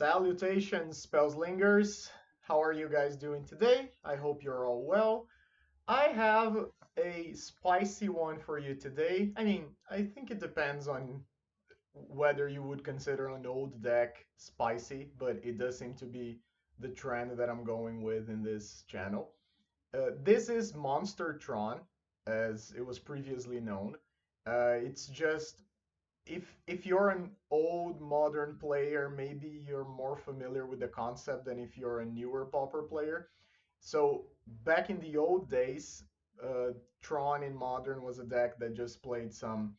Salutations, Spellslingers. How are you guys doing today? I hope you're all well. I have a spicy one for you today. I think it depends on whether you would consider an old deck spicy, but it does seem to be the trend that I'm going with in this channel. This is Monster Tron, as it was previously known. It's just if you're an old modern player, maybe you're more familiar with the concept than if you're a newer Pauper player. So back in the old days, Tron in modern was a deck that just played some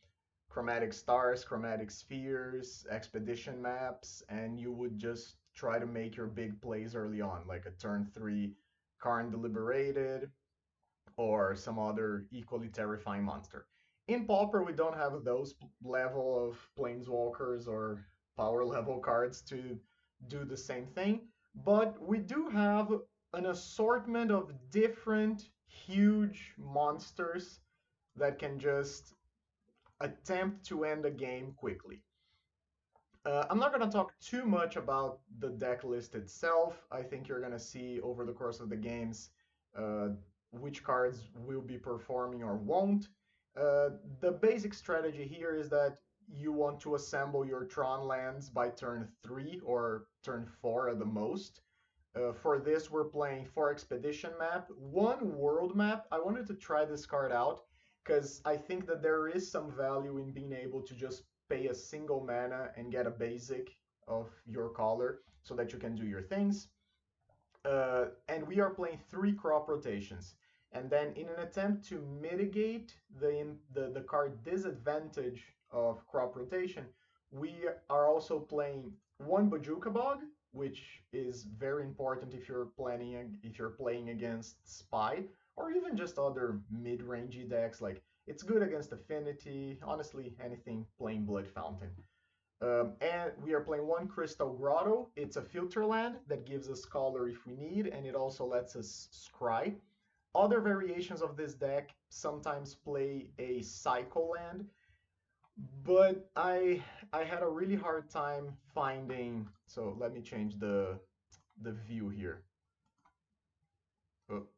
chromatic stars, chromatic spheres, expedition maps, and you would just try to make your big plays early on, like a turn 3 Karn Deliberated, or some other equally terrifying monster. In Pauper, we don't have those level of planeswalkers or power level cards to do the same thing, but we do have an assortment of different huge monsters that can just attempt to end a game quickly. I'm not going to talk too much about the deck list itself. I think you're going to see over the course of the games uh, which cards will be performing or won't. The basic strategy here is that you want to assemble your Tron lands by turn 3 or turn 4 at the most. For this, we're playing 4 expedition map, 1 world map. I wanted to try this card out because I think that there is some value in being able to just pay a single mana and get a basic of your color so that you can do your things. And we are playing 3 crop rotations. And then in an attempt to mitigate the card disadvantage of crop rotation, we are also playing 1 Bojuka Bog, which is very important if you're playing against Spy or even just other mid-rangey decks. Like it's good against Affinity, honestly anything playing Blood Fountain. And we are playing 1 Crystal Grotto. It's a filter land that gives us color if we need, and it also lets us scry. Other variations of this deck sometimes play a cycle land, but I had a really hard time finding. So let me change the view here. Oh.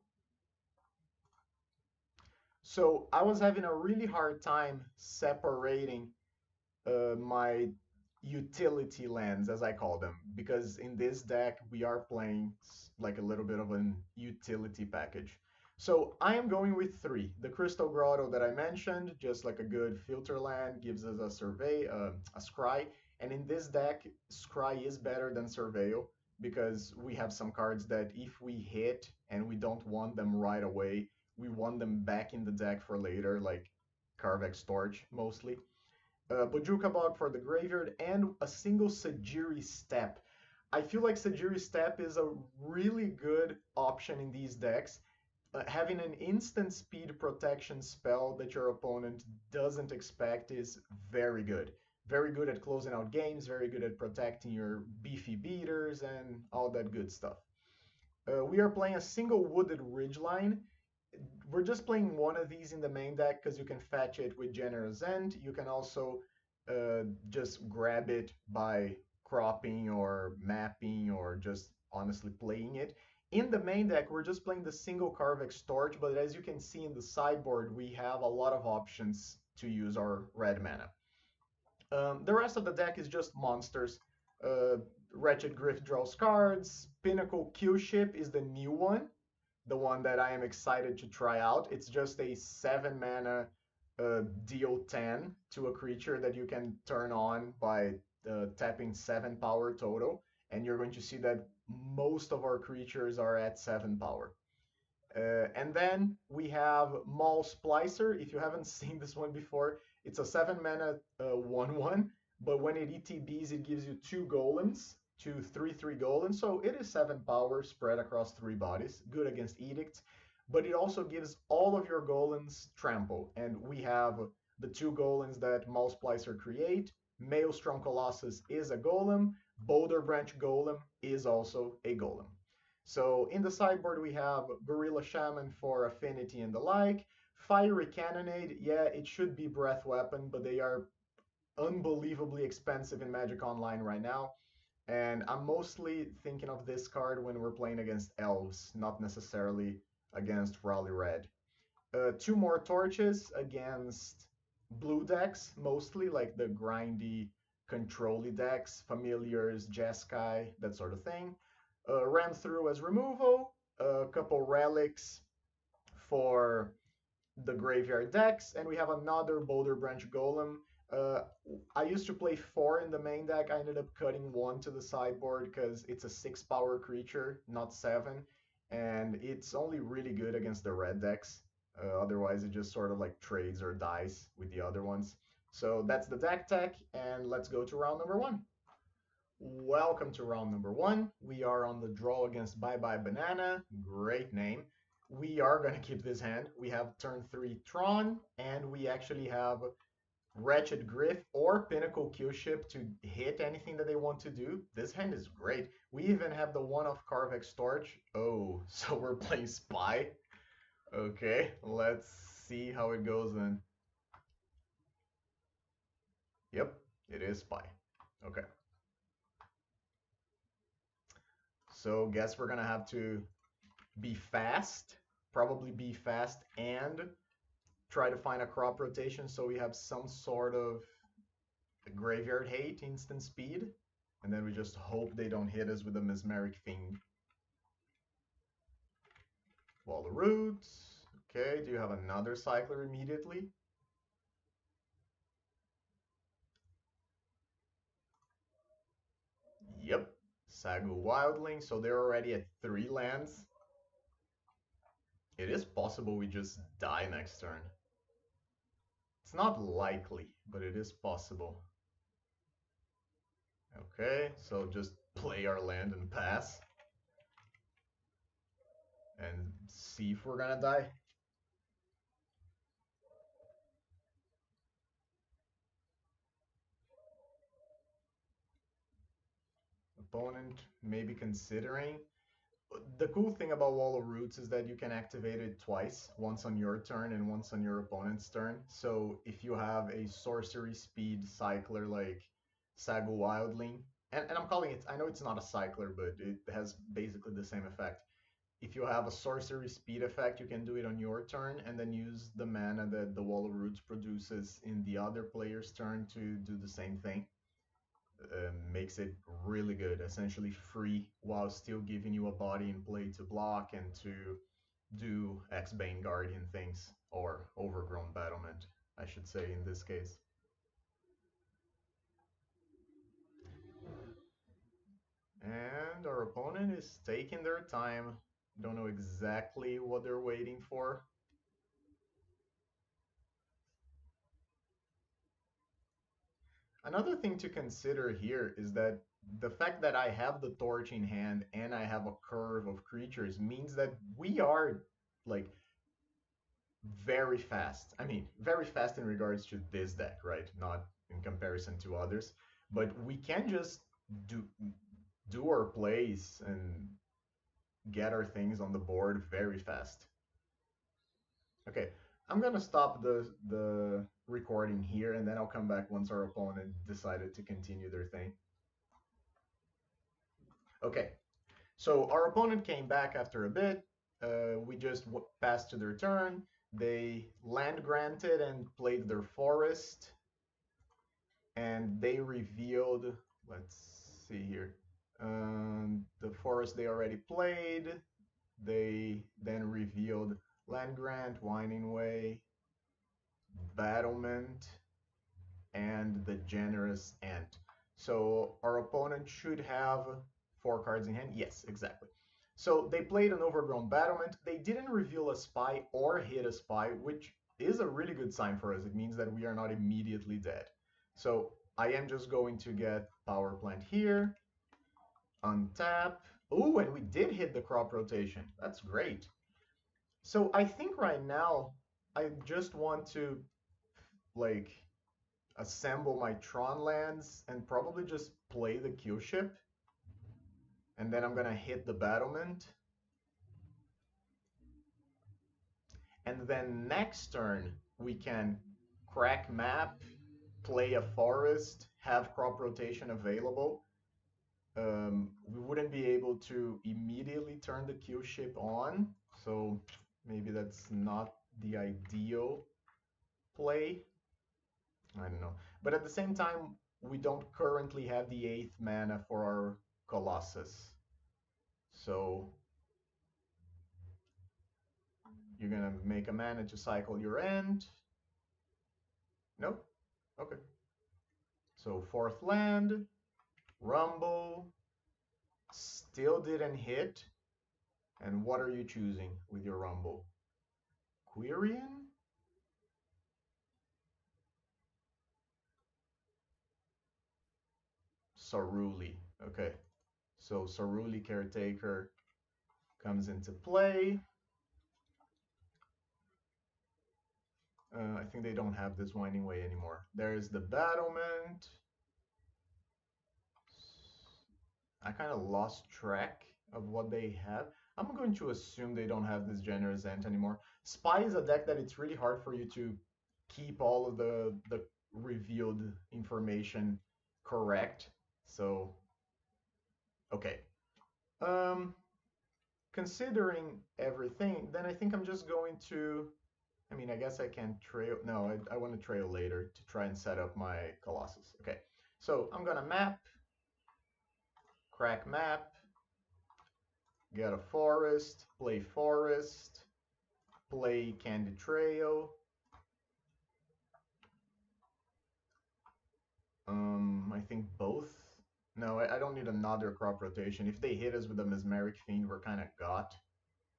So I was having a really hard time separating my utility lands, as I call them, because in this deck we are playing like a little bit of an utility package. So I am going with 3. The Crystal Grotto that I mentioned, just like a good filter land, gives us a a scry. And in this deck, scry is better than surveil because we have some cards that if we hit and we don't want them right away, we want them back in the deck for later, like Karvek Storch mostly. Bojuka Bog for the graveyard, and a single Sajiri Step. I feel like Sajiri Step is a really good option in these decks. Having an instant speed protection spell that your opponent doesn't expect is very good. Very good at closing out games, very good at protecting your beefy beaters, and all that good stuff. We are playing a single Wooded Ridgeline. We're just playing one of these in the main deck because you can fetch it with Generous End. You can also just grab it by cropping or mapping or just honestly playing it. In the main deck, we're just playing the single Karvek Storch, but as you can see in the sideboard, we have a lot of options to use our red mana. The rest of the deck is just monsters. Wretched Griff draws cards. Pinnacle Kill Ship is the new one, the one that I am excited to try out. It's just a 7 mana deal 10 to a creature that you can turn on by tapping 7 power total. And you're going to see that most of our creatures are at 7 power. And then we have Maul Splicer. If you haven't seen this one before, it's a 7 mana 1/1, but when it ETBs, it gives you 2 golems, 2 3/3 golems. So it is 7 power spread across 3 bodies, good against edicts. But it also gives all of your golems trample. And we have the 2 golems that Maul Splicer create. Maelstrom Colossus is a golem. Boulder Branch Golem is also a golem. So in the sideboard, we have Gorilla Shaman for affinity and the like. Fiery Cannonade, yeah, it should be Breath Weapon, but they are unbelievably expensive in Magic Online right now. And I'm mostly thinking of this card when we're playing against elves, not necessarily against Rally Red. Two more torches against blue decks, mostly like the grindy, controlly decks, familiars, Jeskai, that sort of thing. Ram through as removal, a couple relics for the graveyard decks, and we have another Boulder Branch Golem. Uh, I used to play 4 in the main deck. I ended up cutting 1 to the sideboard because it's a 6 power creature, not 7, and it's only really good against the red decks. Otherwise, it just sort of like trades or dies with the other ones. So that's the deck tech, and let's go to round number 1. Welcome to round number 1. We are on the draw against Bye Bye Banana. Great name. We are going to keep this hand. We have turn 3 Tron, and we actually have Wretched Griff or Pinnacle Killship to hit anything that they want to do. This hand is great. We even have the one-off Carvex Torch. Oh, so we're playing Spy. Okay, let's see how it goes then. Yep, it is Spy. Okay. So guess we're gonna have to be fast, probably be fast and try to find a crop rotation so we have some sort of graveyard hate, instant speed, and then we just hope they don't hit us with a mesmeric fiend. Wall of Roots. Okay, do you have another cycler immediately? Yep. Sagu Wildling, so they're already at 3 lands. It is possible we just die next turn. It's not likely, but it is possible. Okay, so just play our land and pass. And see if we're gonna die. Opponent maybe considering. The cool thing about Wall of Roots is that you can activate it twice, once on your turn and once on your opponent's turn. So if you have a sorcery speed cycler like Sagu Wildling, and I'm calling it, I know it's not a cycler, but it has basically the same effect. If you have a sorcery speed effect, you can do it on your turn and then use the mana that the Wall of Roots produces in the other player's turn to do the same thing. Makes it really good, essentially free, while still giving you a body in play to block and to do X-Bane Guardian things, or Overgrown Battlement, I should say in this case. And our opponent is taking their time. Don't know exactly what they're waiting for. Another thing to consider here is that the fact that I have the torch in hand and I have a curve of creatures means that we are like very fast. I mean, very fast in regards to this deck, right? Not in comparison to others, but we can just do do our plays and get our things on the board very fast. Okay, I'm gonna stop the recording here, and then I'll come back once our opponent decided to continue their thing. Okay, so our opponent came back after a bit. We just passed to their turn. They land granted and played their forest. And they revealed, let's see here, the forest they already played. They then revealed Land Grant, Winding Way, Battlement, and the Generous Ant. So our opponent should have 4 cards in hand. Yes, exactly. So they played an Overgrown Battlement. They didn't reveal a spy or hit a spy, which is a really good sign for us. It means that we are not immediately dead. So I am just going to get Power Plant here, untap. Oh, and we did hit the crop rotation. That's great. So I think right now I just want to like assemble my Tron lands and probably just play the Q ship. And then I'm gonna hit the battlement. And then next turn we can crack map, play a forest, have crop rotation available, able to immediately turn the kill ship on, so maybe that's not the ideal play. I don't know. But at the same time, we don't currently have the 8th mana for our Colossus. So you're gonna make a mana to cycle your end. Nope. Okay. So 4th land, Rumble, still didn't hit. And what are you choosing with your Rumble? Quirion? Saruli. Okay. So Saruli Caretaker comes into play. I think they don't have this Winding Way anymore. There's the Battlement. I kind of lost track of what they have. I'm going to assume they don't have this Generous Ant anymore. Spy is a deck that it's really hard for you to keep all of the revealed information correct. So, okay. Considering everything, then I think I'm just going to... I mean, I guess I can trail... No, I want to trail later to try and set up my Colossus. Okay, so I'm going to map, crack map, get a forest, play Candy Trail. I think both. No, I don't need another crop rotation. If they hit us with a Mesmeric Fiend, we're kind of got.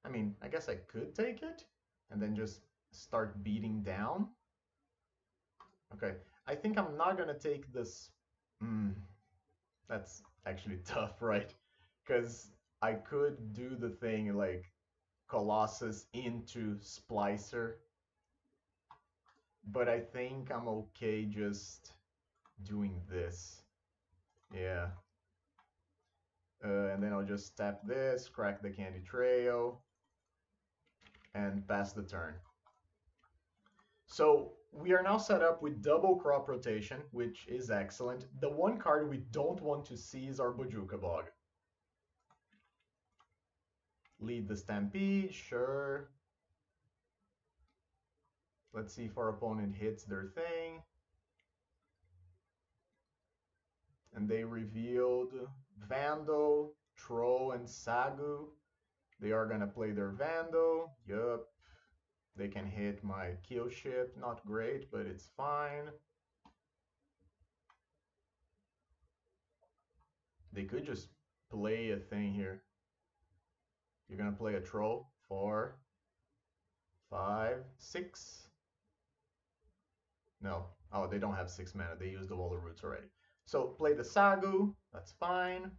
I mean, I guess I could take it and then just start beating down. Okay, I think I'm not gonna take this. That's actually tough, right? Because I could do the thing like Colossus into Splicer, but I think I'm okay just doing this. Yeah. And then I'll just tap this, crack the Candy Trail, and pass the turn. So we are now set up with double crop rotation, which is excellent. The one card we don't want to see is our Bojuka Bog. Lead the Stampede, sure. Let's see if our opponent hits their thing. And they revealed Vandal, Troll, and Sagu. They are going to play their Vandal. Yup. They can hit my kill ship. Not great, but it's fine. They could just play a thing here. You're going to play a Troll. 4, 5, 6. No. Oh, they don't have 6 mana. They used the Wall of Roots already. So play the Sagu. That's fine.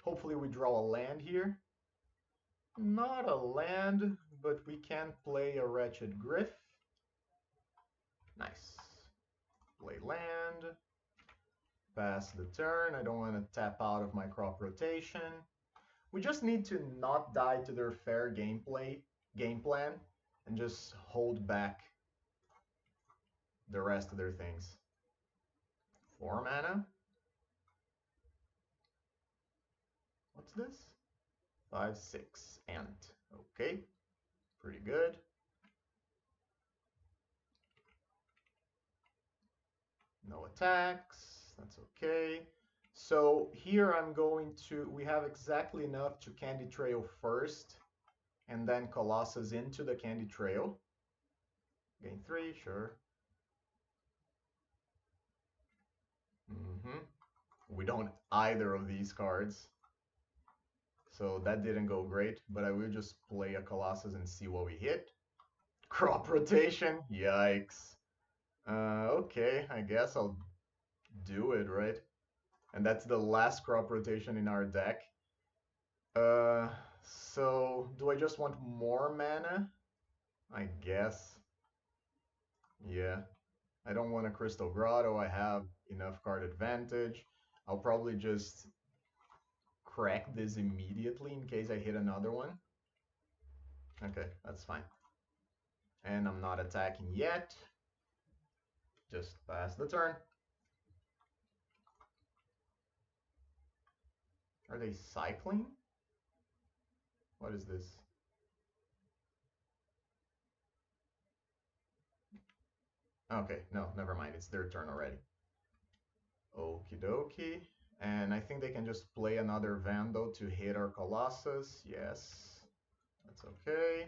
Hopefully we draw a land here. Not a land, but we can play a Wretched Griff. Nice. Play land. Pass the turn. I don't want to tap out of my crop rotation. We just need to not die to their fair game plan and just hold back the rest of their things. 4 mana. What's this? 5, 6. Ant. Okay. Pretty good. No attacks. That's okay. So here I'm going to... We have exactly enough to Candy Trail first, and then Colossus into the Candy Trail. Gain 3, sure. We don't either of these cards. So that didn't go great, but I will just play a Colossus and see what we hit. Crop rotation, yikes. Okay, I guess I'll do it, right? And that's the last crop rotation in our deck. So do I just want more mana? I guess. Yeah. I don't want a Crystal Grotto. I have enough card advantage. I'll probably just crack this immediately in case I hit another one. Okay, that's fine. And I'm not attacking yet. Just pass the turn. Are they cycling? What is this? Okay, no, never mind. It's their turn already. Okie dokie. And I think they can just play another Vandal to hit our Colossus. Yes, that's okay.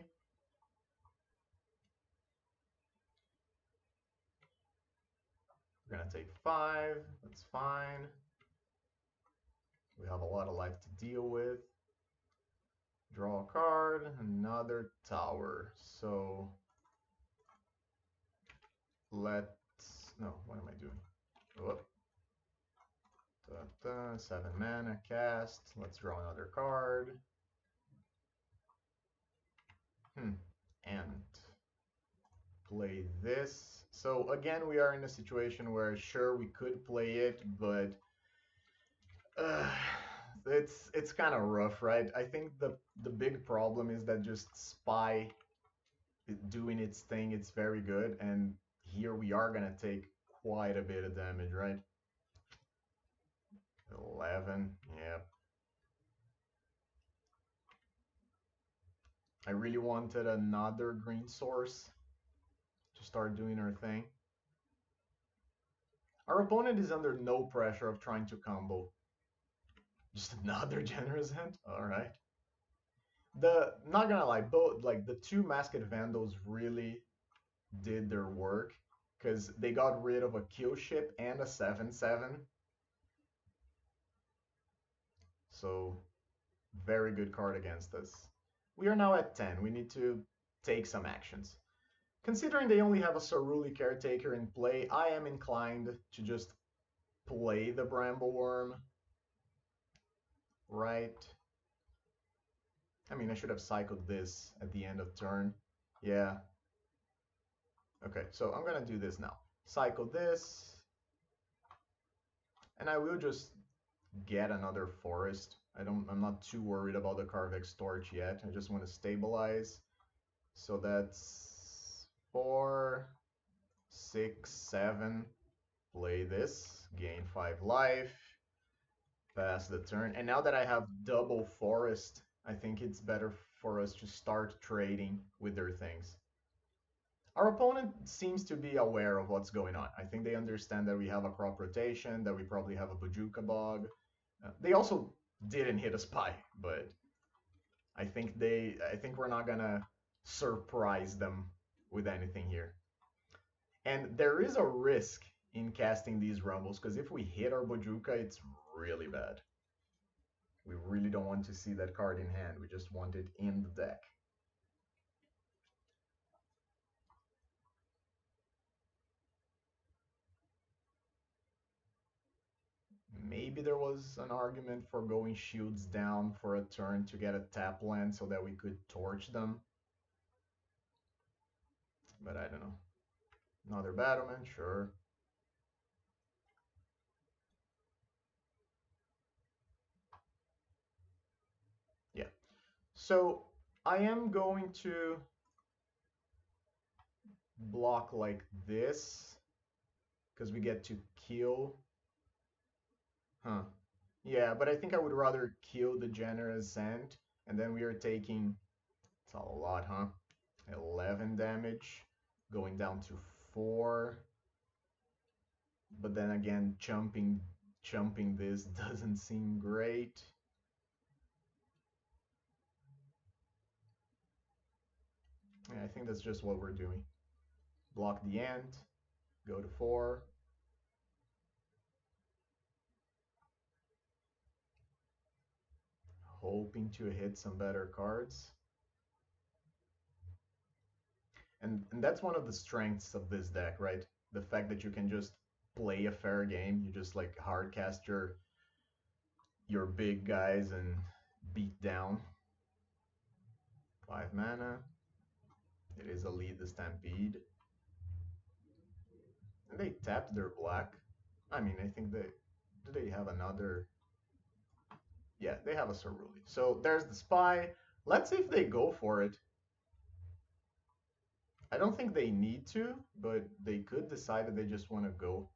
We're gonna take 5. That's fine. We have a lot of life to deal with. Draw a card, another tower. So let's, no, what am I doing? Whoop. 7 mana cast. Let's draw another card. And play this. So again, we are in a situation where sure we could play it, but uh, it's kind of rough, right? I think the big problem is that just Spy doing its thing, it's very good, and here we are gonna take quite a bit of damage, right? 11, yep. I really wanted another green source to start doing her thing. Our opponent is under no pressure of trying to combo. Just another generous hand? Alright. Not gonna lie, both like the two Masked Vandals really did their work because they got rid of a kill ship and a 7/7. So very good card against us. We are now at 10. We need to take some actions. Considering they only have a Ceruli Caretaker in play, I am inclined to just play the Brambleworm. Right? I mean, I should have cycled this at the end of turn. Yeah. Okay, so I'm gonna do this now. Cycle this, and I will just get another forest. I'm not too worried about the Carvex Torch yet. I just want to stabilize. So that's 4, 6, 7. Play this, gain 5 life, pass the turn. And now that I have double forest, I think it's better for us to start trading with their things. Our opponent seems to be aware of what's going on. I think they understand that we have a crop rotation, that we probably have a Bojuka Bog. They also didn't hit a Spy, but I think we're not gonna surprise them with anything here. And there is a risk in casting these Rumbles, because if we hit our Bojuka, it's really bad. We really don't want to see that card in hand. We just want it in the deck. Maybe there was an argument for going shields down for a turn to get a tap land so that we could torch them. But I don't know. Another Battleman, sure. Yeah. So I am going to block like this because we get to kill. Huh. Yeah, but I think I would rather kill the Generous Scent, and then we are taking, it's a lot, huh? 11 damage, going down to 4. But then again, jumping this doesn't seem great. Yeah, I think that's just what we're doing. Block the Ant, go to 4. Hoping to hit some better cards. And that's one of the strengths of this deck, right? The fact that you can just play a fair game. You just like hard cast your big guys and beat down. 5 mana. It is a lead the Stampede. And they tapped their black. I mean, I think they... Do they have another... Yeah, they have a Ceruli. So there's the Spy. Let's see if they go for it. I don't think they need to, but they could decide that they just want to go.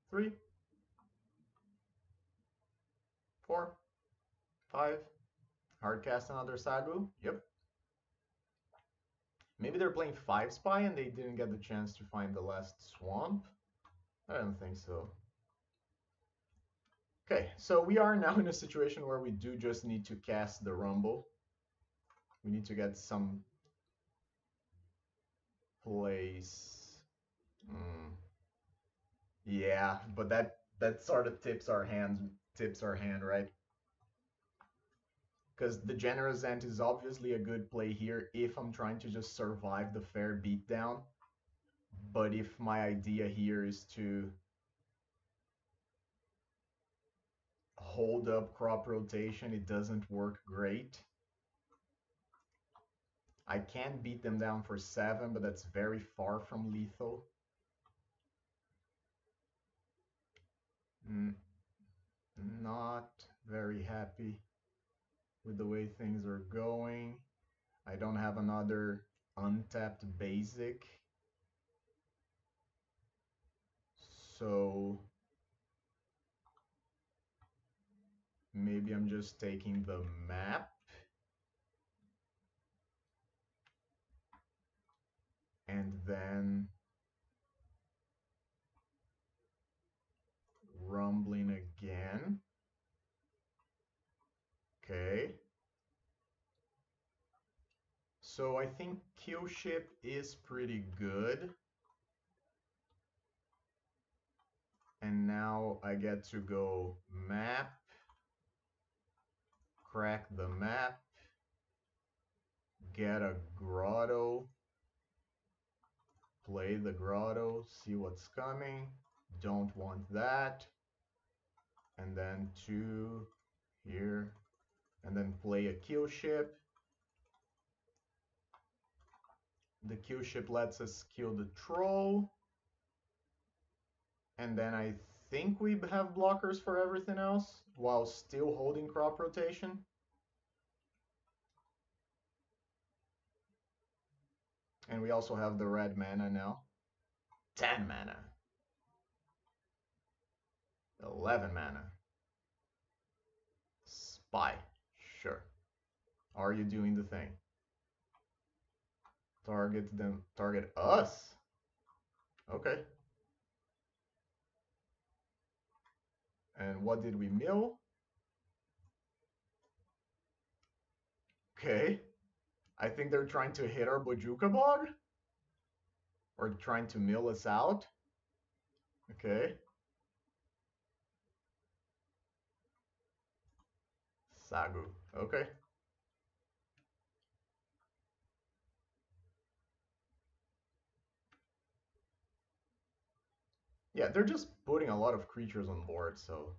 3, 4. 5. Hardcast another Sagu. Yep. Maybe they're playing 5 Spy and they didn't get the chance to find the last swamp. I don't think so. Okay, so we are now in a situation where we do just need to cast the Rumble. We need to get some place. Yeah, but that sort of tips our hand, right? Because the Generous Ant is obviously a good play here if I'm trying to just survive the fair beatdown. But if my idea here is to hold up crop rotation, it doesn't work great. I can beat them down for 7, but that's very far from lethal. Not very happy with the way things are going. I don't have another untapped basic. So maybe I'm just taking the map. And then rumbling again. Okay. So I think kill ship is pretty good. And now I get to go map, crack the map, get a grotto, play the grotto, see what's coming. Don't want that. And then 2 here. And then play a kill ship. The kill ship lets us kill the troll. And then I think we have blockers for everything else while still holding crop rotation. And we also have the red mana now. 10 mana. 11 mana. Spy. Sure. Are you doing the thing? Target them. Target us? Okay. And what did we mill? Okay. I think they're trying to hit our Bojuka Bog? Or trying to mill us out? Okay. Sagu. Okay. Yeah, they're just putting a lot of creatures on board, so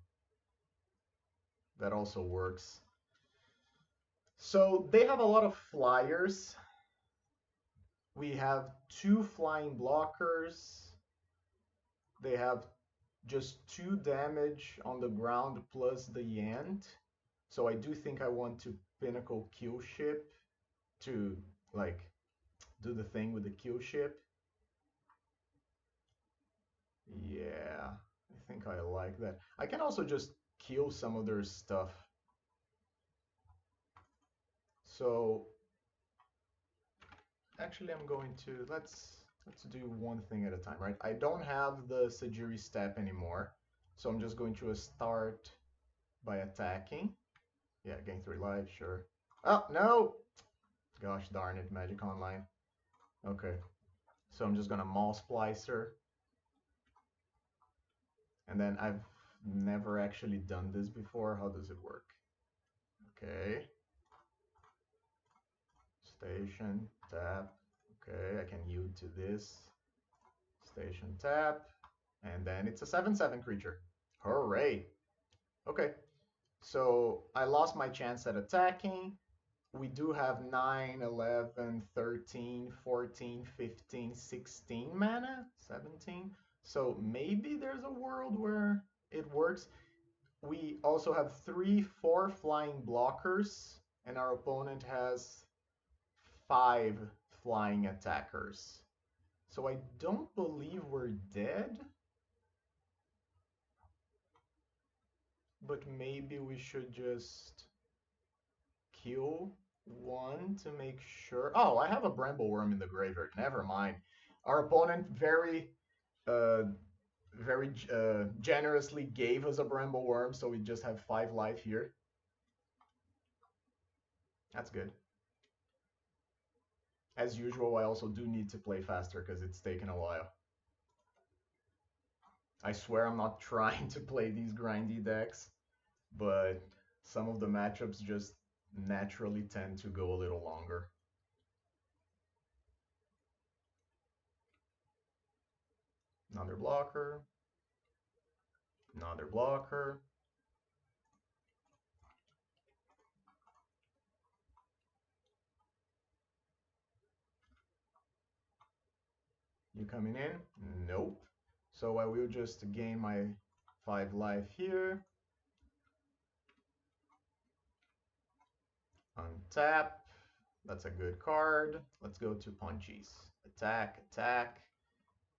that also works. So they have a lot of flyers. We have 2 flying blockers. They have just 2 damage on the ground plus the ant. So I do think I want to Pinnacle kill ship to like do the thing with the kill ship. Yeah, I think I like that. I can also just kill some of their stuff. So actually I'm going to let's do one thing at a time, right? I don't have the Sajiri step anymore, so I'm just going to start by attacking. Yeah, gain 3 life, sure. Oh no! Gosh darn it, Magic Online. Okay, so I'm just gonna Maul Splicer. And then I've never actually done this before. How does it work? Okay. Station, tap. Okay, I can yield to this. Station, tap. And then it's a 7/7 creature. Hooray! Okay, so I lost my chance at attacking. We do have 9, 11, 13, 14, 15, 16 mana, 17. So maybe there's a world where it works. We also have 3, 4 flying blockers, and our opponent has 5 flying attackers. So I don't believe we're dead. But maybe we should just kill one to make sure. Oh, I have a Brambleworm in the graveyard. Never mind. Our opponent uh, very generously gave us a Brambleworm, so we just have 5 life here. That's good. As usual, I also do need to play faster because it's taken a while. I swear I'm not trying to play these grindy decks, but some of the matchups just naturally tend to go a little longer. Another blocker. Another blocker. You coming in? Nope. So I will just gain my 5 life here. Untap. That's a good card. Let's go to punchies. Attack, attack.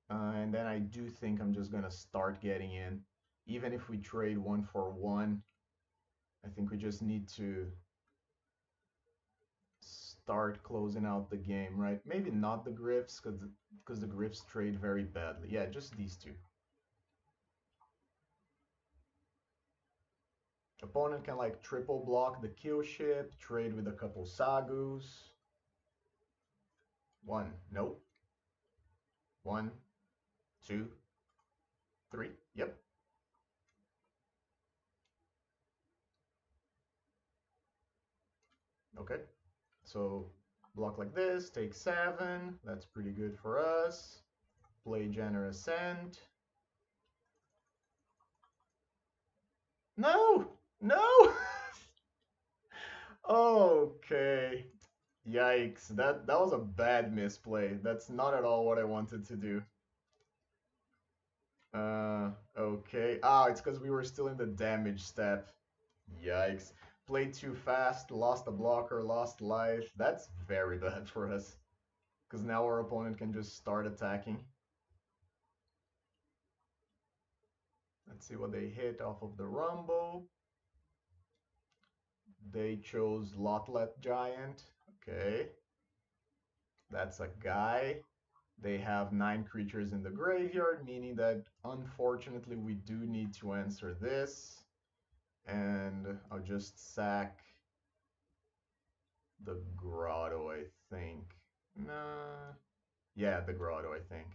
And then I do think I'm just going to start getting in. Even if we trade 1 for 1, I think we just need to start closing out the game, right? Maybe not the Griffs, because the Griffs trade very badly. Yeah, just these two. Opponent can like triple block the kill ship, trade with a couple Sagus. 1, nope. 1, 2, 3, yep. Okay, so block like this, take 7, that's pretty good for us. Play Generous Send. No! No! Okay. Yikes, that was a bad misplay. That's not at all what I wanted to do. Okay. Ah, it's because we were still in the damage step. Yikes. Played too fast, lost a blocker, lost life. That's very bad for us. Because now our opponent can just start attacking. Let's see what they hit off of the Rumble. They chose Lotlet Giant. Okay. That's a guy. They have 9 creatures in the graveyard, meaning that unfortunately we do need to answer this. And I'll just sack the Grotto, I think. Nah. Yeah, the Grotto, I think.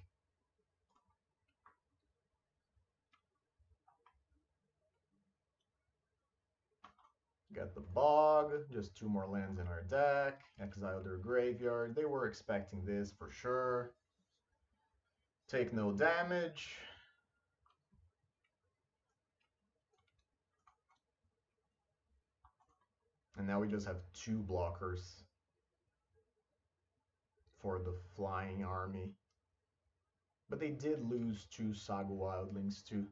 Got the Bog, just 2 more lands in our deck. Exile their graveyard. They were expecting this for sure. Take no damage. And now we just have 2 blockers for the flying army. But they did lose 2 Saga Wildlings too.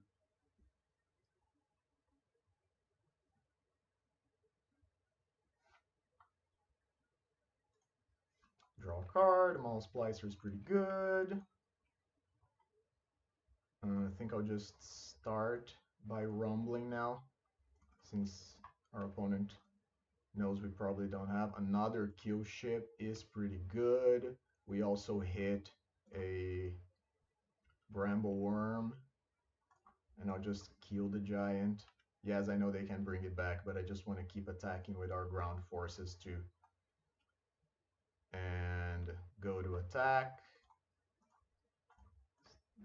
Draw a card. Maul Splicer is pretty good. I think I'll just start by rumbling now, since our opponent knows we probably don't have. Another kill ship is pretty good. We also hit a Bramble Worm, and I'll just kill the giant. Yes, I know they can bring it back, but I just want to keep attacking with our ground forces too. And go to attack.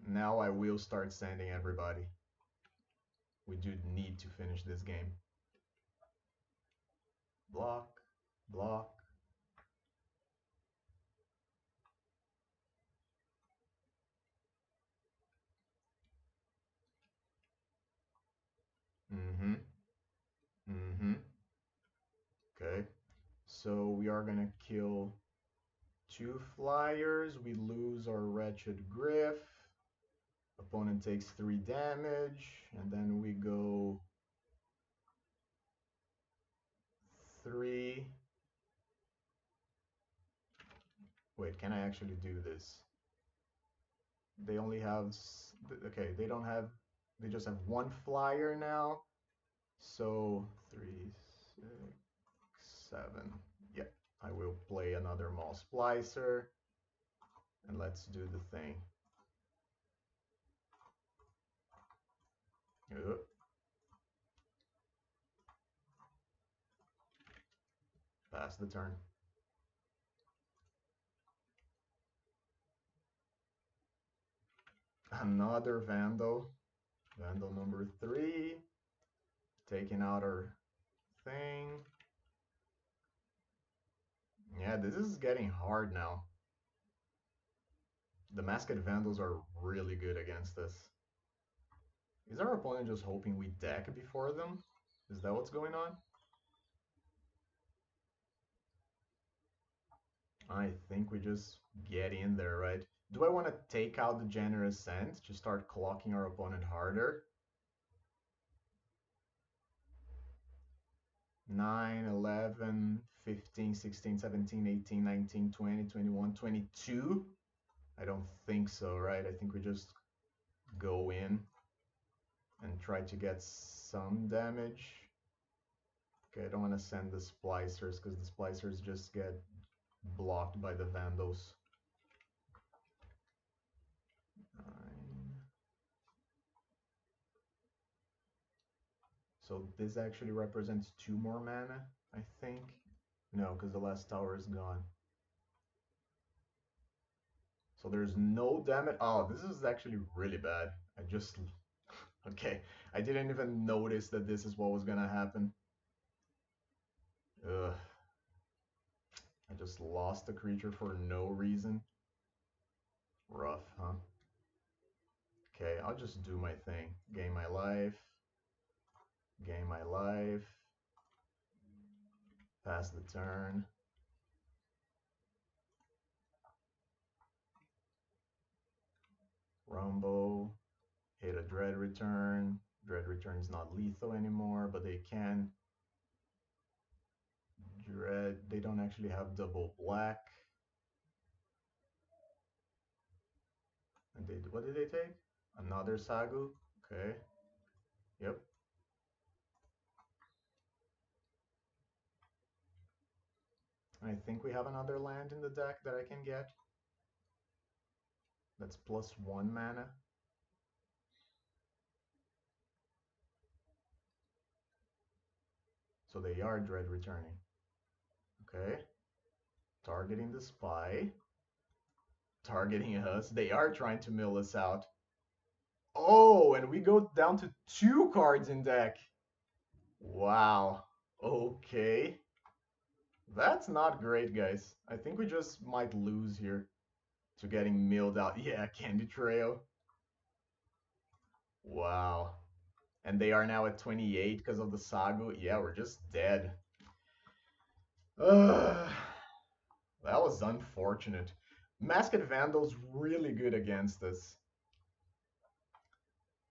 Now I will start sending everybody. We do need to finish this game. Block, block. Mm-hmm. Mm-hmm. Okay. So we are gonna kill 2 flyers. We lose our Wretched Griff. Opponent takes 3 damage. And then we go 3. Wait, can I actually do this? They only have... Okay, they don't have... They just have 1 flyer now. So 3, 6, 7. Yeah, I will play another Maul Splicer, and let's do the thing. Pass the turn. Another Vandal. Vandal number 3. Taking out our thing. Yeah, this is getting hard now. The Masked Vandals are really good against us. Is our opponent just hoping we deck before them? Is that what's going on? I think we just get in there, right? Do I want to take out the Generous Scent to start clocking our opponent harder? 9, 11, 15, 16, 17, 18, 19, 20, 21, 22? I don't think so, right? I think we just go in and try to get some damage. Okay, I don't want to send the Splicers because the Splicers just get blocked by the Vandals. 9. So this actually represents 2 more mana, I think. No, because the last tower is gone. So there's no damage. Oh, this is actually really bad. I just... Okay, I didn't even notice that this is what was gonna happen. Ugh. I just lost a creature for no reason. Rough, huh? Okay, I'll just do my thing. Gain my life. Gain my life. Pass the turn. Rumble. Hit a Dread Return. Dread Return is not lethal anymore, but they can. Dread, they don't actually have double black. And they, what did they take? Another Sagu? Okay. Yep. I think we have another land in the deck that I can get. That's +1 mana. So they are Dread returning. Okay. Targeting the spy. Targeting us. They are trying to mill us out. Oh, and we go down to 2 cards in deck. Wow. Okay. That's not great, guys. I think we just might lose here to getting milled out. Yeah, Candy Trail. Wow. And they are now at 28 because of the Sagu. Yeah, we're just dead. Ugh. That was unfortunate. Masked Vandal's really good against us.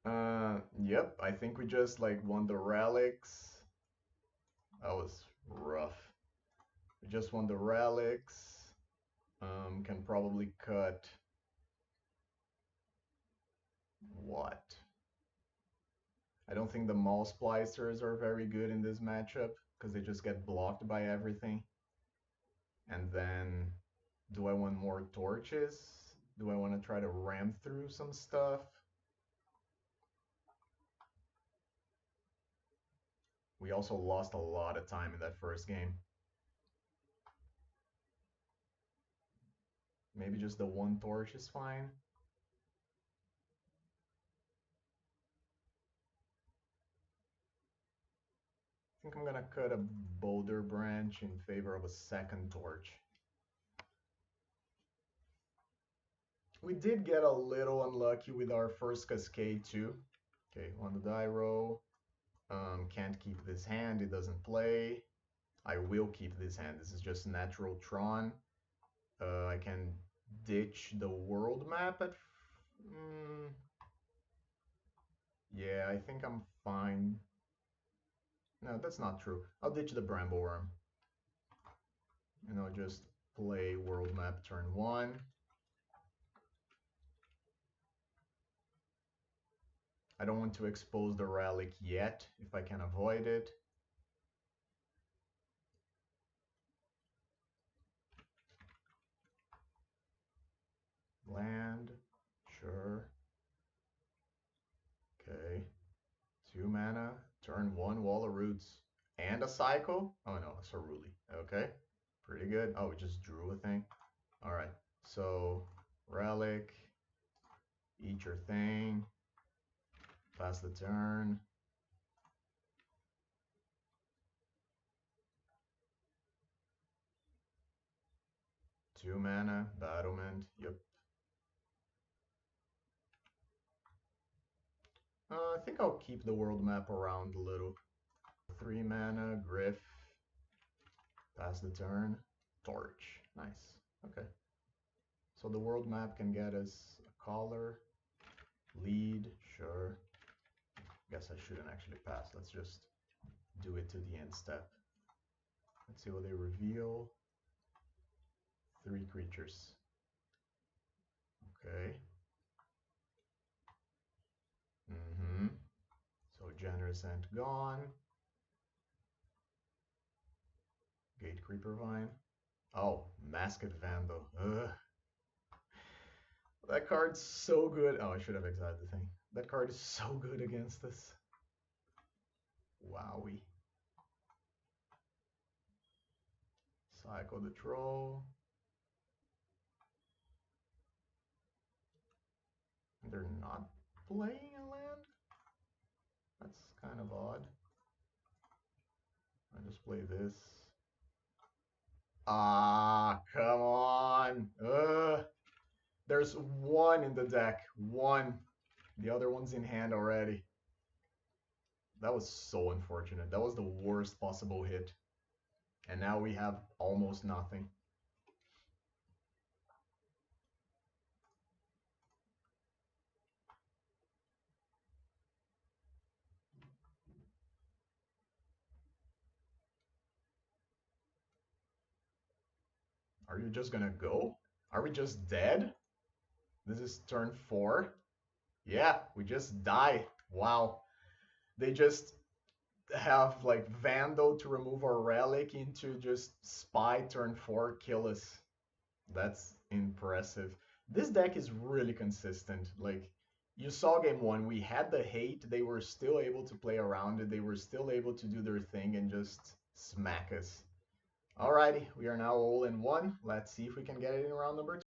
Yep, I think we just like won the relics. That was rough. We just won the relics. Can probably cut what? I don't think the Maul Splicers are very good in this matchup because they just get blocked by everything. And then, do I want more torches? Do I want to try to ram through some stuff? We also lost a lot of time in that first game. Maybe just the 1 torch is fine. I think I'm gonna cut a boulder branch in favor of a 2nd torch. We did get a little unlucky with our first cascade too. Okay, on the die roll. Can't keep this hand, it doesn't play. I will keep this hand, this is just natural Tron. I can ditch the world map at... yeah, I think I'm fine. No, that's not true. I'll ditch the Bramble Worm. And I'll just play world map turn 1. I don't want to expose the relic yet, if I can avoid it. Land. Sure. Okay. 2 mana. Turn 1 Wall of Roots. And a cycle? Oh no, a Ceruli. Okay. Pretty good. Oh, we just drew a thing. Alright. So, Relic. Eat your thing. Pass the turn. Two mana, battlement. Yep. I think I'll keep the world map around a little. 3 mana, Griff. Pass the turn. Torch. Nice. Okay. So the world map can get us a color. Lead. Sure. Guess I shouldn't actually pass. Let's just do it to the end step. Let's see what they reveal. 3 creatures. Okay. So Generous Ant gone. Gate Creeper Vine. Oh, Masked Vandal. Ugh. That card's so good. Oh, I should have exiled the thing. That card is so good against this. Wowie. Cycle the Troll. They're not playing a land? That's kind of odd. I just play this. Ah, come on. There's one in the deck. One. The other one's in hand already. That was so unfortunate. That was the worst possible hit. And now we have almost nothing. Are you just gonna go? Are we just dead? This is turn 4. Yeah, we just die. Wow. They just have like Vandal to remove our relic into just Spy turn 4, kill us. That's impressive. This deck is really consistent. Like, you saw game 1, we had the hate, they were still able to play around it, they were still able to do their thing and just smack us. Alrighty, we are now all in 1. Let's see if we can get it in round number 2.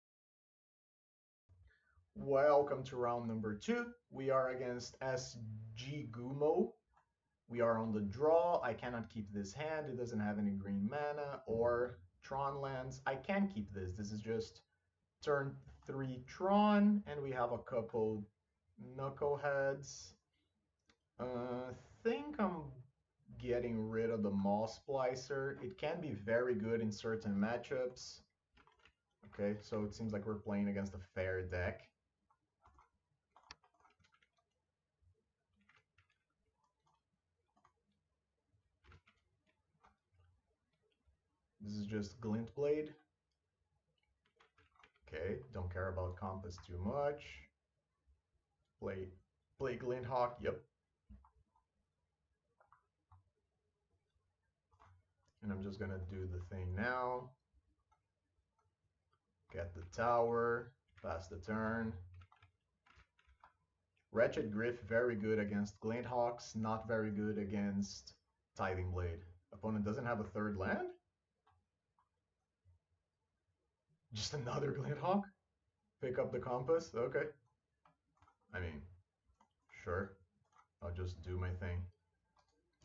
Welcome to round number 2. We are against SG Gumo. We are on the draw. I cannot keep this hand. It doesn't have any green mana or Tron lands. I can keep this. This is just turn 3 Tron, and we have a couple knuckleheads. Think I'm getting rid of the Moss Splicer. It can be very good in certain matchups. Okay, so it seems like we're playing against a fair deck. This is just Glint Blade. Okay, don't care about Compass too much. Play Glint Hawk, yep. And I'm just gonna do the thing now. Get the tower, pass the turn. Wretched Griff, very good against Glint Hawks, not very good against Tithing Blade. Opponent doesn't have a third land? Just another Glint Hawk? Pick up the Compass? Okay. I mean, sure. I'll just do my thing.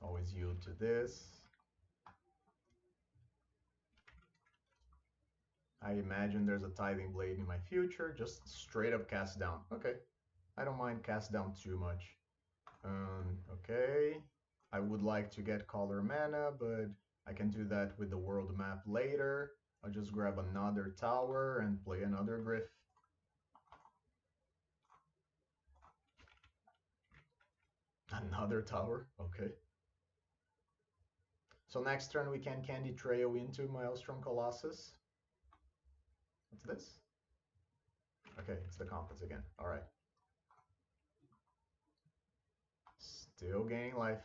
Always yield to this. I imagine there's a Tithing Blade in my future. Just straight up cast down. Okay. I don't mind cast down too much. Okay. I would like to get color mana, but I can do that with the world map later. I'll just grab another tower and play another Griff. Another tower, okay. So next turn we can Candy Trail into Maelstrom Colossus. What's this? Okay, it's the Compass again. All right. Still gaining life.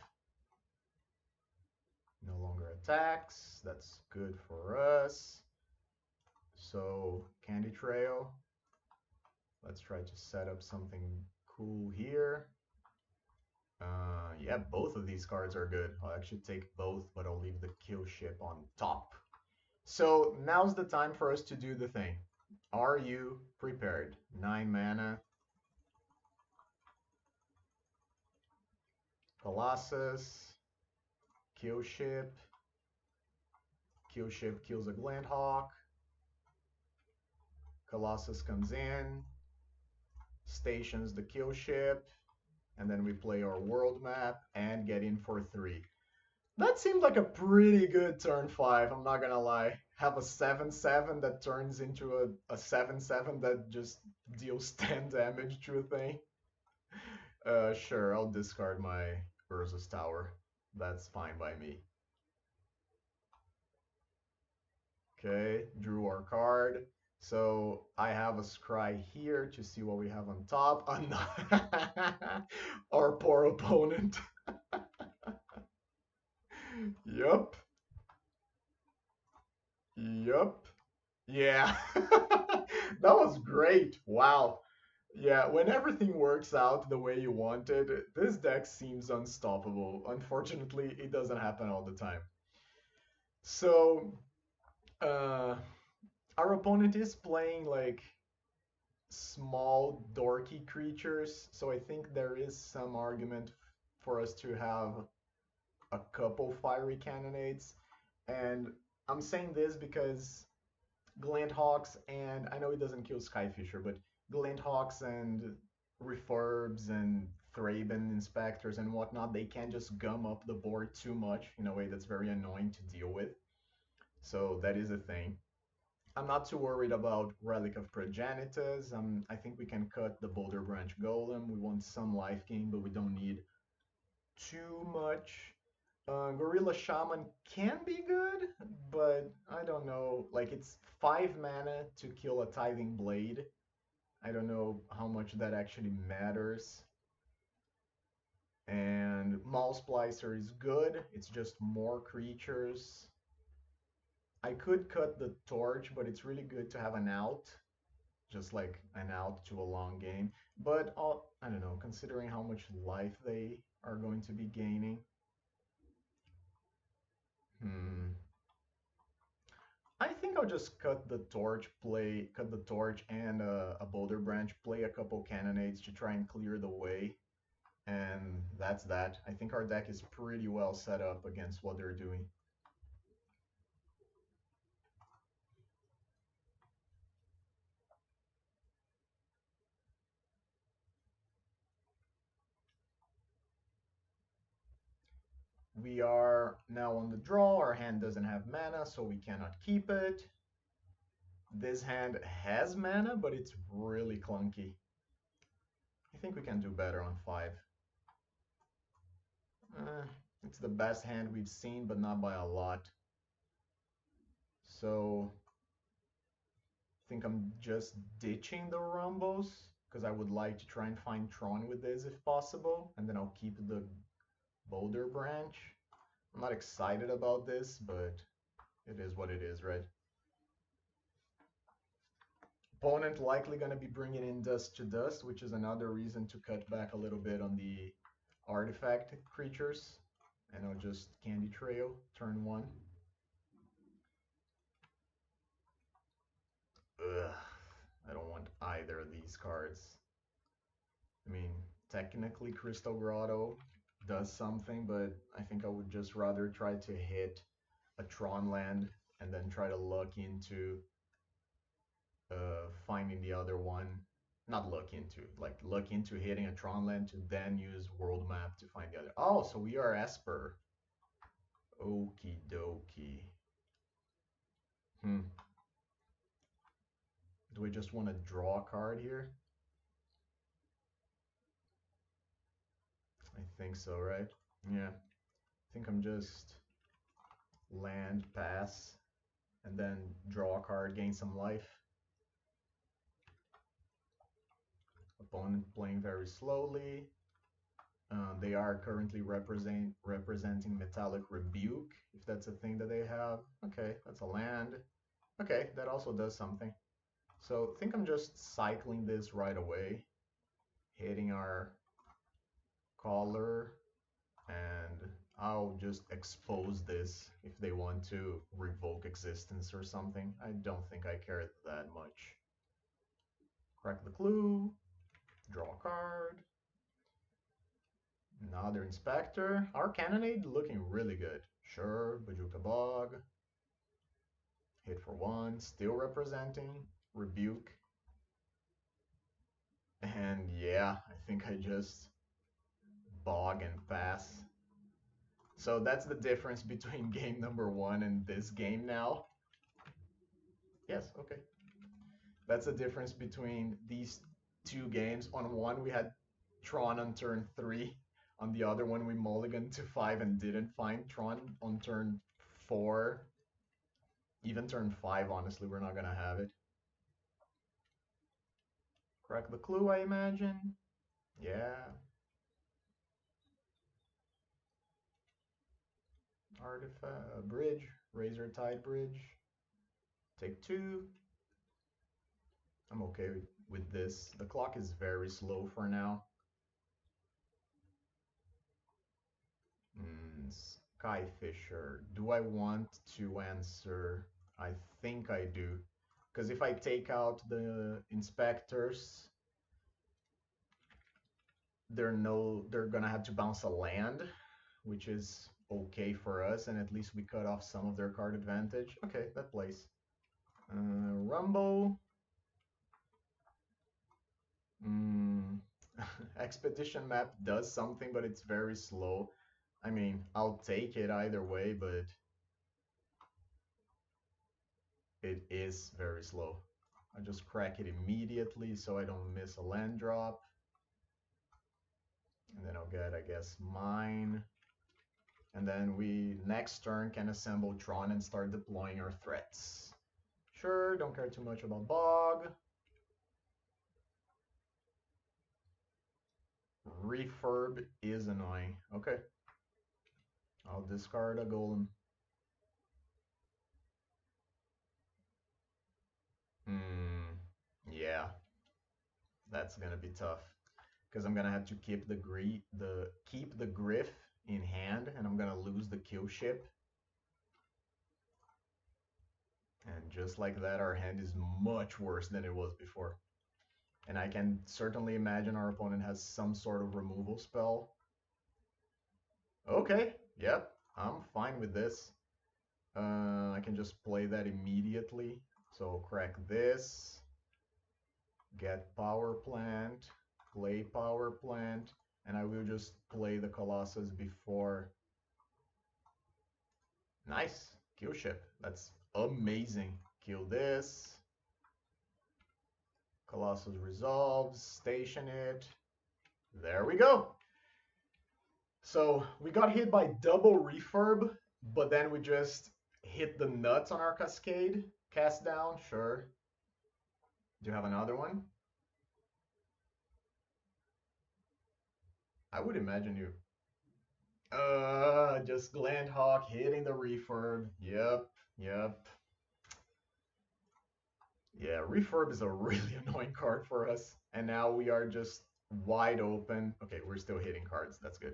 No longer attacks. That's good for us. So Candy Trail. Let's try to set up something cool here. Yeah, both of these cards are good. I'll actually take both, but I'll leave the kill ship on top. So now's the time for us to do the thing. Are you prepared? 9 mana. Colossus. Kill ship. Kill ship kills a Glandhawk. Colossus comes in. Stations the kill ship. And then we play our world map and get in for 3. That seemed like a pretty good turn 5, I'm not gonna lie. Have a 7/7 that turns into a 7/7 that just deals 10 damage to a thing. Sure, I'll discard my Urza's Tower. That's fine by me. Okay, drew our card. So I have a scry here to see what we have on top. Our poor opponent. Yup. Yup. Yeah. That was great. Wow. Yeah, when everything works out the way you wanted, this deck seems unstoppable. Unfortunately, it doesn't happen all the time. So, uh, our opponent is playing like small, dorky creatures, so I think there is some argument for us to have a couple fiery cannonades. And I'm saying this because Glandhawks and I know it doesn't kill Skyfisher, but Glandhawks and Refurbs and Thraben Inspectors and whatnot, they can just gum up the board too much in a way that's very annoying to deal with. So that is a thing. I'm not too worried about Relic of Progenitus. I think we can cut the Boulder Branch Golem. We want some life gain, but we don't need too much. Gorilla Shaman can be good, but I don't know. Like, it's 5 mana to kill a Tithing Blade. I don't know how much that actually matters. And Maul Splicer is good. It's just more creatures. I could cut the Torch, but it's really good to have an out. Just like an out to a long game. But I don't know, considering how much life they are going to be gaining. Hmm. I think I'll just cut the torch and a boulder branch, play a couple cannonades to try and clear the way, and that's that. I think our deck is pretty well set up against what they're doing. We are now on the draw. Our hand doesn't have mana, so we cannot keep it. This hand has mana, but it's really clunky. I think we can do better on 5. It's the best hand we've seen, but not by a lot. So I think I'm just ditching the Rumbos because I would like to try and find Tron with this if possible, and then I'll keep the Boulder Branch. I'm not excited about this, but it is what it is, right? Opponent likely going to be bringing in Dust to Dust, which is another reason to cut back a little bit on the artifact creatures. And I'll just Candy Trail, turn 1. Ugh, I don't want either of these cards. I mean, technically Crystal Grotto does something, but I think I would just rather try to hit a Tron land and then try to look into finding the other one. Not look into, like look into hitting a Tron land to then use World Map to find the other. Oh, so we are Esper. Okie dokie. Do we just want to draw a card here? I think so, right? Yeah. I think I'm just land, pass, and then draw a card, gain some life. Opponent playing very slowly. They are currently representing Metallic Rebuke, if that's a thing that they have. Okay, that's a land. Okay, that also does something. So I think I'm just cycling this right away, hitting our color, and I'll just expose this if they want to revoke existence or something. I don't think I care that much. Crack the clue, draw a card. Another inspector. Our cannonade looking really good. Sure, Bajuka Bog. Hit for one, still representing. Rebuke. And yeah, I think I just bog and pass. So that's the difference between game number one and this game now. Yes, okay. That's the difference between these two games. On one, we had Tron on turn 3. On the other one, we mulliganed to 5 and didn't find Tron on turn 4. Even turn 5, honestly, we're not going to have it. Crack the clue, I imagine. Yeah. Artifact, bridge, Razor Tide Bridge. Take 2. I'm okay with this. The clock is very slow for now. Skyfisher. Do I want to answer? I think I do. Because if I take out the inspectors, they're gonna have to bounce a land, which is okay for us, and at least we cut off some of their card advantage. Okay, that plays. Rumble. Expedition map does something, but it's very slow. I mean, I'll take it either way, but it is very slow. I just crack it immediately so I don't miss a land drop. And then I'll get, I guess, mine. And then we, next turn, can assemble Tron and start deploying our threats. Sure, don't care too much about Bog. Refurb is annoying. Okay. I'll discard a Golem. Yeah. That's gonna be tough. Because I'm gonna have to keep the Griff in hand, and I'm gonna lose the kill ship. And just like that, our hand is much worse than it was before. And I can certainly imagine our opponent has some sort of removal spell. Okay, yep, I'm fine with this. I can just play that immediately. So crack this, get power plant, play power plant, and I will just play the Colossus before. Nice, kill ship. That's amazing. Kill this. Colossus resolves, station it. There we go. So we got hit by double refurb, but then we just hit the nuts on our cascade. Cast down, sure. Do you have another one? I would imagine you. Just Glandhawk hitting the refurb. Yep, yep. Yeah, refurb is a really annoying card for us. And now we are just wide open. Okay, we're still hitting cards. That's good.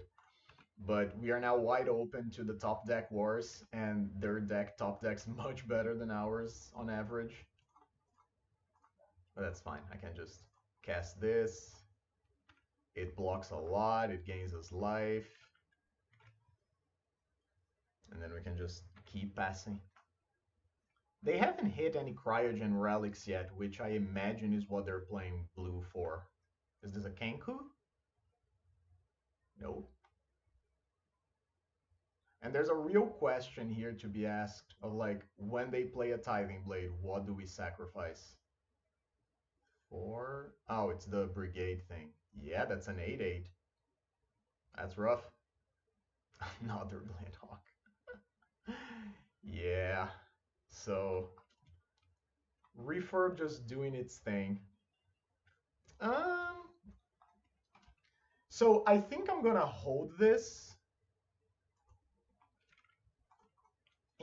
But we are now wide open to the top deck wars, and their deck top deck's much better than ours on average. But that's fine. I can just cast this. It blocks a lot. It gains us life. And then we can just keep passing. They haven't hit any Cryogen Relics yet, which I imagine is what they're playing blue for. Is this a Kenku? No. And there's a real question here to be asked of like, when they play a Tithing Blade, what do we sacrifice? 4? Oh, it's the Brigade thing. Yeah, that's an 8/8. That's rough. Another Glandhawk. Yeah. So refurb just doing its thing. So I think I'm gonna hold this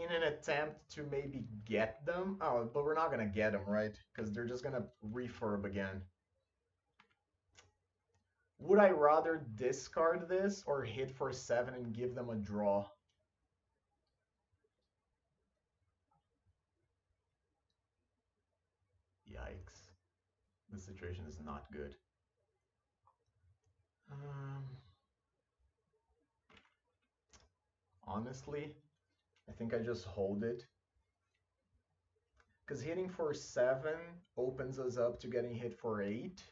in an attempt to maybe get them. Oh, but we're not gonna get them, right? Because they're just gonna refurb again. Would I rather discard this or hit for 7 and give them a draw? Yikes. This situation is not good. Honestly, I think I just hold it. Because hitting for 7 opens us up to getting hit for 8.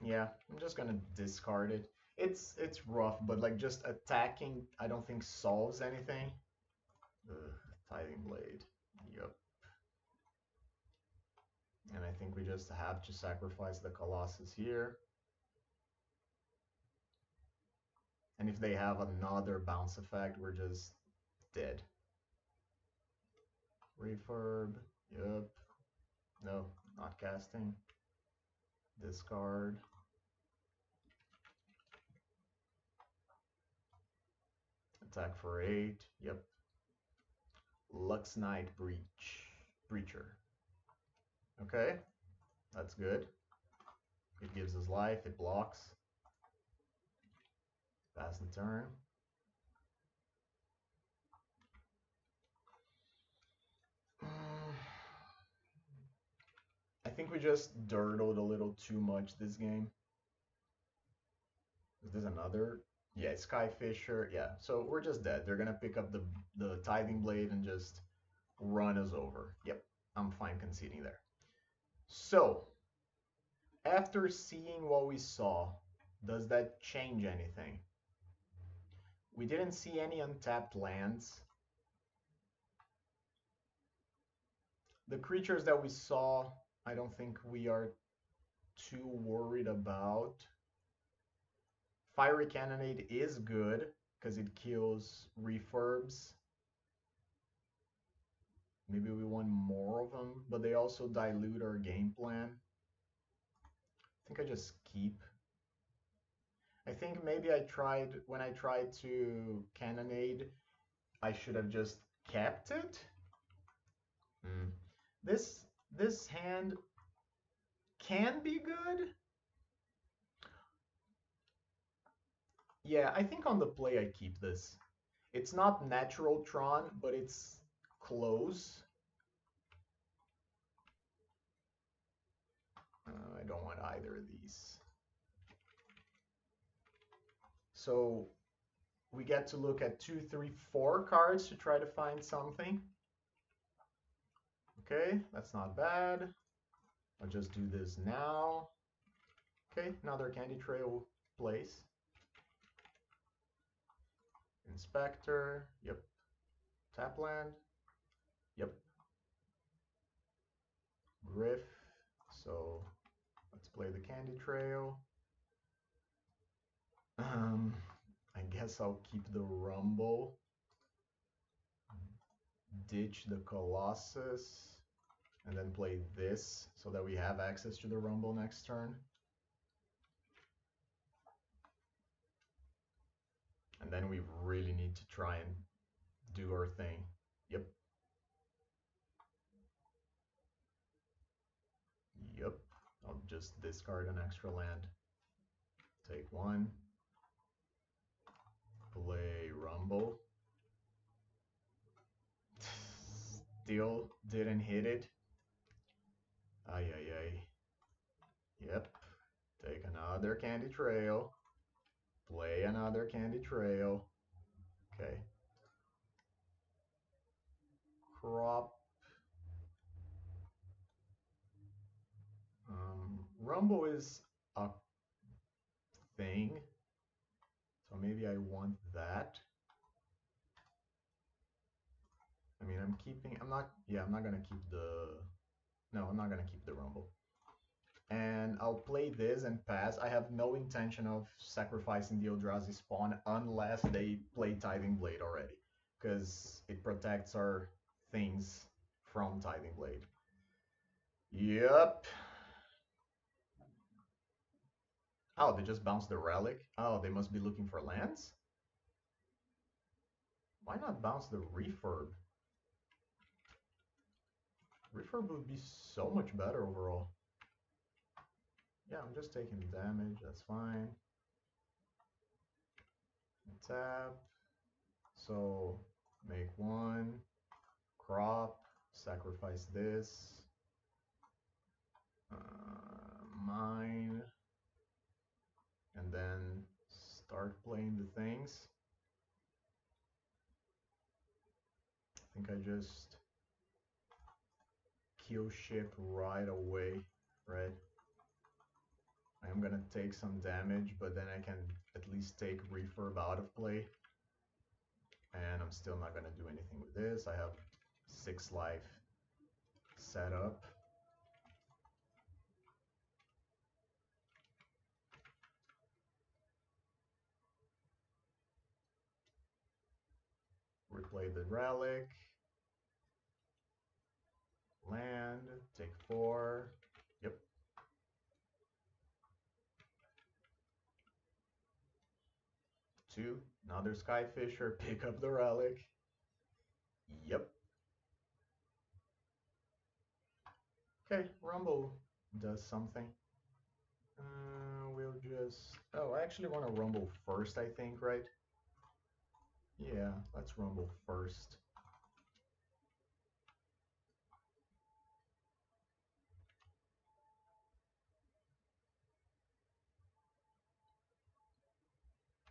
Yeah, I'm just gonna discard it. It's rough, but like just attacking, I don't think solves anything. Ugh, Tithing Blade. Yep. And I think we just have to sacrifice the Colossus here. And if they have another bounce effect, we're just dead. Refurb. Yep. No, not casting. Discard. Attack for 8. Yep. Lux Knight Breacher. Okay, that's good. It gives us life, it blocks. Pass the turn. I think we just dirtled a little too much this game. Is this another? Yeah, Skyfisher. Yeah, so we're just dead. They're gonna pick up the Tithing Blade and just run us over. Yep, I'm fine conceding there. So, after seeing what we saw, does that change anything? We didn't see any untapped lands. The creatures that we saw, I don't think we are too worried about. Fiery Cannonade is good because it kills refurbs. Maybe we want more of them, but they also dilute our game plan. I think I just keep. I think maybe when I tried to Cannonade, I should have just kept it. This hand can be good. Yeah, I think on the play I keep this. It's not natural Tron, but it's close. I don't want either of these. So we get to look at 2, 3, 4 cards to try to find something. Okay, that's not bad. I'll just do this now. Okay, another Candy Trail place. Inspector, yep. Tap land, yep. Griff, so let's play the Candy Trail. I guess I'll keep the Rumble. Ditch the Colossus. And then play this so that we have access to the Rumble next turn. And then we really need to try and do our thing. Yep. Yep. I'll just discard an extra land. Take 1. Play Rumble. Still didn't hit it. Ay, ay, ay. Yep. Take another Candy Trail. Play another Candy Trail. Okay. Crop. Rumble is a thing. So maybe I want that. I mean, I'm not gonna keep I'm not gonna keep the Rumble. And I'll play this and pass. I have no intention of sacrificing the Eldrazi spawn unless they play Tithing Blade already, because it protects our things from Tithing Blade. Yep. Oh, they just bounced the relic? Oh, they must be looking for lands? Why not bounce the refurb? Refurb would be so much better overall. Yeah, I'm just taking damage, that's fine. Tap. So, make one, crop, sacrifice this, mine, and then start playing the things. I think I just kill ship right away, right? I'm gonna take some damage, but then I can at least take refurb out of play. And I'm still not gonna do anything with this. I have 6 life set up. Replay the relic. Land, take 4. Yep. Two, another Skyfisher, pick up the relic. Yep. Okay, Rumble does something. We'll just... Oh, I actually want to Rumble first, I think, right? Yeah, let's Rumble first.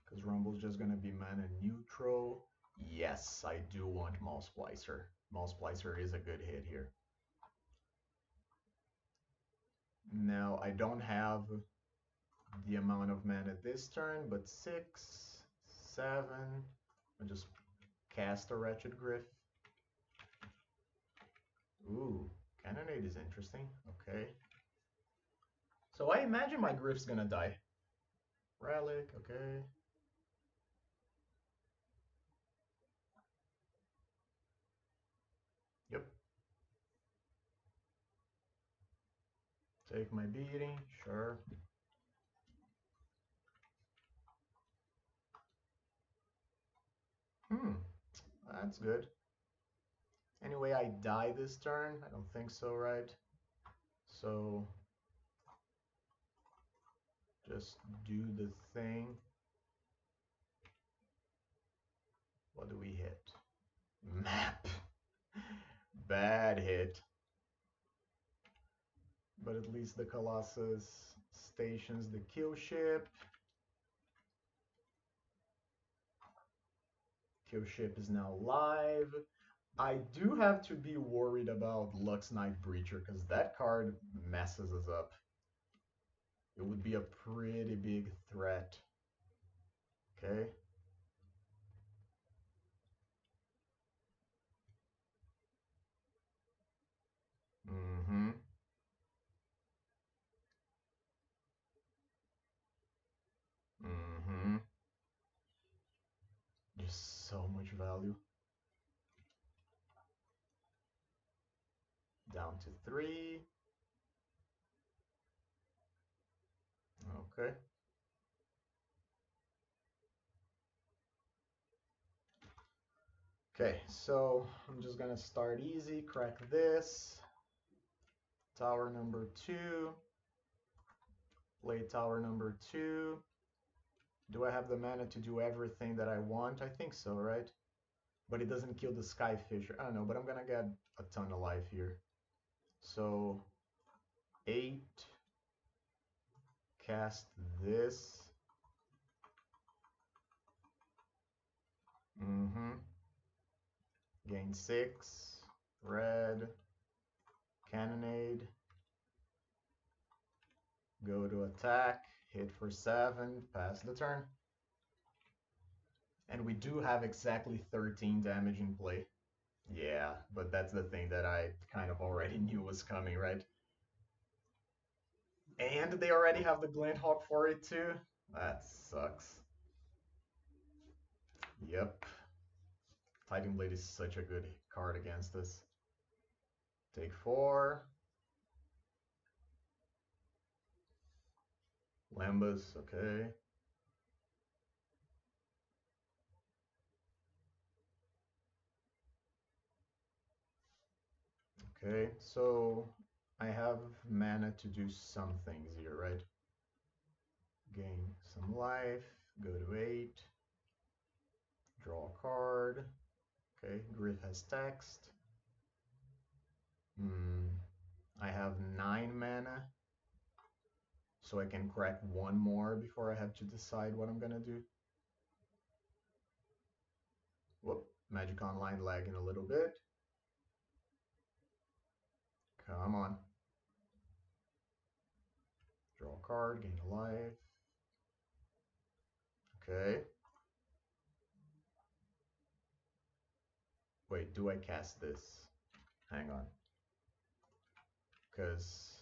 Because Rumble's just going to be mana neutral. Yes, I do want Maul Splicer. Maul Splicer is a good hit here. Now, I don't have the amount of mana this turn, but 6, 7. I'll just cast a Wretched Griff. Ooh, Cannonade is interesting. Okay. So I imagine my Griff's gonna die. Relic, okay. Yep. Take my beating, sure. That's good. Anyway, I die this turn. I don't think so, right? So just do the thing. What do we hit? Map. Bad hit. But at least the Colossus stations the kill ship. Kill ship is now live. I do have to be worried about Lux Knight Breacher because that card messes us up. It would be a pretty big threat. Okay. Mm-hmm. Mm-hmm. Just so much value. Down to 3. Okay. Okay, so I'm just gonna start easy, crack this. Tower number 2. Play tower number 2. Do I have the mana to do everything that I want? I think so, right? But it doesn't kill the Skyfisher. I don't know, but I'm gonna get a ton of life here. So 8. Cast this. Mm-hmm. Gain 6. Red. Cannonade. Go to attack. Hit for 7. Pass the turn. And we do have exactly 13 damage in play. Yeah, but that's the thing that I kind of already knew was coming, right? And they already have the Glinthawk for it too? That sucks. Yep. Titan Blade is such a good card against us. Take 4. Lambus, okay. Okay, so I have mana to do some things here, right? Gain some life, go to 8, draw a card. Okay, Griff has text. I have 9 mana, so I can crack one more before I have to decide what I'm gonna do. Whoop, Magic Online lagging a little bit. Come on. Draw a card, gain a life. Okay. Wait, do I cast this? Hang on. Because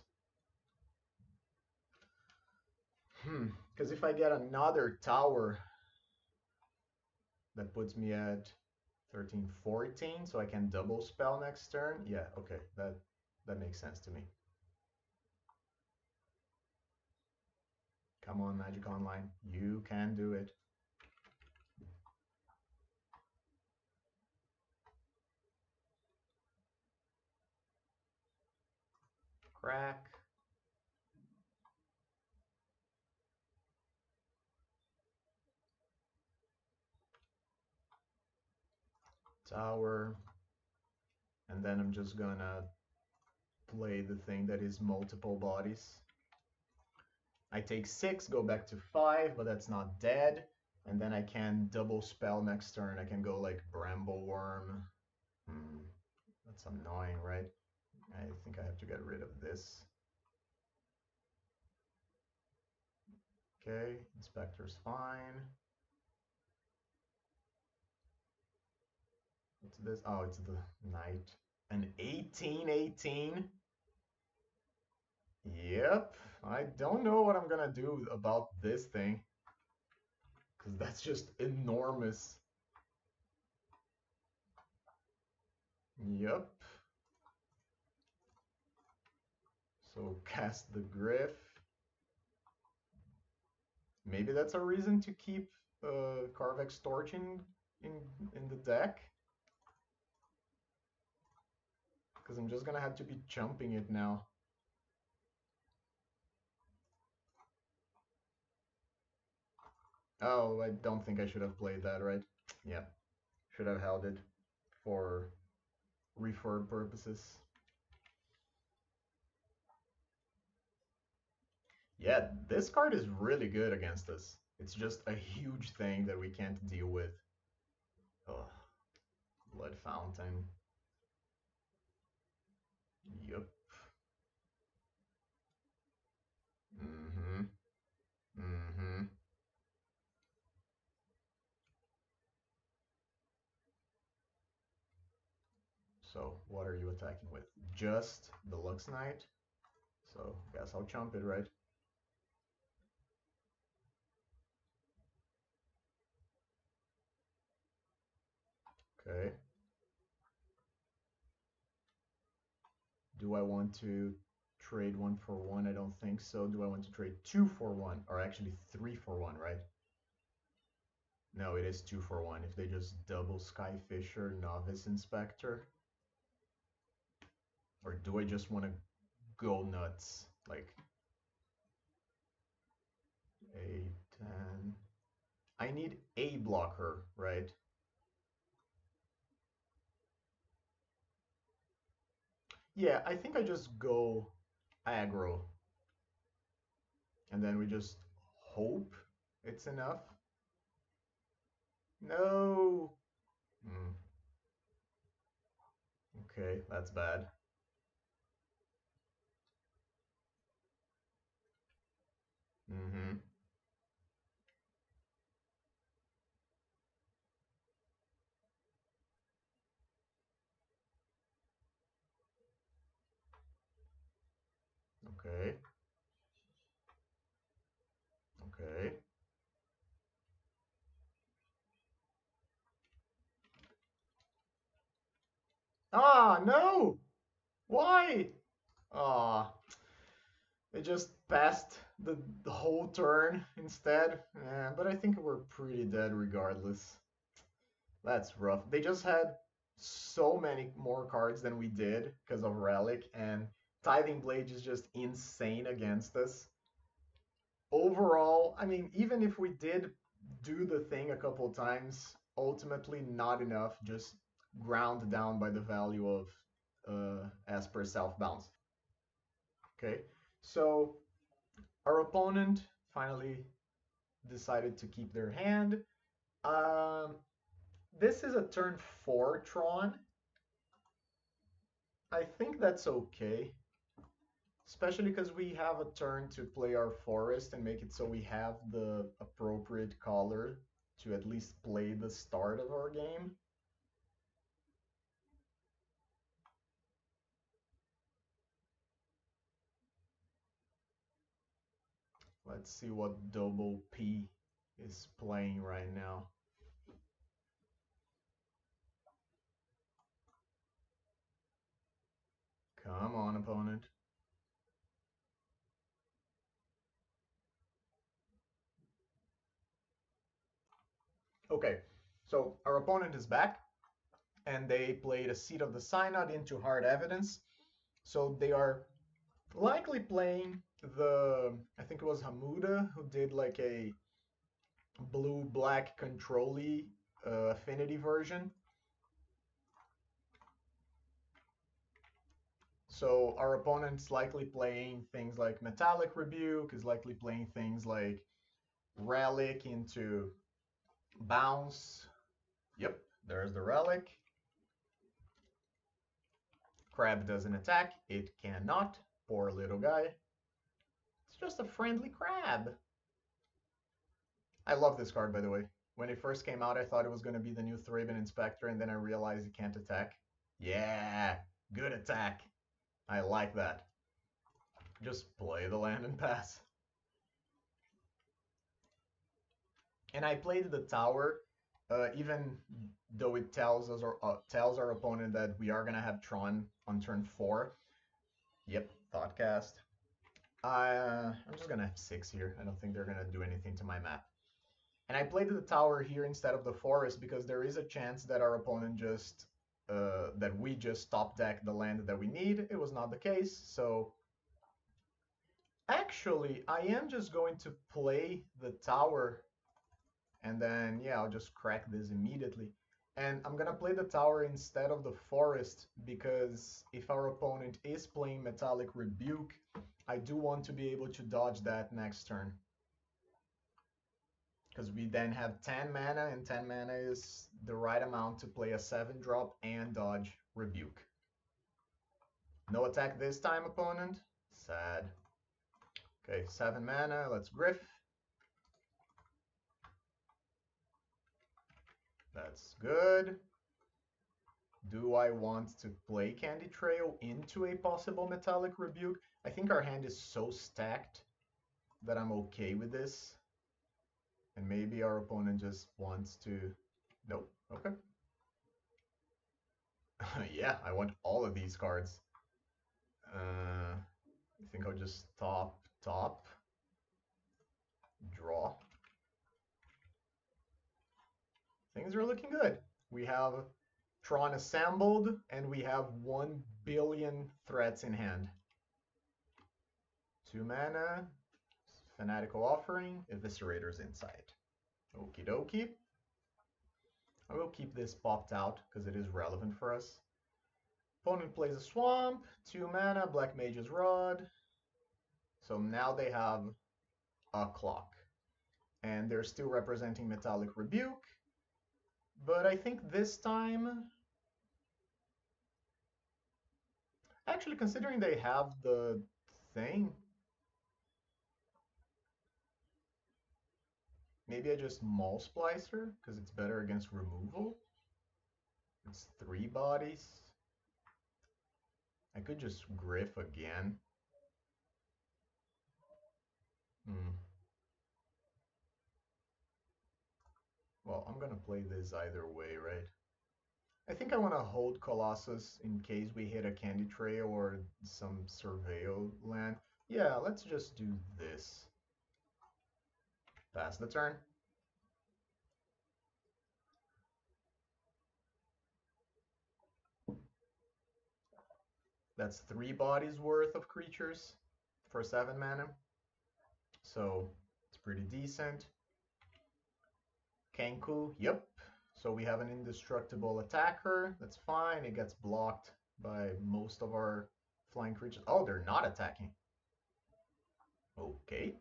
if I get another tower, that puts me at 13, 14, so I can double spell next turn. Yeah, okay, that makes sense to me. Come on, Magic Online. You can do it. Crack. Tower. And then I'm just gonna play the thing that is multiple bodies. I take 6, go back to 5, but that's not dead. And then I can double spell next turn. I can go like Bramble Worm. That's annoying, right? I think I have to get rid of this. Okay, Inspector's fine. What's this? Oh, it's the Knight. An 18/18? Yep. I don't know what I'm gonna do about this thing. Because that's just enormous. Yep. So cast the Griff. Maybe that's a reason to keep Carvex Torch in the deck. Because I'm just gonna have to be chumping it now. Oh, I don't think I should have played that, right? Yeah. Should have held it for refurb purposes. Yeah, this card is really good against us. It's just a huge thing that we can't deal with. Ugh. Blood Fountain. Yup. Mm-hmm. Mm-hmm. So, what are you attacking with? Just the Lux Knight? So, guess I'll chump it, right? Okay. Do I want to trade 1 for 1? I don't think so. Do I want to trade 2 for 1? Or actually 3 for 1, right? No, it is 2 for 1. If they just double Skyfisher, Novice Inspector. Or do I just want to go nuts? Like 8, 10. I need a blocker, right? Yeah, I think I just go aggro. And then we just hope it's enough. No. Okay, that's bad. Mm-hmm. Okay. Okay. Ah, no! Why? Ah, it just passed the whole turn instead. But I think we're pretty dead regardless. That's rough. They just had so many more cards than we did because of Relic, and Tithing Blade is just insane against us. Overall, I mean, even if we did do the thing a couple times, ultimately not enough, just ground down by the value of Esper self bounce. Okay, so our opponent finally decided to keep their hand. Um, this is a turn 4 Tron. I think that's okay. Especially because we have a turn to play our forest and make it so we have the appropriate color to at least play the start of our game. Let's see what double P is playing right now. Come on, opponent. Okay, so our opponent is back, and they played a Seat of the Synod into Hard Evidence. So they are likely playing I think it was Hamuda who did like a blue-black control-y affinity version. So our opponent's likely playing things like Metallic Rebuke, is likely playing things like Relic into Bounce. Yep, there's the Relic. Crab doesn't attack. It cannot. Poor little guy. It's just a friendly crab. I love this card, by the way. When it first came out, I thought it was going to be the new Thraben Inspector, and then I realized it can't attack. Yeah, good attack. I like that. Just play the land and pass. And I played the tower, even though it tells our opponent that we are gonna have Tron on turn 4. Yep, Thoughtcast. I'm just gonna have 6 here. I don't think they're gonna do anything to my map. And I played the tower here instead of the forest because there is a chance that our opponent just that we just top deck the land that we need. It was not the case, so actually I am just going to play the tower. And then, yeah, I'll just crack this immediately. And I'm gonna play the tower instead of the forest because if our opponent is playing Metallic Rebuke, I do want to be able to dodge that next turn. Because we then have 10 mana, and 10 mana is the right amount to play a 7-drop and dodge Rebuke. No attack this time, opponent. Sad. Okay, 7 mana, let's Griff. That's good. Do I want to play Candy Trail into a possible Metallic Rebuke? I think our hand is so stacked that I'm okay with this. And maybe our opponent just wants to... Nope, okay. Yeah, I want all of these cards. I think I'll just top, draw. Things are looking good. We have Tron assembled, and we have 1 billion threats in hand. 2 mana, Fanatical Offering, Eviscerator's Insight. Okie dokie. I will keep this popped out because it is relevant for us. Opponent plays a Swamp, 2 mana, Black Mage's Rod. So now they have a clock. And they're still representing Metallic Rebuke. But I think this time... Actually, considering they have the thing... Maybe I just Maul Splicer, because it's better against removal. It's 3 bodies. I could just Griff again. Well, I'm gonna play this either way, right? I think I want to hold Colossus in case we hit a Candy Trail or some Surveil land. Yeah, let's just do this. Pass the turn. That's 3 bodies worth of creatures for 7 mana. So it's pretty decent. Kenku, yep. So we have an indestructible attacker. That's fine. It gets blocked by most of our flying creatures. Oh, they're not attacking. Okay.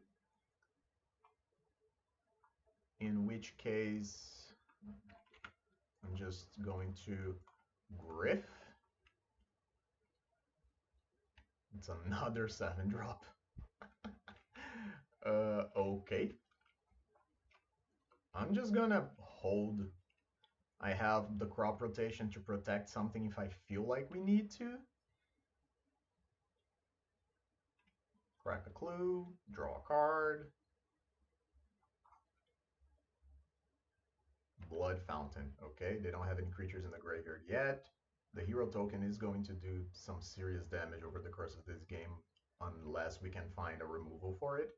In which case, I'm just going to Griff. It's another 7-drop. Okay. I'm just gonna hold. I have the crop rotation to protect something if I feel like we need to. Crack a clue, draw a card. Blood Fountain. Okay, they don't have any creatures in the graveyard yet. The hero token is going to do some serious damage over the course of this game unless we can find a removal for it.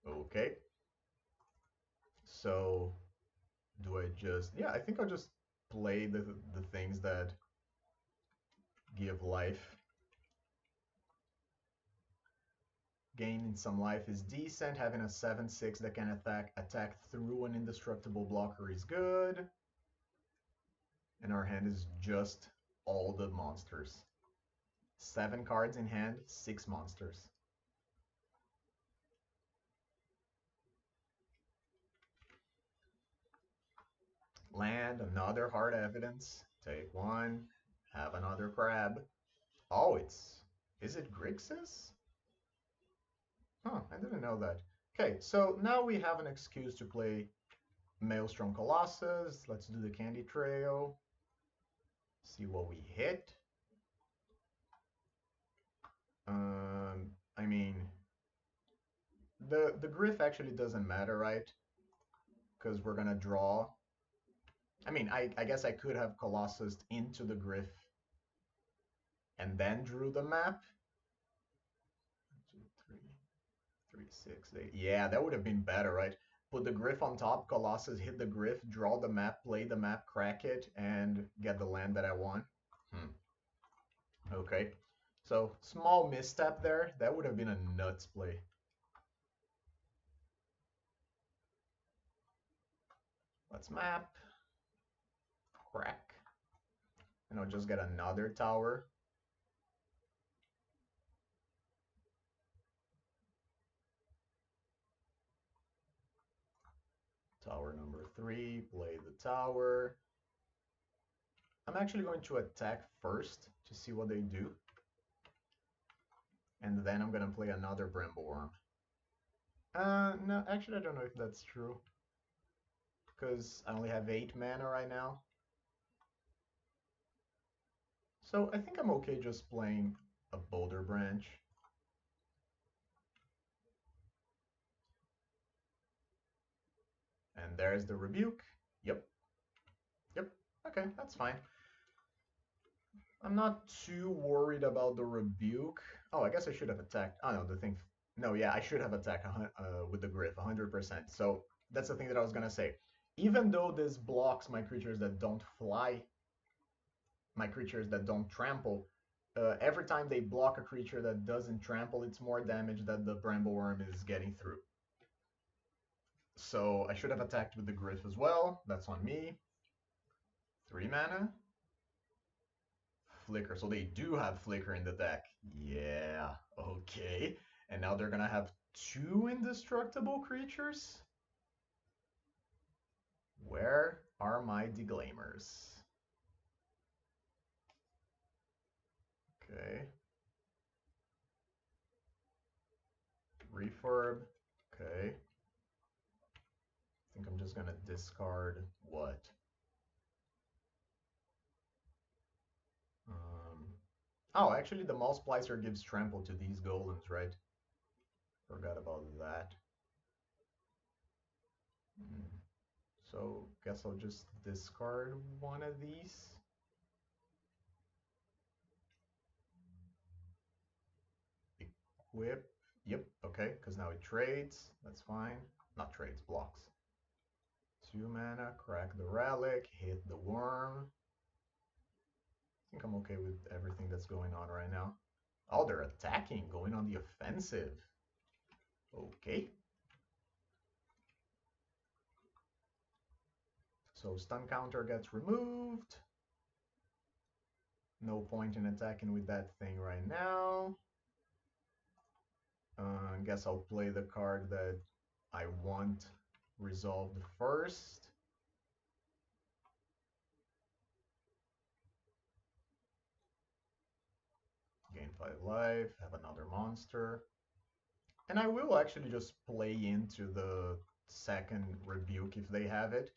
Okay. So do I just... Yeah, I think I'll just play the things that give life. Gaining some life is decent. Having a 7/6 that can attack through an indestructible blocker is good. And our hand is just all the monsters. 7 cards in hand, 6 monsters. Land, another hard evidence. Take 1, have another crab. Oh, is it Grixis? Huh, I didn't know that. Okay, so now we have an excuse to play Maelstrom Colossus. Let's do the Candy Trail. See what we hit. I mean, the Griff actually doesn't matter, right? Because we're gonna draw. I mean, I guess I could have Colossus into the Griff and then drew the map. 1, 2, 3, 6, 8. Yeah, that would have been better, right? Put the Griff on top, Colossus hit the Griff, draw the map, play the map, crack it, and get the land that I want. Okay. So, small misstep there. That would have been a nuts play. Let's map. Crack. And I'll just get another tower. Tower number 3, play the tower. I'm actually going to attack first to see what they do. And then I'm going to play another Brambleworm. No, actually I don't know if that's true. Because I only have 8 mana right now. So I think I'm okay just playing a Boulder Branch. And there's the Rebuke. Yep. Yep. Okay, that's fine. I'm not too worried about the Rebuke. Oh, I guess I should have attacked. Oh, no, the thing... No, yeah, I should have attacked with the Griff, 100%. So that's the thing that I was going to say. Even though this blocks my creatures that don't fly, my creatures that don't trample, every time they block a creature that doesn't trample, it's more damage that the Brambleworm is getting through. So I should have attacked with the Griff as well. That's on me. 3 mana. Flicker. So they do have Flicker in the deck. Yeah, okay. And now they're gonna have 2 indestructible creatures? Where are my Deglamers? Okay. Refurb. Okay. I think I'm just gonna discard what? Oh, actually the Multiplier gives trample to these golems, right? Forgot about that. So guess I'll just discard one of these. Whip. Yep, okay, because now it trades. That's fine. Not trades, blocks. 2 mana, crack the relic, hit the worm. I think I'm okay with everything that's going on right now. Oh, they're attacking, going on the offensive. Okay. So stun counter gets removed. No point in attacking with that thing right now. I guess I'll play the card that I want resolved first. Gain 5 life, have another monster. And I will actually just play into the second rebuke if they have it.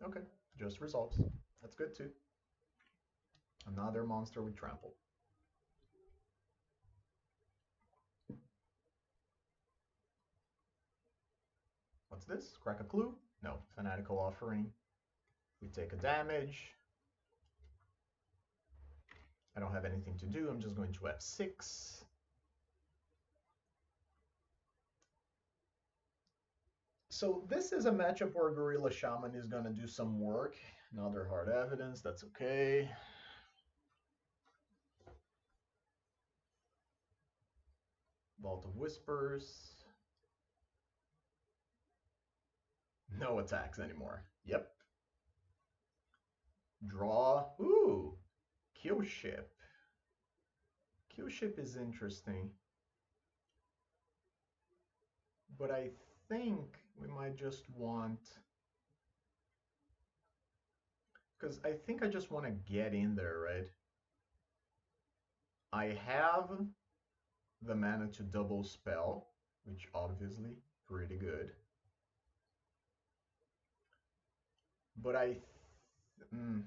Okay, just resolves. That's good too. Another monster with trample. What's this? Crack a clue? No, fanatical offering. We take a damage. I don't have anything to do. I'm just going to F6. So this is a matchup where Gorilla Shaman is going to do some work. Another hard evidence. That's okay. Vault of Whispers. No attacks anymore. Yep. Draw. Ooh. Kill ship. Kill ship is interesting. But I think we might just want... Because I think I just want to get in there, right? I have the mana to double spell, which obviously pretty good. But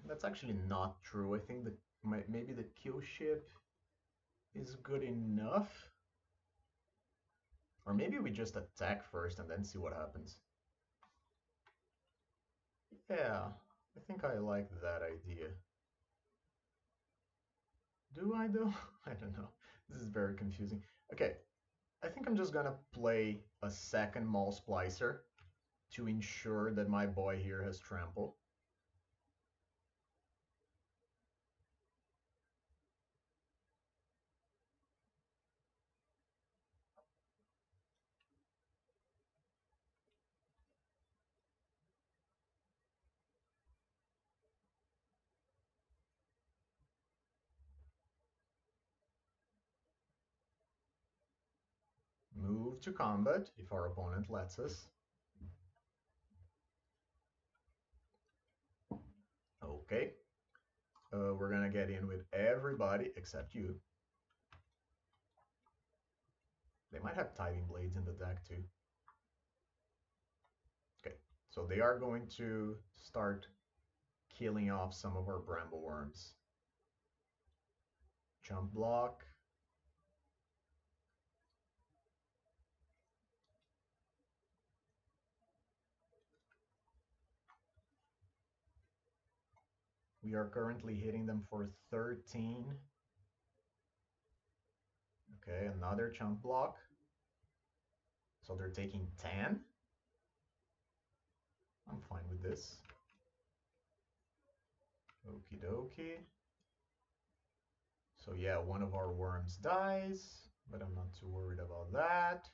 that's actually not true. I think that maybe the kill ship is good enough. Or maybe we just attack first and then see what happens. Yeah, I think I like that idea. Do I though? I don't know. This is very confusing. Okay, I think I'm just gonna play a second Maul Splicer to ensure that my boy here has trample. Move to combat if our opponent lets us. Okay. We're gonna get in with everybody except you. They might have Tithing Blades in the deck too. Okay, so they are going to start killing off some of our Bramble Worms. Jump block. We are currently hitting them for 13. Okay, another chump block. So they're taking 10. I'm fine with this. Okie dokie. So yeah, one of our worms dies, but I'm not too worried about that.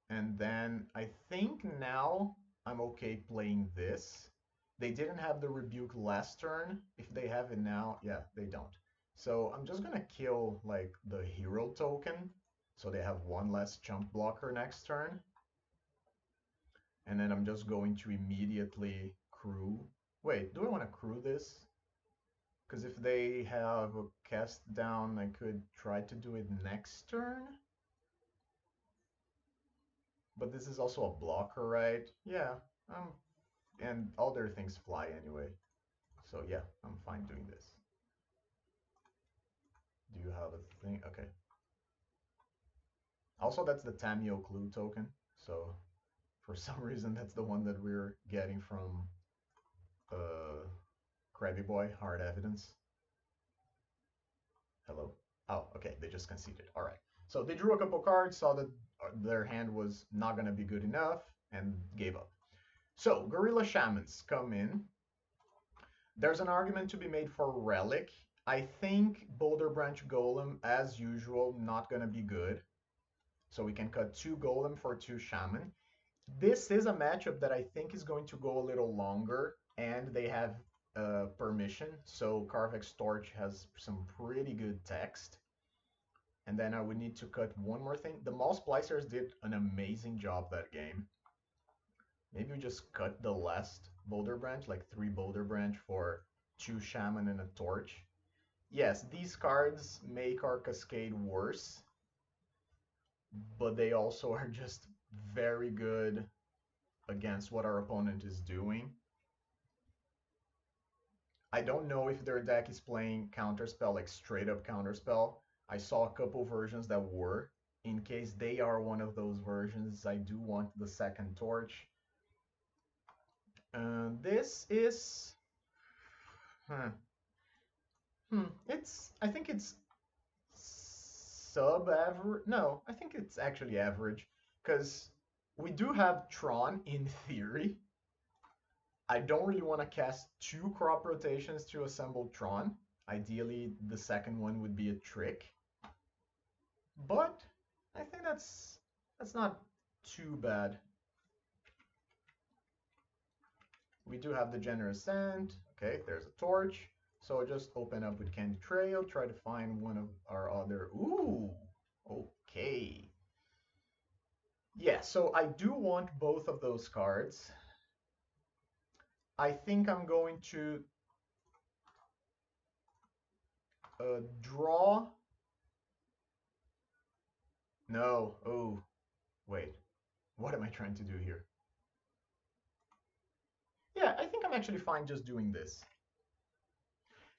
And then I think now I'm okay playing this. They didn't have the rebuke last turn. If they have it now, yeah, they don't. So I'm just gonna kill like the hero token. So they have one less chump blocker next turn. And then I'm just going to immediately crew. Wait, do I want to crew this? Because if they have a cast down, I could try to do it next turn. But this is also a blocker, right? Yeah, and all their things fly anyway. So yeah, I'm fine doing this. Do you have a thing? Okay. Also, that's the Tamio Clue token. So for some reason, that's the one that we're getting from Krabby Boy, Hard Evidence. Hello? Oh, okay, they just conceded. All right. So they drew a couple cards, saw that their hand was not going to be good enough, and gave up. So Gorilla Shamans come in. There's an argument to be made for Relic. I think Boulder Branch Golem, as usual, not going to be good. So we can cut 2 Golem for 2 Shaman. This is a matchup that I think is going to go a little longer, and they have permission. So Carvex Torch has some pretty good text. And then I would need to cut one more thing. The Maul Splicers did an amazing job that game. Maybe we just cut the last Boulder Branch, like 3 Boulder Branch for 2 Shaman and a Torch. Yes, these cards make our Cascade worse, but they also are just very good against what our opponent is doing. I don't know if their deck is playing Counterspell, like straight up Counterspell. I saw a couple versions that were. In case they are one of those versions, I do want the second Torch. This is... I think it's sub-average. No, I think it's actually average. Because we do have Tron in theory. I don't really want to cast 2 crop rotations to assemble Tron. Ideally, the second one would be a trick. But I think that's not too bad. We do have the Generous Sand. Okay, there's a Torch. So just open up with Candy Trail, try to find one of our other... Ooh, okay. Yeah, so I do want both of those cards. I think I'm going to draw... No, oh, wait. What am I trying to do here? Yeah, I think I'm actually fine just doing this.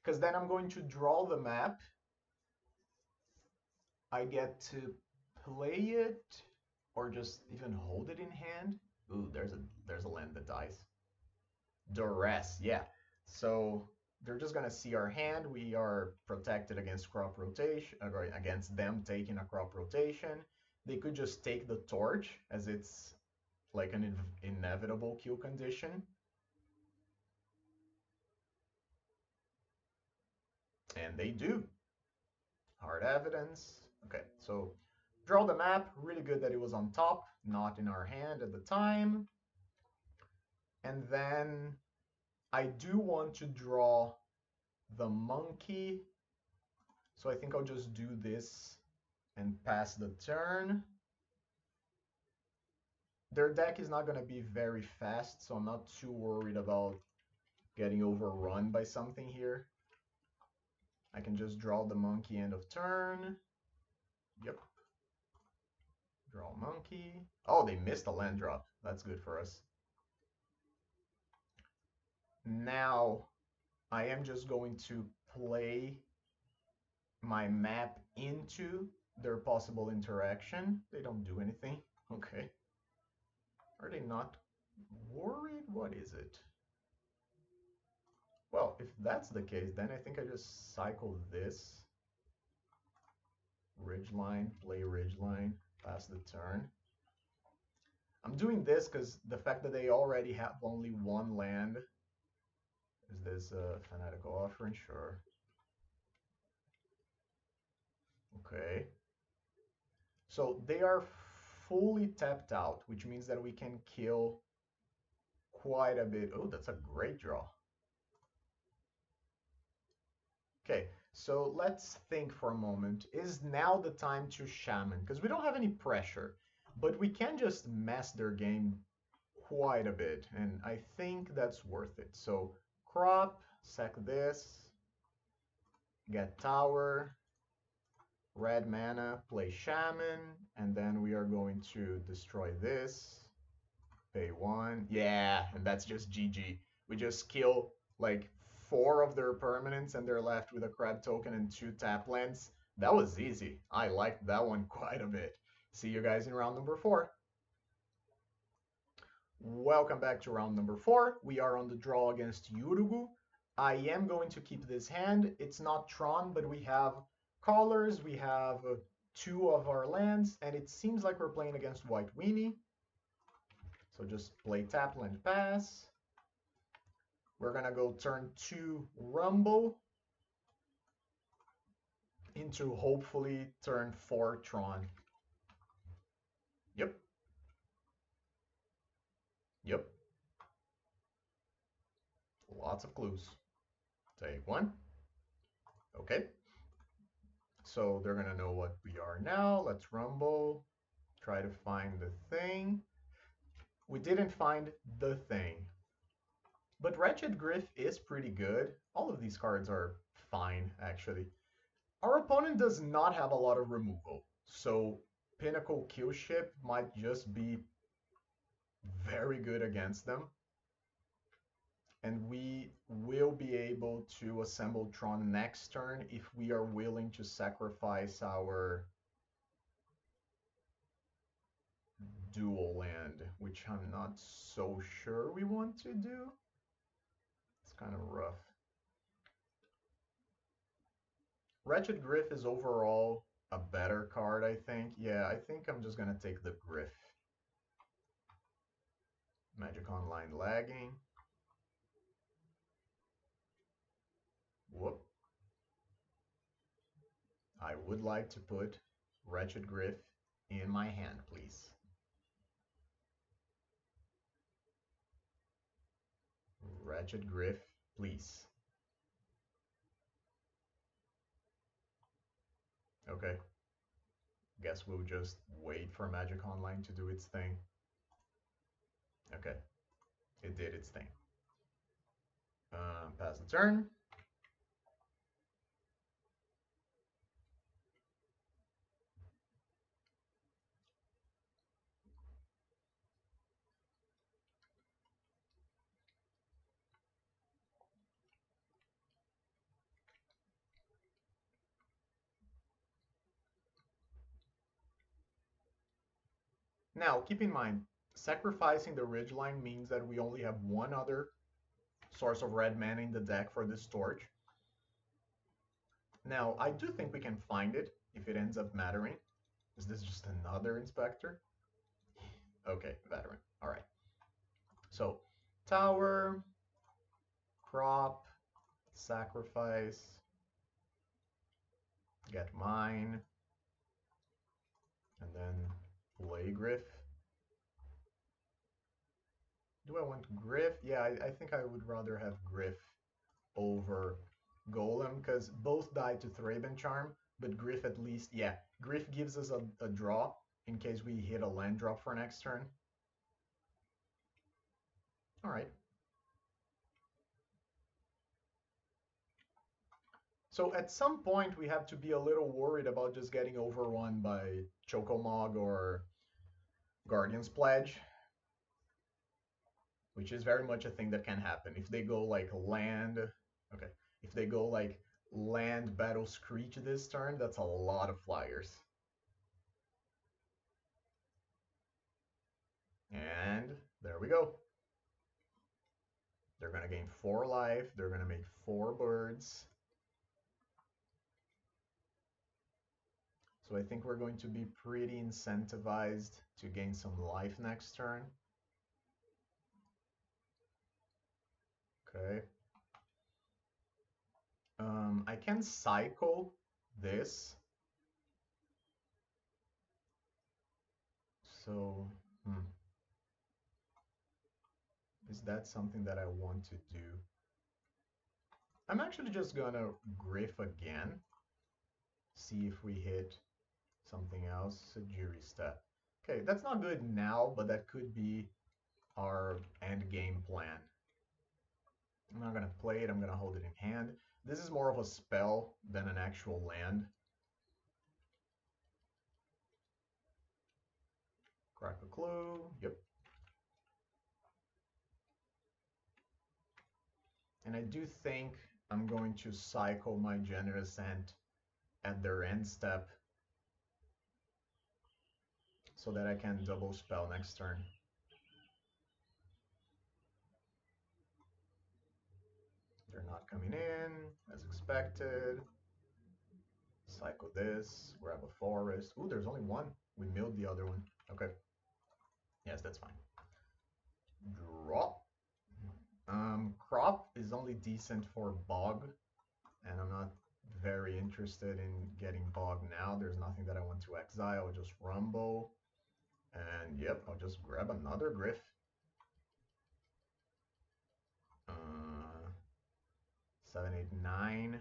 Because then I'm going to draw the map. I get to play it, or just even hold it in hand. Ooh, there's a land that dies. Duress, yeah. So they're just gonna see our hand. We are protected against crop rotation, against them taking a crop rotation. They could just take the Torch, as it's like an inevitable kill condition. And they do. Hard evidence. Okay, so draw the map. Really good that it was on top, not in our hand at the time. And then I do want to draw the monkey. So I think I'll just do this and pass the turn. Their deck is not going to be very fast, so I'm not too worried about getting overrun by something here. I can just draw the monkey end of turn. Yep. Draw monkey. Oh, they missed a land drop. That's good for us. Now, I am just going to play my map into their possible interaction. They don't do anything. Okay. Are they not worried? What is it? Well, if that's the case, then I think I just cycle this. Ridgeline, play Ridgeline, pass the turn. I'm doing this because the fact that they already have only 1 land. Is this a Fanatical Offering? Sure. Okay. So they are fully tapped out, which means that we can kill quite a bit. Oh, that's a great draw. Okay, so let's think for a moment. Is now the time to Shaman? Because we don't have any pressure, but we can just mess their game quite a bit, and I think that's worth it. So crop, sack this, get tower, red mana, play Shaman, and then we are going to destroy this, pay 1. Yeah, and that's just GG. We just kill like 4 of their permanents and they're left with a crab token and 2 tap lands. That was easy. I liked that one quite a bit. See you guys in round number 4. Welcome back to round number 4. We are on the draw against Yurugu. I am going to keep this hand. It's not Tron, but we have colors, we have two of our lands, and it seems like we're playing against White Weenie. So just play tap, land, pass. We're gonna go turn 2 Rumble into hopefully turn 4 Tron. Yep. Yep. Lots of clues. Take one. Okay. So they're gonna know what we are now. Let's rumble. Try to find the thing. We didn't find the thing. But Wretched Griff is pretty good. All of these cards are fine, actually. Our opponent does not have a lot of removal. So Pinnacle Kill Ship might just be very good against them. And we will be able to assemble Tron next turn if we are willing to sacrifice our dual land, which I'm not so sure we want to do. It's kind of rough. Wretched Griff is overall a better card, I think. Yeah, I think I'm just going to take the Griff. Magic Online lagging. Whoop. I would like to put Wretched Griff in my hand, please. Wretched Griff, please. Okay. Guess we'll just wait for Magic Online to do its thing. Okay. It did its thing. Pass the turn. Now, keep in mind, sacrificing the Ridgeline means that we only have one other source of red mana in the deck for this torch. Now, I do think we can find it if it ends up mattering. Is this just another Inspector? Okay, Veteran. All right. So, Tower, Crop, Sacrifice, get mine, and then play Griff. Do I want Griff? Yeah, I think I would rather have Griff over Golem, because both died to Thraben Charm, but Griff at least, yeah, Griff gives us a draw in case we hit a land drop for next turn. All right. So at some point we have to be a little worried about just getting overrun by Chocomog or Guardian's Pledge, which is very much a thing that can happen. If they go like land, okay, if they go like land Battle Screech this turn, that's a lot of flyers. And there we go. They're going to gain 4 life. They're going to make 4 birds. So I think we're going to be pretty incentivized to gain some life next turn. Okay. I can cycle this. So, is that something that I want to do? I'm actually just gonna Griff again. See if we hit something else. A jury step. Okay, that's not good now, but that could be our end game plan. I'm not gonna play it, I'm gonna hold it in hand. This is more of a spell than an actual land. Crack a clue, yep. And I do think I'm going to cycle my Generous Ant at their end step so that I can double spell next turn. They're not coming in as expected. cycle this, grab a forest. Ooh, there's only one. We milled the other one. Okay. Yes, that's fine. Draw. Crop is only decent for bog, and I'm not very interested in getting bog now. There's nothing that I want to exile. I'll just rumble. And yep, I'll just grab another Griff. 7, 8, 9.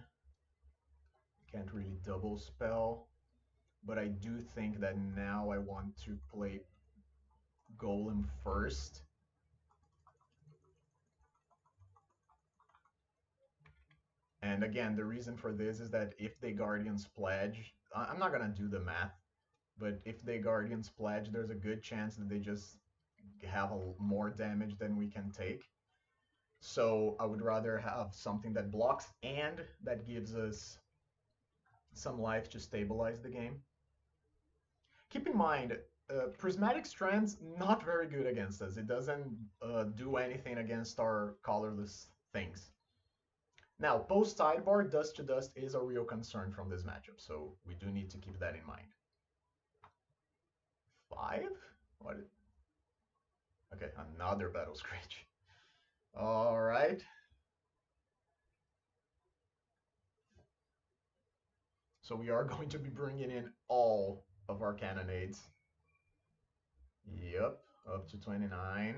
Can't really double spell. But I do think that now I want to play Golem first. And again, the reason for this is that if they Guardians Pledge, I'm not going to do the math, but if they Guardians Pledge, there's a good chance that they just have more damage than we can take. So I would rather have something that blocks and that gives us some life to stabilize the game. Keep in mind, Prismatic Strand's not very good against us. It doesn't do anything against our colorless things. Now, post sidebar, Dust to Dust is a real concern from this matchup, so we do need to keep that in mind. 5? What? Okay, another Battle Screech. All right. So we are going to be bringing in all of our cannonades. Yep, up to 29.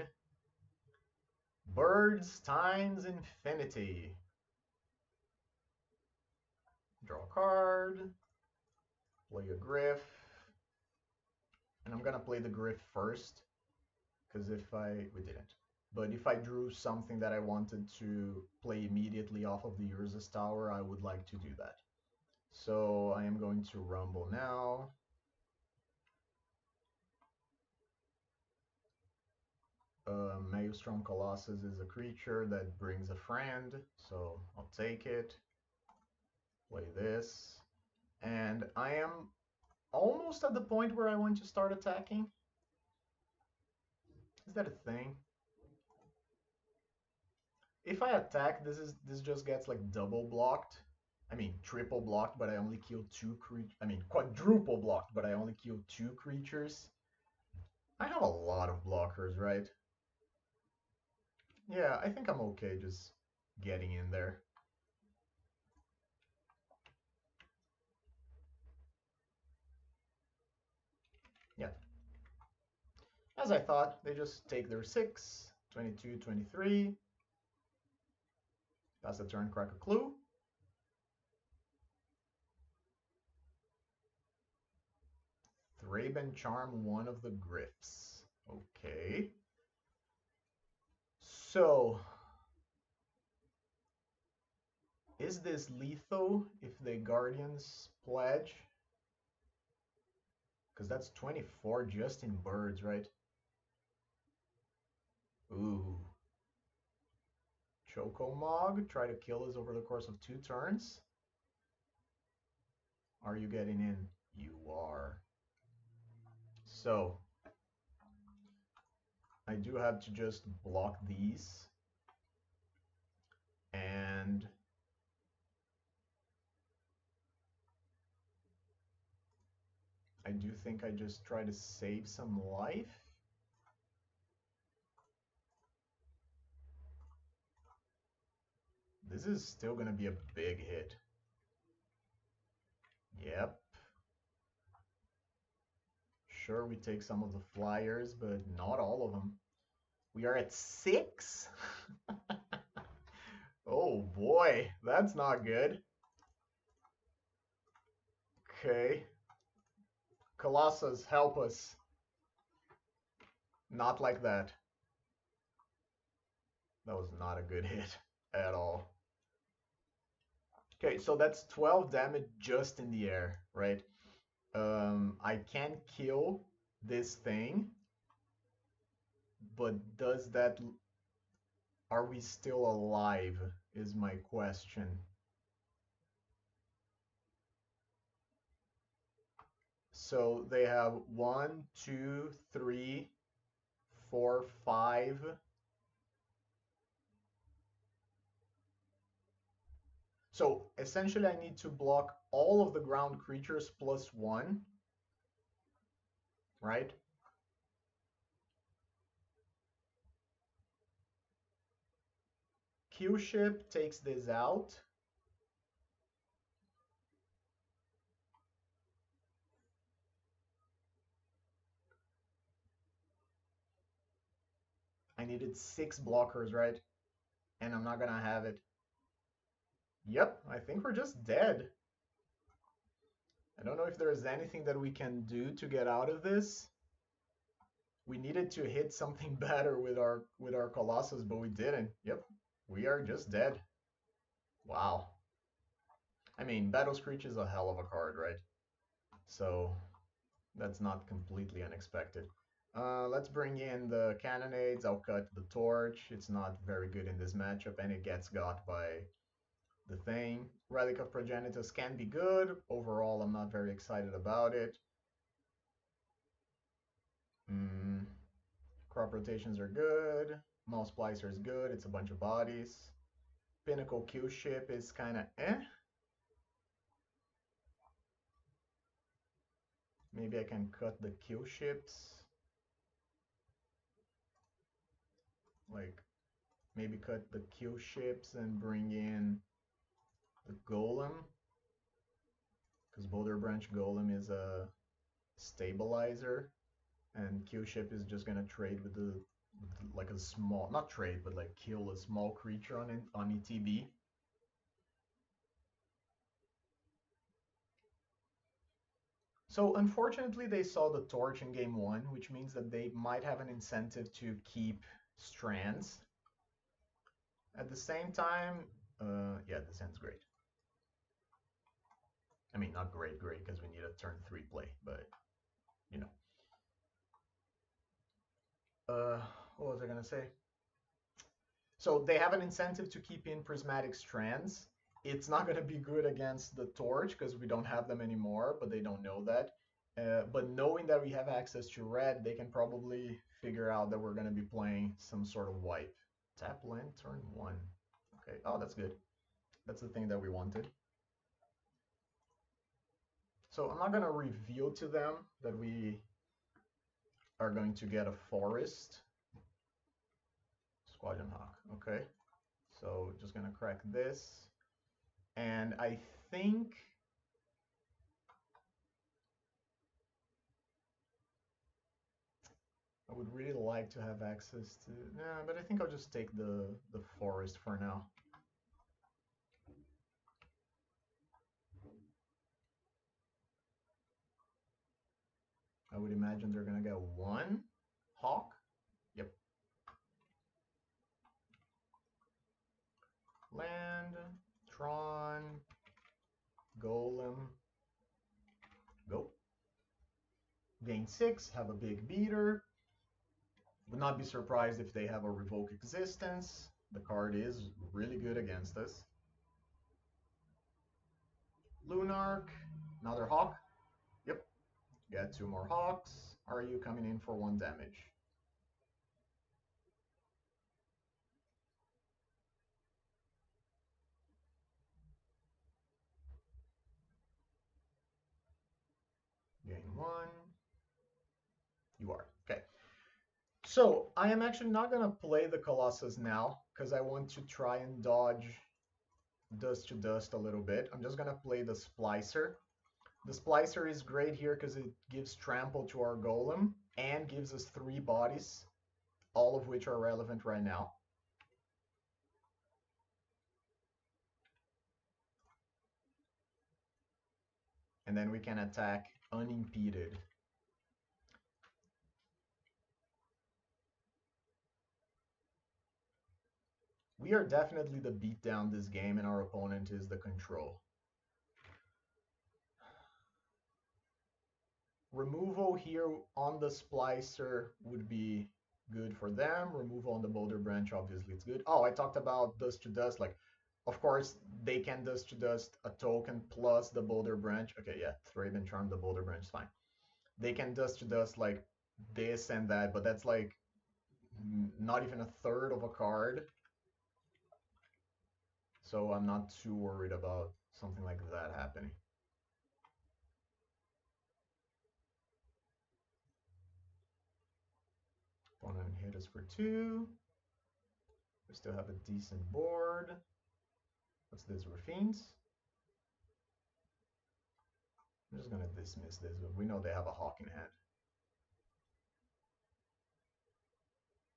Birds times infinity. Draw a card. Play a Griff. And I'm gonna play the Griff first, because we didn't. But if I drew something that I wanted to play immediately off of the Urza's Tower, I would like to do that. So I am going to rumble now. Maelstrom Colossus is a creature that brings a friend, so I'll take it. Play this. And I am almost at the point where I want to start attacking. Is that a thing? If I attack, this just gets like double blocked. I mean, triple blocked, but I only kill 2 creatures. I mean, quadruple blocked, but I only kill 2 creatures. I have a lot of blockers, right? Yeah, I think I'm okay just getting in there. Yeah. As I thought, they just take their 6, 22, 23. Pass the turn, crack a clue. Thraben Charm one of the Griffs. Okay. So, is this lethal if they Guardians Pledge? Because that's 24 just in birds, right? Ooh. Chocomog, try to kill us over the course of 2 turns. Are you getting in? You are. So, I do have to just block these. And I do think I just try to save some life. This is still going to be a big hit. Yep. Sure, we take some of the flyers, but not all of them. We are at 6? Oh boy, that's not good. Okay. Colossus, help us. Not like that. That was not a good hit at all. Okay, so that's 12 damage just in the air, right? I can kill this thing, but does that... Are we still alive, is my question. So they have 1, 2, 3, 4, 5. So essentially I need to block all of the ground creatures +1, right? Q-ship takes this out. I needed 6 blockers, right? And I'm not gonna have it. Yep, I think we're just dead. I don't know if there's anything that we can do to get out of this. We needed to hit something better with our Colossus, but we didn't. Yep, we are just dead. Wow. I mean, Battle Screech is a hell of a card, right? So that's not completely unexpected. Let's bring in the Cannonades. I'll cut the Torch. It's not very good in this matchup, and it gets got by the thing. Relic of Progenitus can be good. Overall, I'm not very excited about it. Crop rotations are good. Mouse Splicer is good. It's a bunch of bodies. Pinnacle Q-ship is kind of eh. Maybe I can cut the Q-ships. Like, maybe cut the Q-ships and bring in the Golem. Because Boulder Branch Golem is a stabilizer. And Q-ship is just gonna trade with the like a small, not trade, but like kill a small creature on ETB. So unfortunately, they saw the torch in game 1, which means that they might have an incentive to keep strands. At the same time, yeah, this ends great. I mean, not great, because we need a turn 3 play, but you know. What was I gonna say? So they have an incentive to keep in prismatic strands. It's not going to be good against the torch because we don't have them anymore, but they don't know that. But knowing that we have access to red, they can probably figure out that we're going to be playing some sort of wipe. Tap land, turn 1. Okay, oh, that's good. That's the thing that we wanted. So I'm not going to reveal to them that we are going to get a forest. Squadron Hawk, okay. So just going to crack this. And I think I would really like to have access to... Yeah, but I think I'll just take the forest for now. I would imagine they're going to get 1 hawk. Yep. Land, Tron, Golem. Go. Gain 6, have a big beater. Would not be surprised if they have a Revoke Existence. The card is really good against us. Lunark, another hawk. Yep. Get 2 more hawks. Are you coming in for 1 damage? Gain 1. You are. Okay. So I am actually not going to play the Colossus now because I want to try and dodge Dust to Dust a little bit. I'm just going to play the Splicer. The Splicer is great here because it gives trample to our Golem and gives us 3 bodies, all of which are relevant right now. And then we can attack unimpeded. We are definitely the beatdown this game, and our opponent is the control. Removal here on the Splicer would be good for them. Removal on the Boulder Branch, obviously, it's good. Oh, I talked about Dust to Dust. Like, of course, they can Dust to Dust a token plus the Boulder Branch. Okay, yeah, Thraben Charm, the Boulder Branch is fine. They can Dust to Dust like this and that, but that's like not even a third of a card. So I'm not too worried about something like that happening. Opponent hit us for 2. We still have a decent board. What's this? We're fiends? I'm just gonna dismiss this, but we know they have a hawk in hand.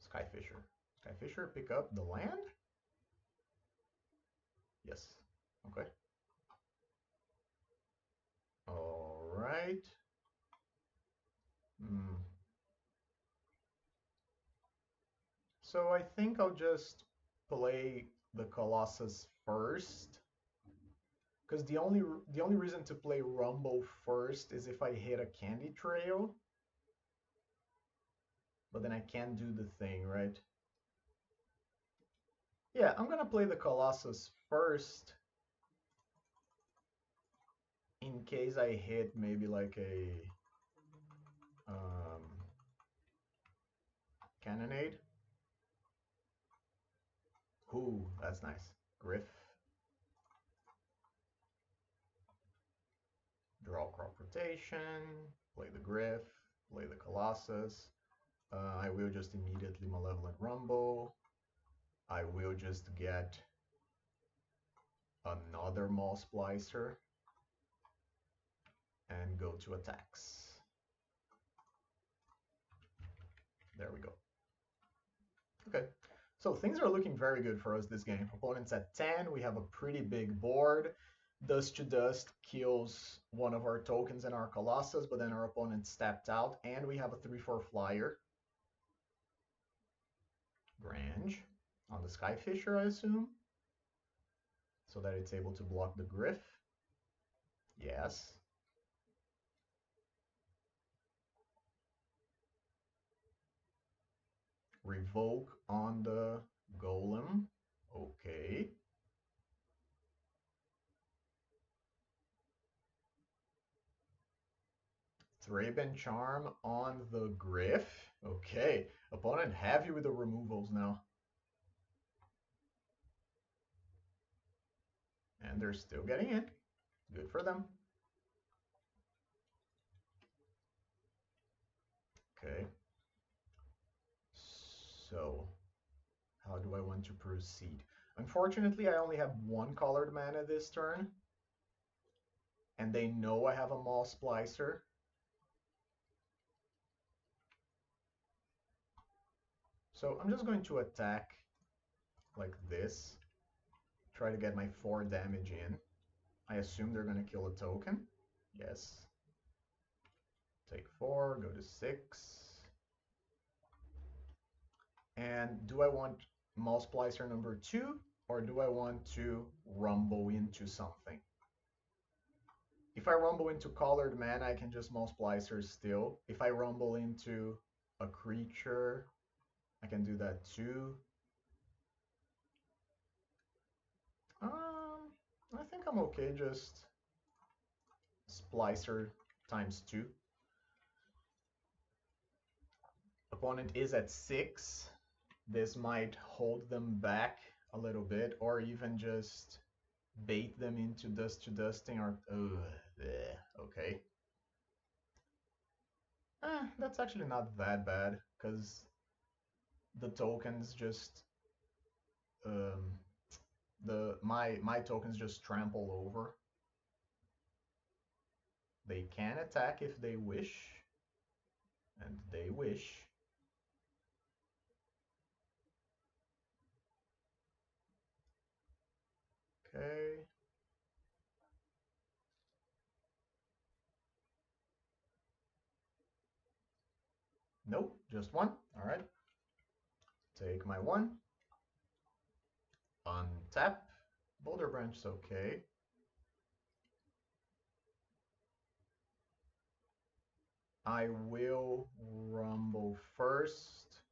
Skyfisher. Skyfisher, pick up the land? Yes. Okay. Alright. So I think I'll just play the Colossus first. Because the only reason to play Rumble first is if I hit a candy trail. But then I can't do the thing, right? Yeah, I'm gonna play the Colossus first in case I hit maybe like a cannonade. Ooh, that's nice. Griff. Draw crop rotation, play the Griff, play the Colossus. I will just immediately Malevolent Rumble. I will just get another Maw Splicer and go to attacks. There we go. Okay, so things are looking very good for us this game. Opponent's at 10, we have a pretty big board. Dust to Dust kills one of our tokens and our Colossus, but then our opponent stepped out, and we have a 3/4 flyer. Grange on the Skyfisher, I assume, so that it's able to block the Griff. Yes. Revoke on the Golem. Okay. Thraben Charm on the Griff. Okay. Opponent heavy with the removals now. And they're still getting in. Good for them. Okay. So, how do I want to proceed? Unfortunately, I only have one colored mana this turn. And they know I have a Maw Splicer. So I'm just going to attack like this. Try to get my 4 damage in. I assume they're going to kill a token. Yes. Take 4, go to 6. And do I want Maw Splicer number 2, or do I want to rumble into something? If I rumble into colored mana, I can just Maw Splicer still. If I rumble into a creature, I can do that too. I think I'm okay just Splicer ×2. Opponent is at 6. This might hold them back a little bit, or even just bait them into Dust to Dusting, or okay. That's actually not that bad, because the tokens just my tokens just trample over. They can attack if they wish, and they wish. Okay. Nope, just one. All right. Take my 1. Untap. Boulder Branch is okay. I will rumble first.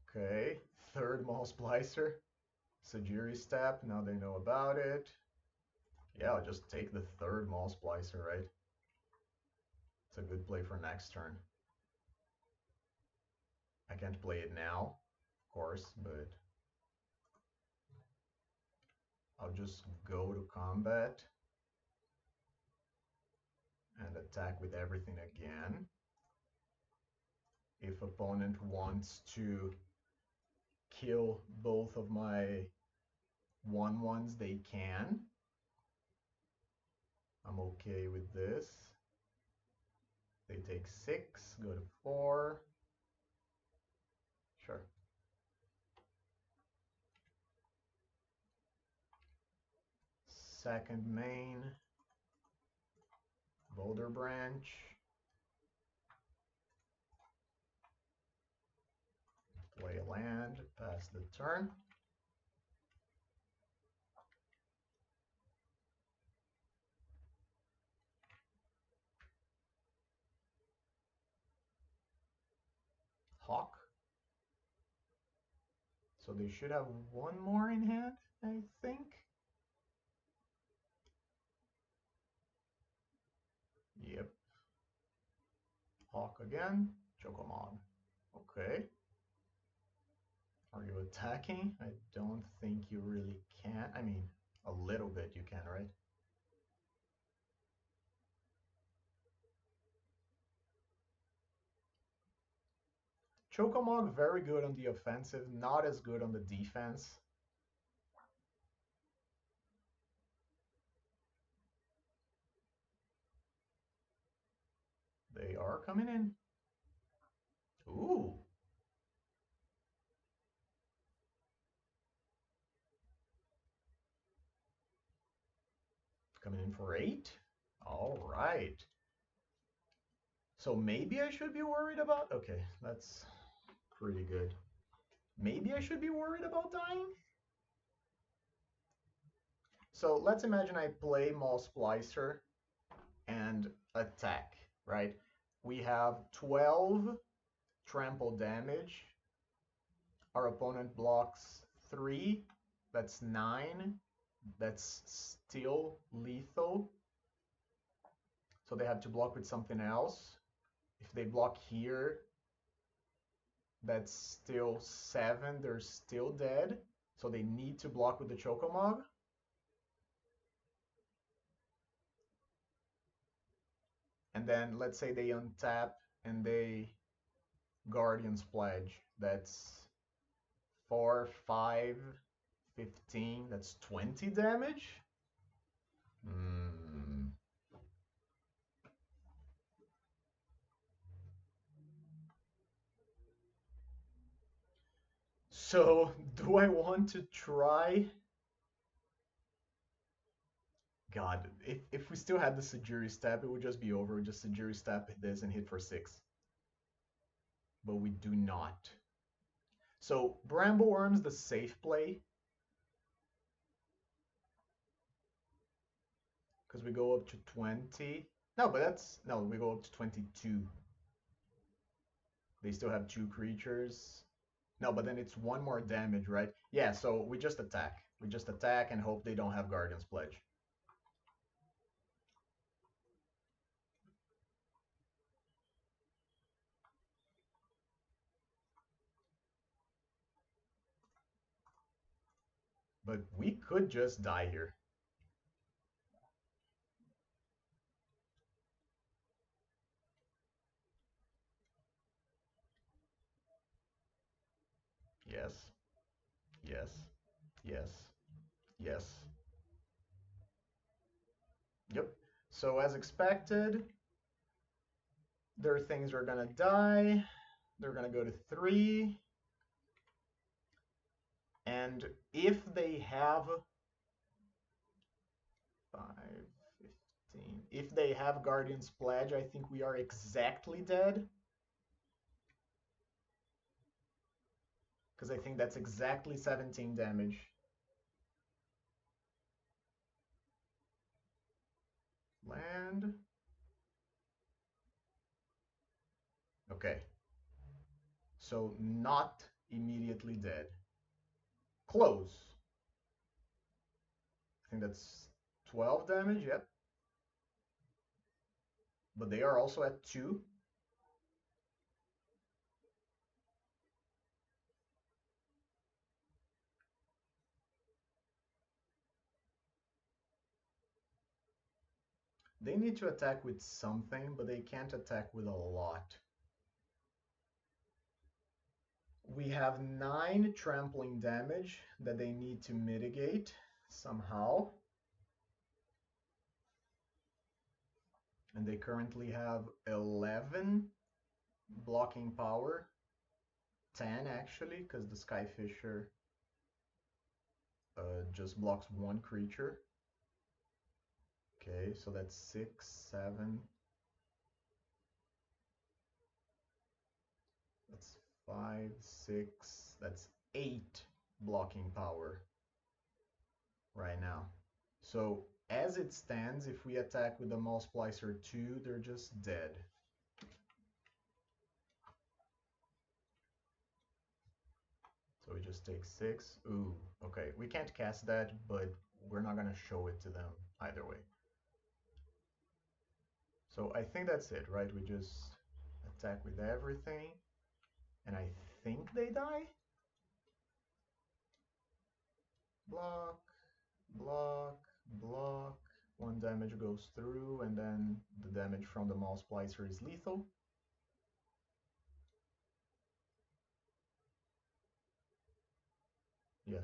Okay, 3rd Maw Splicer. Sajiri Step, now they know about it. Yeah, I'll just take the 3rd Maw Splicer, right? It's a good play for next turn. I can't play it now, of course, but I'll just go to combat and attack with everything again. If opponent wants to kill both of my 1/1s, they can. I'm okay with this. They take 6, go to 4. Sure. Second main, Boulder Branch. Play a land, pass the turn. Hawk. So they should have one more in hand, I think. Yep. Hawk again. Chocomog. Okay. Are you attacking? I don't think you really can. I mean, a little bit you can, right? Chocomog very good on the offensive, not as good on the defense. They are coming in. Ooh. Coming in for 8. All right. So maybe I should be worried about... Okay, that's pretty good. Maybe I should be worried about dying? So let's imagine I play Maul Splicer and attack, right? We have 12 trample damage. Our opponent blocks 3. That's 9. That's still lethal. So they have to block with something else. If they block here, that's still 7. They're still dead. So they need to block with the Chocomog. And then let's say they untap and they Guardian's Pledge. That's 4, 5, 15. That's 20 damage. So, do I want to try? God, if we still had the Sajiri Step, it would just be over. Just Sajiri Step this and hit for 6. But we do not. So, Brambleworm's the safe play. Because we go up to 20. No, but that's... No, we go up to 22. They still have 2 creatures. No, but then it's 1 more damage, right? Yeah, so we just attack. We just attack and hope they don't have Guardian's Pledge. But we could just die here. Yes. Yes. Yes. Yes. Yep. So as expected, their things are gonna die. They're gonna go to 3. And if they have 5, 15. If they have Guardian's Pledge, I think we are exactly dead. Because I think that's exactly 17 damage. Land. Okay. So not immediately dead. Close. I think that's 12 damage, yep. But they are also at 2. They need to attack with something, but they can't attack with a lot. We have 9 trampling damage that they need to mitigate somehow. And they currently have 11 blocking power. 10 actually, because the Skyfisher just blocks 1 creature. Okay, so that's 6, 7. That's 5, 6. That's 8 blocking power right now. So as it stands, if we attack with the Multiplier 2, they're just dead. So we just take 6. Ooh, okay. We can't cast that, but we're not going to show it to them either way. So I think that's it, right? We just attack with everything. And I think they die? Block, block, block. 1 damage goes through, and then the damage from the Multiplier is lethal. Yeah.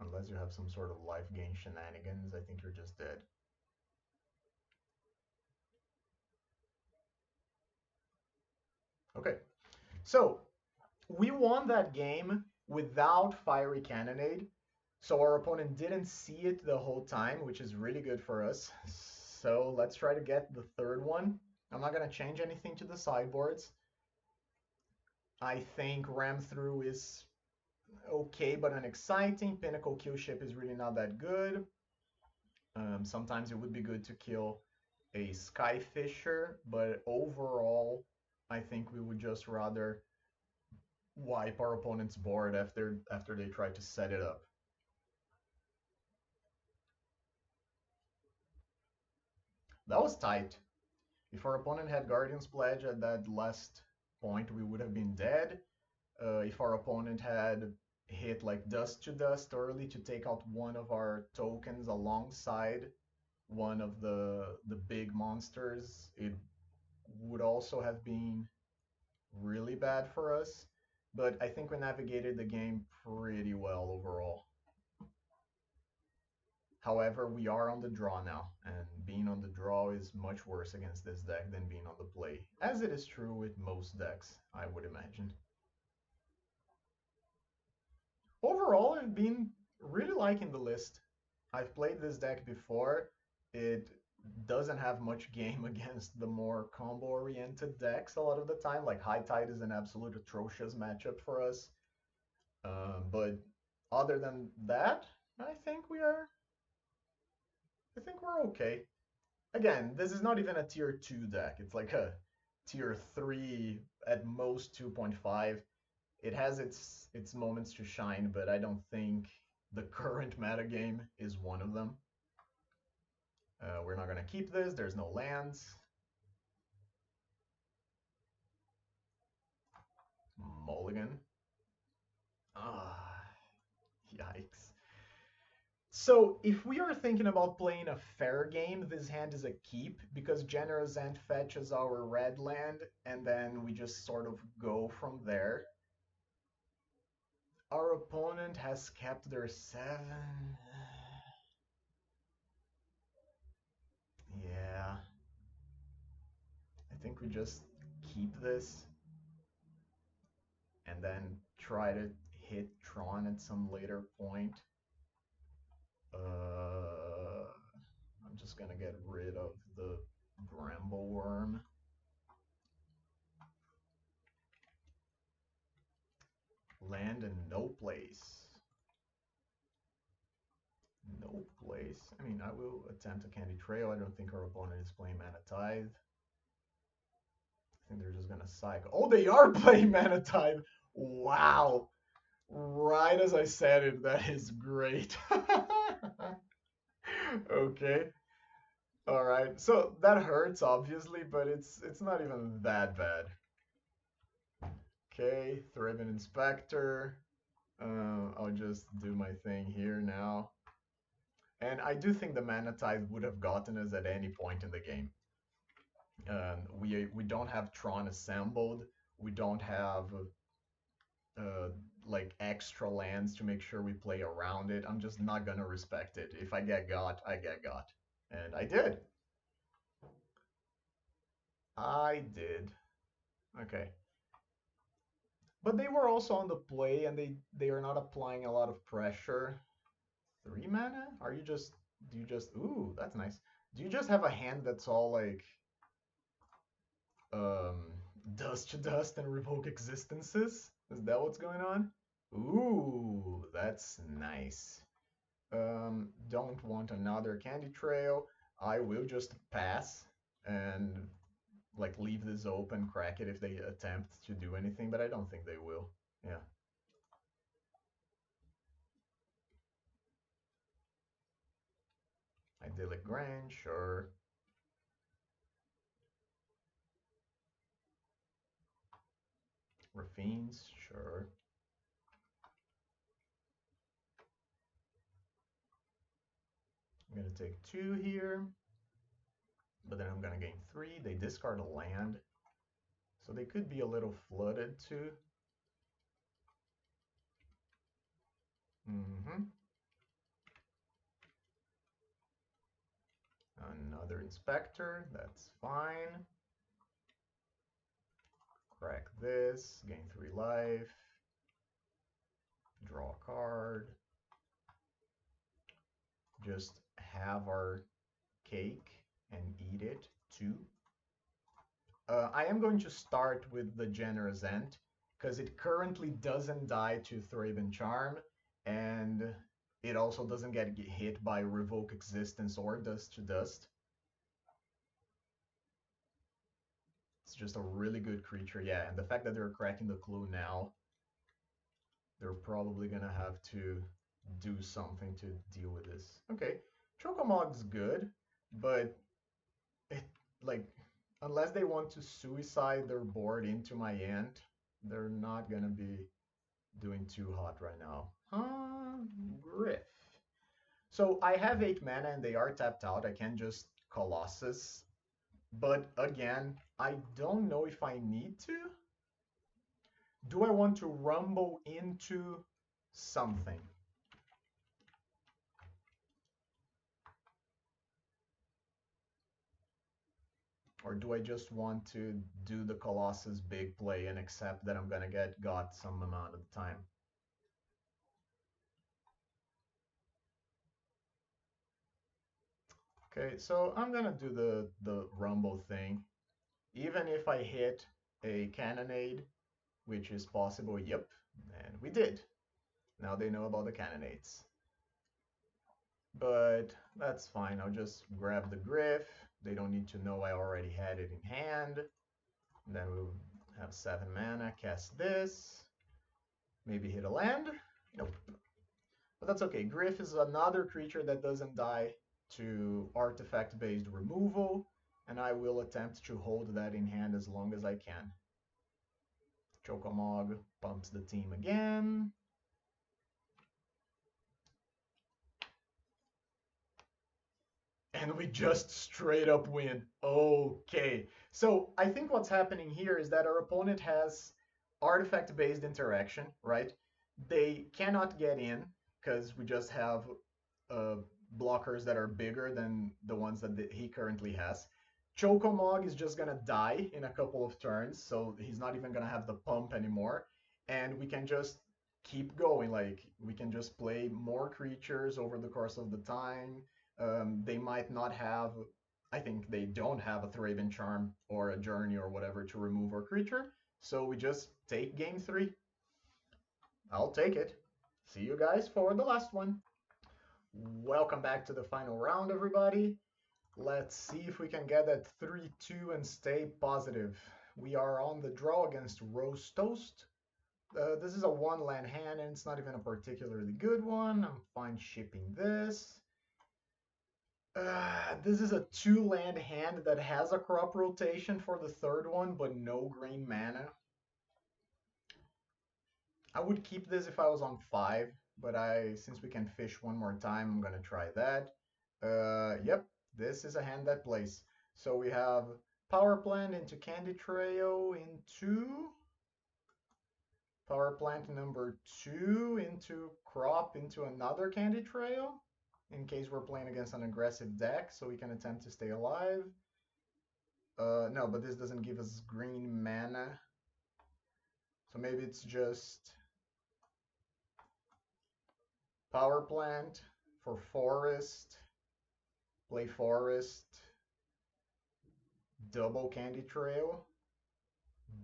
Unless you have some sort of life gain shenanigans, I think you're just dead. Okay, so we won that game without Fiery Cannonade, so our opponent didn't see it the whole time, which is really good for us. So let's try to get the third one. I'm not going to change anything to the sideboards. I think Ram Through is okay but unexciting. Pinnacle Kill Ship is really not that good. Sometimes it would be good to kill a Skyfisher, but overall, I think we would just rather wipe our opponent's board after they try to set it up. That was tight. If our opponent had Guardian's Pledge at that last point, we would have been dead. If our opponent had hit like Dust to Dust early to take out one of our tokens alongside one of the big monsters, it would also have been really bad for us. But I think we navigated the game pretty well overall. However, we are on the draw now, and being on the draw is much worse against this deck than being on the play, as it is true with most decks, I would imagine. Overall, I've been really liking the list. I've played this deck before. It doesn't have much game against the more combo-oriented decks a lot of the time. Like High Tide is an absolute atrocious matchup for us. But other than that, I think we're okay. Again, this is not even a tier 2 deck. It's like a tier 3, at most 2.5. It has its moments to shine, but I don't think the current metagame is one of them. We're not going to keep this. There's no lands. Mulligan. Ah, yikes. So if we are thinking about playing a fair game, this hand is a keep because Generous Ant fetches our red land, and then we just sort of go from there. Our opponent has kept their 7. Yeah. I think we just keep this and then try to hit Tron at some later point. I'm just gonna get rid of the Bramble Worm. Land in no place. No place. I mean, I will attempt a Candy Trail. I don't think our opponent is playing Mana Tithe. I think they're just gonna cycle. Oh, they are playing Mana Tithe. Wow. Right as I said it, that is great. Okay. All right. So that hurts obviously, but it's not even that bad. Okay, Thriven Inspector. I'll just do my thing here now. And I do think the Mana Tithe would have gotten us at any point in the game. We don't have Tron assembled. We don't have uh, like extra lands to make sure we play around it. I'm just not gonna respect it. If I get got, I get got. And I did. I did. Okay. But they were also on the play and they are not applying a lot of pressure. 3 mana? Are you just do you just ooh, that's nice. Do you just have a hand that's all like um dust to dust and revoke existences? Is that what's going on? Ooh, that's nice. Don't want another candy trail. I will just pass and like leave this open, crack it if they attempt to do anything, but I don't think they will. Yeah. Idyllic Grange, sure. Rafines, sure. I'm gonna take 2 here, but then I'm gonna gain 3. They discard a land, so they could be a little flooded too. Mm-hmm. Another Inspector, that's fine. Crack this, gain 3 life, draw a card. Just have our cake and eat it too. I am going to start with the Generous Ent, because it currently doesn't die to Thraben Charm, and it also doesn't get hit by Revoke Existence or Dust to Dust. It's just a really good creature, yeah, and the fact that they're cracking the clue now, they're probably gonna have to do something to deal with this. Okay, Chocomog's good, but it, like, unless they want to suicide their board into my Ant, they're not gonna be doing too hot right now. Griff. So I have 8 mana and they are tapped out. I can just Colossus. But again, I don't know if I need to. Do I want to rumble into something? Or do I just want to do the Colossus big play and accept that I'm gonna get got some amount of the time? Okay, so I'm gonna do the rumble thing. Even if I hit a cannonade, which is possible, yep, and we did. Now they know about the cannonades. But that's fine, I'll just grab the Griff. They don't need to know I already had it in hand. And then we'll have 7 mana, cast this. Maybe hit a land? Nope. But that's okay. Griff is another creature that doesn't die to artifact-based removal, and I will attempt to hold that in hand as long as I can. Chocomog pumps the team again. And we just straight up win. Okay. So I think what's happening here is that our opponent has artifact-based interaction, right? They cannot get in because we just have uh, blockers that are bigger than the ones that he currently has. Chocomog is just gonna die in a couple of turns, so he's not even gonna have the pump anymore. And we can just keep going. Like, we can just play more creatures over the course of the time. They might not have, I think they don't have a Thraben Charm or a Journey or whatever to remove our creature. So we just take game 3. I'll take it. See you guys for the last one. Welcome back to the final round, everybody. Let's see if we can get that 3-2 and stay positive. We are on the draw against Roast Toast. This is a 1-land hand, and it's not even a particularly good one. I'm fine shipping this. This is a 2-land hand that has a crop rotation for the third one, but no green mana. I would keep this if I was on 5, but since we can fish one more time, I'm gonna try that. Yep, this is a hand that plays. So we have Power Plant into Candy Trail into Power Plant number 2 into Crop into another Candy Trail in case we're playing against an aggressive deck, so we can attempt to stay alive. No, but this doesn't give us green mana. So maybe it's just Power Plant for Forest, play Forest, double Candy Trail,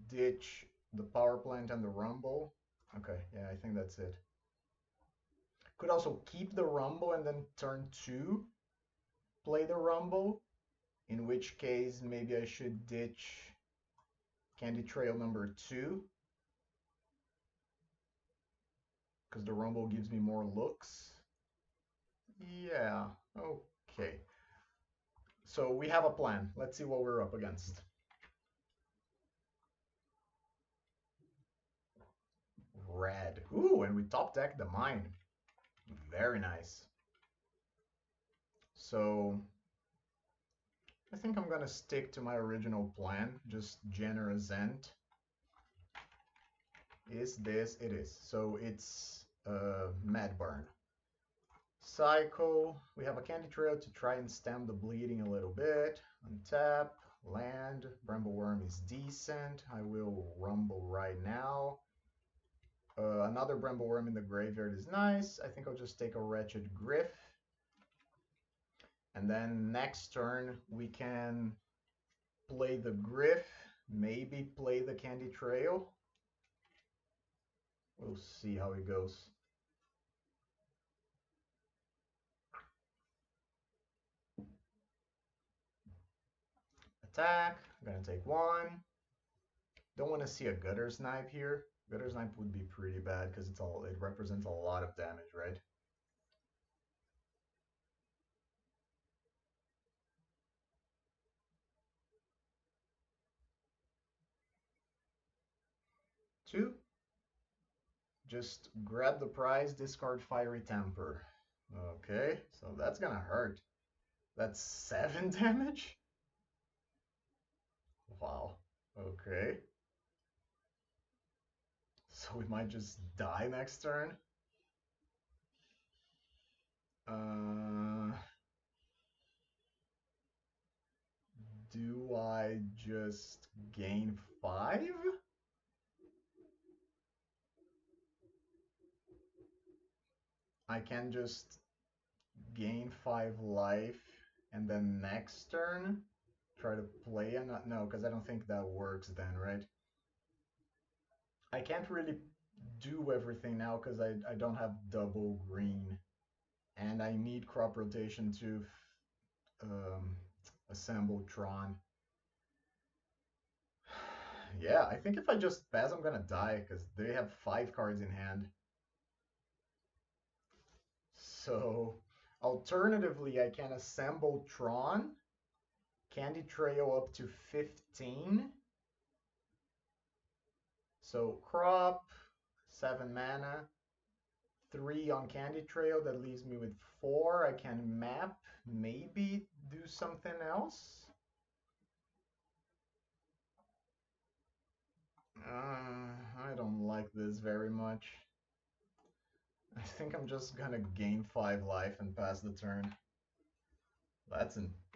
ditch the Power Plant and the Rumble. Okay, yeah, I think that's it. Could also keep the Rumble and then turn 2, play the Rumble, in which case maybe I should ditch Candy Trail number 2, because the Rumble gives me more looks. Yeah, okay. So we have a plan. Let's see what we're up against. Red. Ooh, and we top deck the mine. Very nice. So I think I'm gonna stick to my original plan. Just generous Ent. Is this? It is. So it's Mad Burn. Cycle. We have a Candy Trail to try and stem the bleeding a little bit. Untap. Land. Brambleworm is decent. I will Rumble right now. Another Brambleworm in the graveyard is nice. I think I'll just take a Wretched Griff. And then next turn, we can play the Griff, maybe play the Candy Trail. We'll see how it goes. Attack. I'm going to take 1. Don't want to see a Gutter Snipe here. Gutter Snipe would be pretty bad because it represents a lot of damage, right? Two. Just grab the prize, discard Fiery Temper. Okay, so that's gonna hurt. That's 7 damage? Wow. Okay. So we might just die next turn. Do I just gain 5? I can just gain 5 life and then next turn try to play and no, because I don't think that works then, right? I can't really do everything now because I don't have double green and I need crop rotation to um, assemble Tron. Yeah, I think if I just pass, I'm gonna die because they have 5 cards in hand. So, alternatively, I can assemble Tron, Candy Trail up to 15. So, crop, 7 mana, 3 on Candy Trail, that leaves me with 4. I can map, maybe do something else. I don't like this very much. I think I'm just gonna gain 5 life and pass the turn.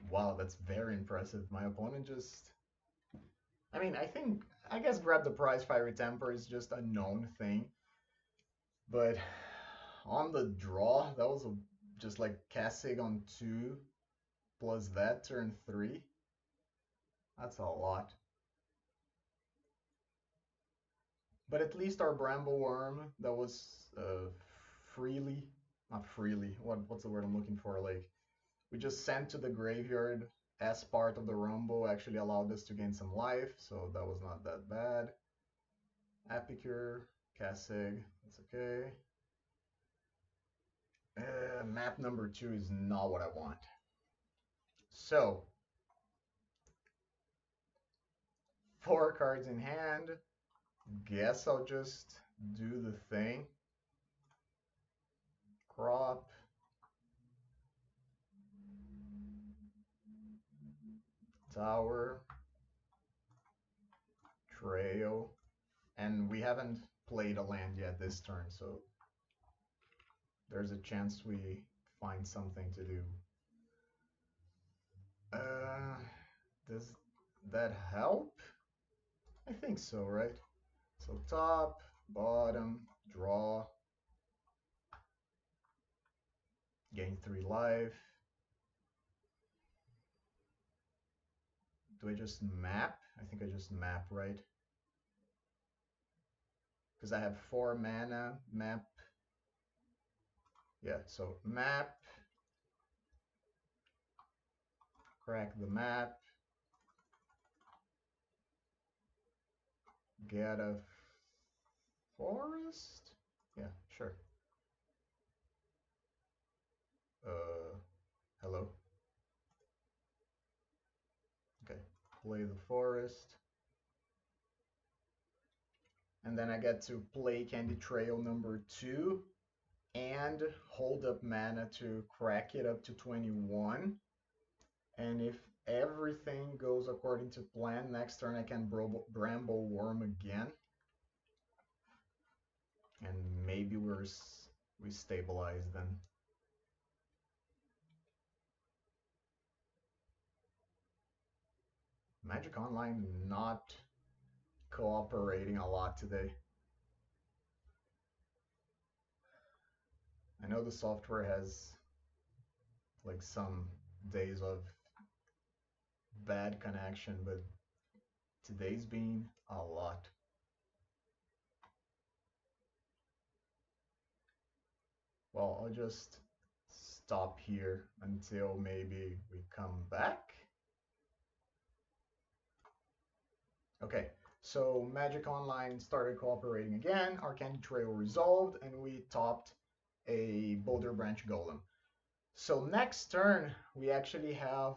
Wow, that's very impressive. My opponent just... I mean, I guess grab the prize Fiery Temper is just a known thing. But on the draw, that was just like Cassig on 2 plus that turn 3. That's a lot. But at least our Brambleworm that was freely, not freely, what's the word I'm looking for? Like, we just sent to the graveyard as part of the Rumble actually allowed us to gain some life, so that was not that bad. Epicure, Cassig, that's okay. Map number 2 is not what I want. So, 4 cards in hand. Guess I'll just do the thing. Crop. Tower. Trail. And we haven't played a land yet this turn, so there's a chance we find something to do. Does that help? I think so, right? So top, bottom, draw, gain 3 life. Do I just map? I think I just map, right? Because I have 4 mana, map. Yeah, so map, crack the map, get a forest? Yeah, sure. Hello? Okay, play the forest. And then I get to play Candy Trail number 2 and hold up mana to crack it up to 21. And if everything goes according to plan, next turn I can Bramble Worm again. And maybe we stabilize then. Magic Online not cooperating a lot today. I know the software has like some days of bad connection, but today's been a lot. Well, I'll just stop here until maybe we come back. Okay, so Magic Online started cooperating again, our Candy Trail resolved, and we topped a Boulder Branch Golem. So next turn, we actually have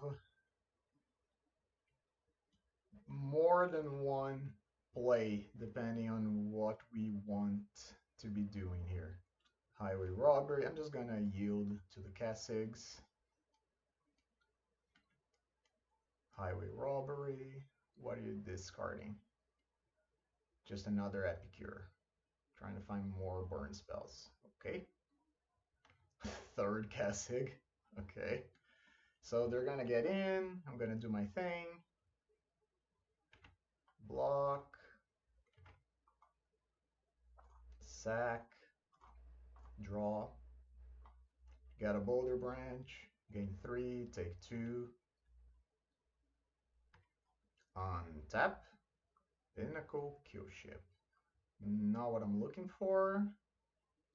more than one play, depending on what we want to be doing here. Highway Robbery, I'm just gonna yield to the Cassigs. Highway Robbery, what are you discarding? Just another Epicure. Trying to find more burn spells. Okay. Third Cassig. Okay. So they're gonna get in. I'm gonna do my thing. Block. Sack. Draw. Got a Boulder Branch. Gain 3. Take 2. Untap. Pinnacle Kill Ship. Not what I'm looking for.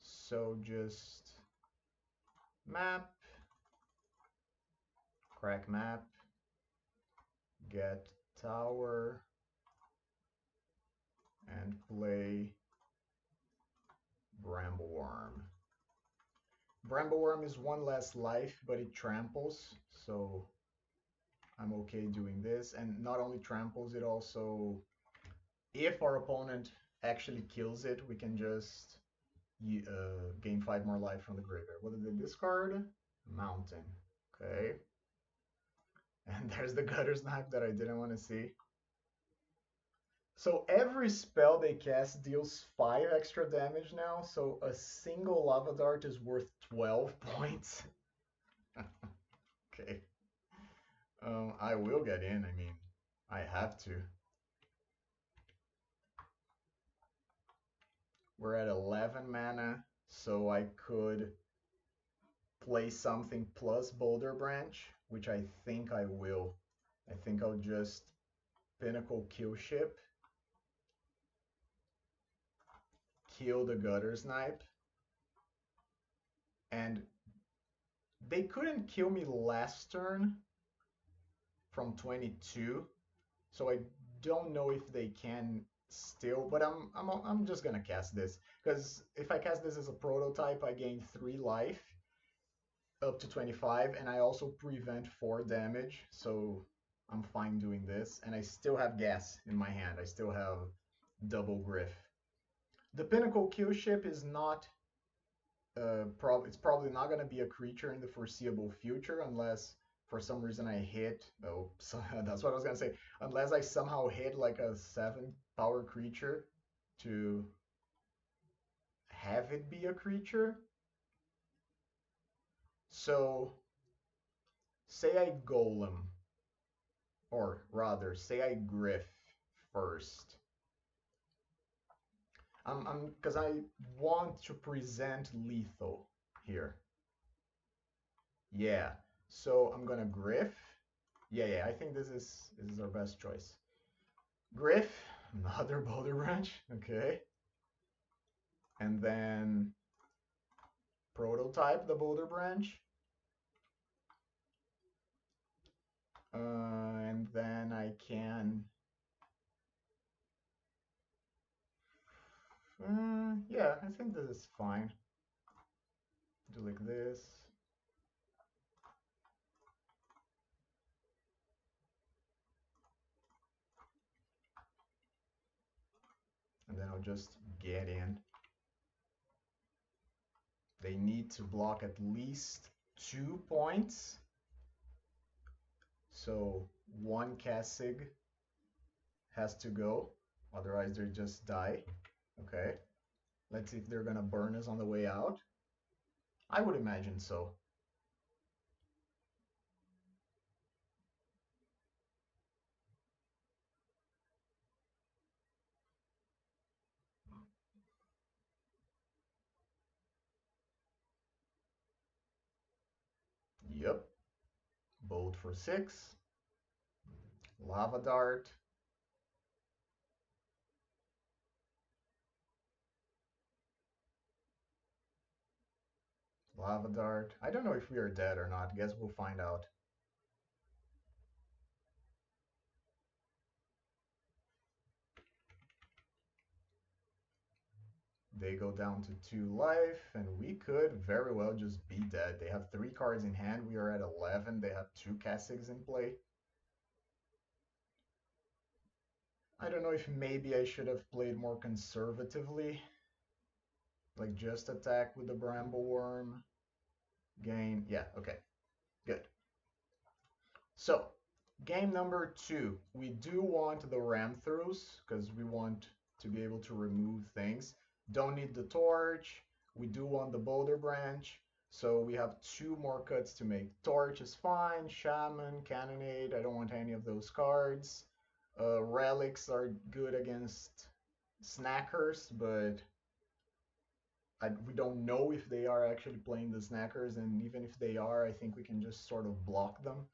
So just map. Crack map. Get tower. And play Brambleworm. Brambleworm is 1 less life, but it tramples, so I'm okay doing this. And not only tramples, it also, if our opponent actually kills it, we can just gain 5 more life from the graveyard. What did they discard? Mountain. Okay. And there's the Gutter's Knife that I didn't want to see. So every spell they cast deals 5 extra damage now, so a single Lava Dart is worth 12 points. Okay. I will get in, I mean, I have to. We're at 11 mana, so I could play something plus Boulder Branch, which I think I will. I think I'll just Pinnacle Kill Ship, kill the Gutter Snipe, and they couldn't kill me last turn from 22, so I don't know if they can still, but I'm just gonna cast this, because if I cast this as a prototype, I gain 3 life up to 25, and I also prevent 4 damage, so I'm fine doing this, and I still have gas in my hand. I still have double Griff. The Pinnacle Kill ship is not it's probably not going to be a creature in the foreseeable future unless for some reason I hit. Oh, so that's what I was going to say. Unless I somehow hit like a 7 power creature to have it be a creature. So, say I golem, or rather, say I griff first. Because I want to present lethal here. Yeah. So I'm gonna griff. Yeah, I think this is our best choice. Griff, another boulder branch. Okay. And then prototype the boulder branch. And then I can. Yeah, I think this is fine. Do like this. And then I'll just get in. They need to block at least 2 points. So 1 Cassig has to go, otherwise they just die. Okay. Let's see if they're gonna burn us on the way out. I would imagine so. Yep. Bolt for 6. Lava Dart. Lava Dart. I don't know if we are dead or not. Guess we'll find out. They go down to 2 life, and we could very well just be dead. They have 3 cards in hand. We are at 11. They have 2 Cassigs in play. I don't know if maybe I should have played more conservatively. Like just attack with the Bramble Worm. Gain. Yeah, okay. Good. So, game number 2. We do want the ram throughs because we want to be able to remove things. Don't need the torch. We do want the boulder branch. So we have 2 more cuts to make. Torch is fine. Shaman, Cannonade. I don't want any of those cards. Relics are good against snackers, but we don't know if they are actually playing the snackers, and even if they are, I think we can just sort of block them.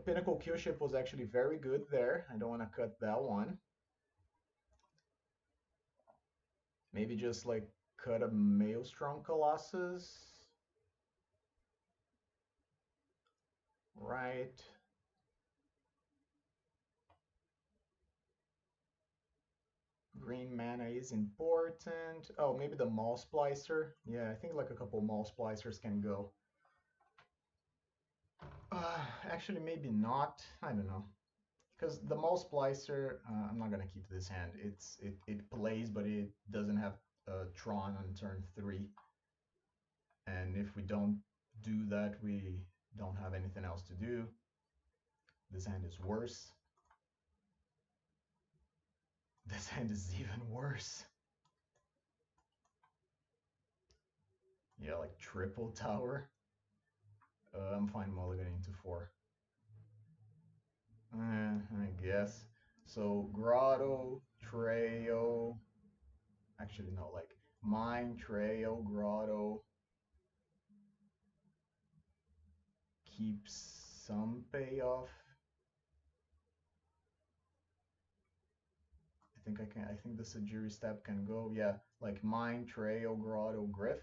Pinnacle Kill ship was actually very good there. I don't want to cut that one. Maybe just like cut a Maelstrom Colossus. Right. Green mana is important. Oh, maybe the Maul Splicer. Yeah, I think like a couple Maul Splicers can go. Actually, maybe not. I don't know. Because the Maul Splicer, I'm not gonna keep this hand. It plays, but it doesn't have Tron on turn 3. And if we don't do that, we don't have anything else to do. This hand is worse. This hand is even worse. Yeah, like triple tower. I'm fine mulliganing to 4. I guess. So Grotto, Treo. Actually, no, like Mine, Treo, Grotto. Keeps some payoff. I think the Sajiri step can go. Yeah, like Mine, Treo, Grotto, Griff.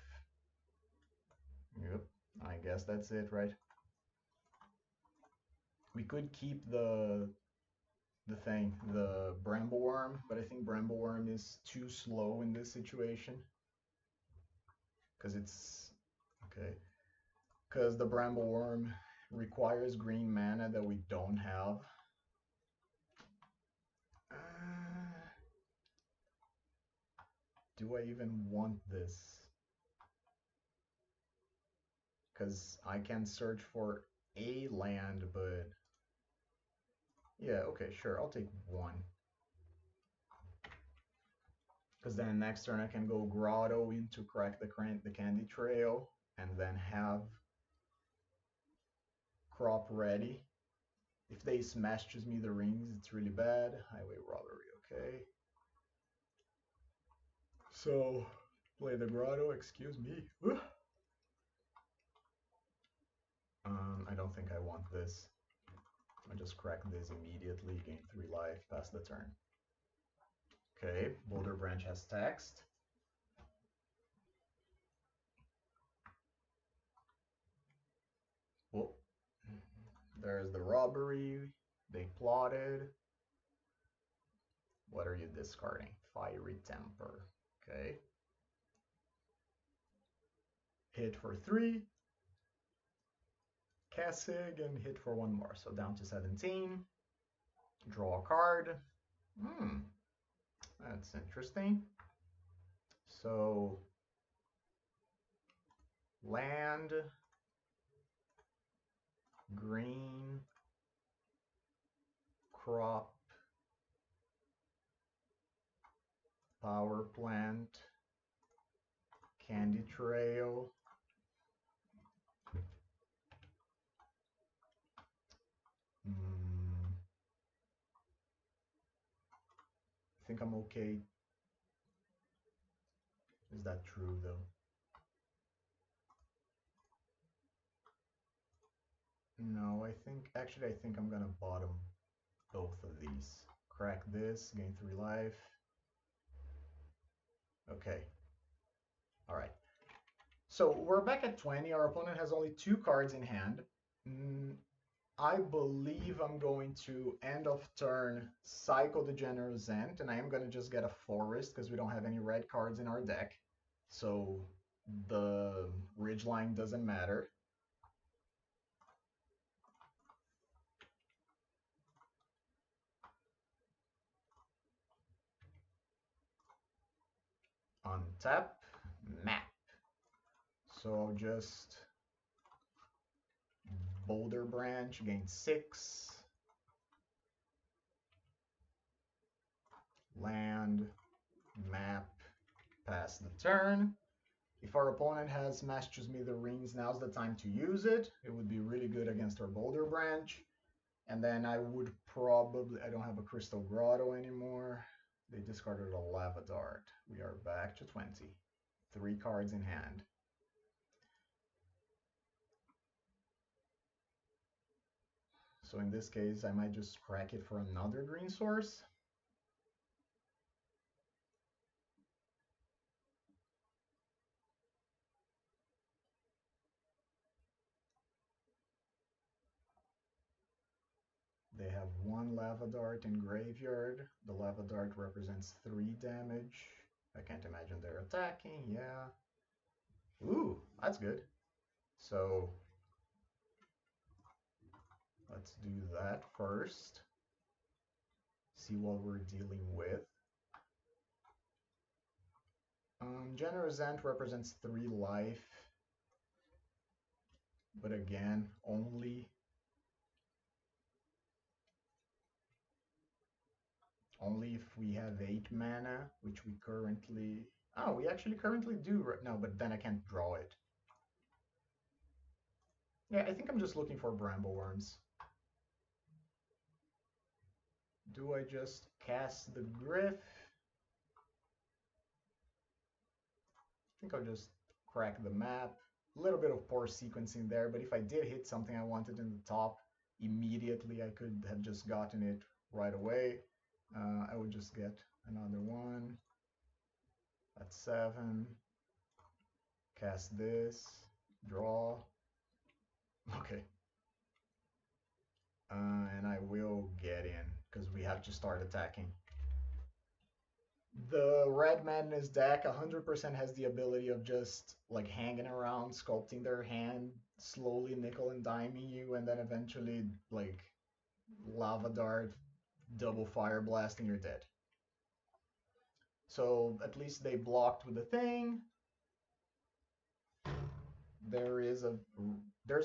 Yep, I guess that's it, right? We could keep the Bramble Worm, but I think Bramble Worm is too slow in this situation. Because it's okay. Because the Bramble Worm requires green mana that we don't have. Do I even want this? Because I can search for a land, but yeah, okay, sure, I'll take one. Because then next turn I can go Grotto in to crack the Candy Trail, and then have Crop ready. If they smashes me the rings, it's really bad. Highway Robbery, okay. So, play the Grotto, excuse me. I don't think I want this. I just crack this immediately, gain 3 life, pass the turn. Okay, Boulder Branch has text. Oh, there's the robbery. They plotted. What are you discarding? Fiery Temper. Okay. Hit for 3. Cassig and hit for 1 more. So down to 17. Draw a card. That's interesting. So land, green, crop, power plant, candy trail. I think I'm okay. Is that true though? No, I think I'm gonna bottom both of these. Crack this, gain 3 life. Okay. Alright. So we're back at 20. Our opponent has only 2 cards in hand. I believe I'm going to end of turn cycle the Generous Ant, and I am going to just get a forest because we don't have any red cards in our deck. So the ridgeline doesn't matter. Untap, map. So I'll just Boulder Branch, gain 6. Land, map, pass the turn. If our opponent has Masters Me the Rings, now's the time to use it. It would be really good against our Boulder Branch. And then I would probably, I don't have a Crystal Grotto anymore. They discarded a Lava Dart. We are back to 20. 3 cards in hand. So in this case, I might just crack it for another green source. They have 1 Lava Dart in graveyard. The Lava Dart represents 3 damage. I can't imagine they're attacking, yeah. Ooh, that's good. So let's do that first. See what we're dealing with. Generous Ant represents 3 life. But again, only if we have 8 mana, which we currently... Oh, we actually currently do right now, but then I can't draw it. Yeah, I think I'm just looking for Bramble Worms. Do I just cast the Griff? I think I'll just crack the map. A little bit of poor sequencing there, but if I did hit something I wanted in the top, immediately I could have just gotten it right away. I would just get another one. That's 7. Cast this. Draw. Okay. And I will get in, because we have to start attacking. The Red Madness deck 100% has the ability of just like hanging around, sculpting their hand, slowly nickel and diming you, and then eventually like Lava Dart, double Fire Blast, and you're dead. So at least they blocked with the thing. There's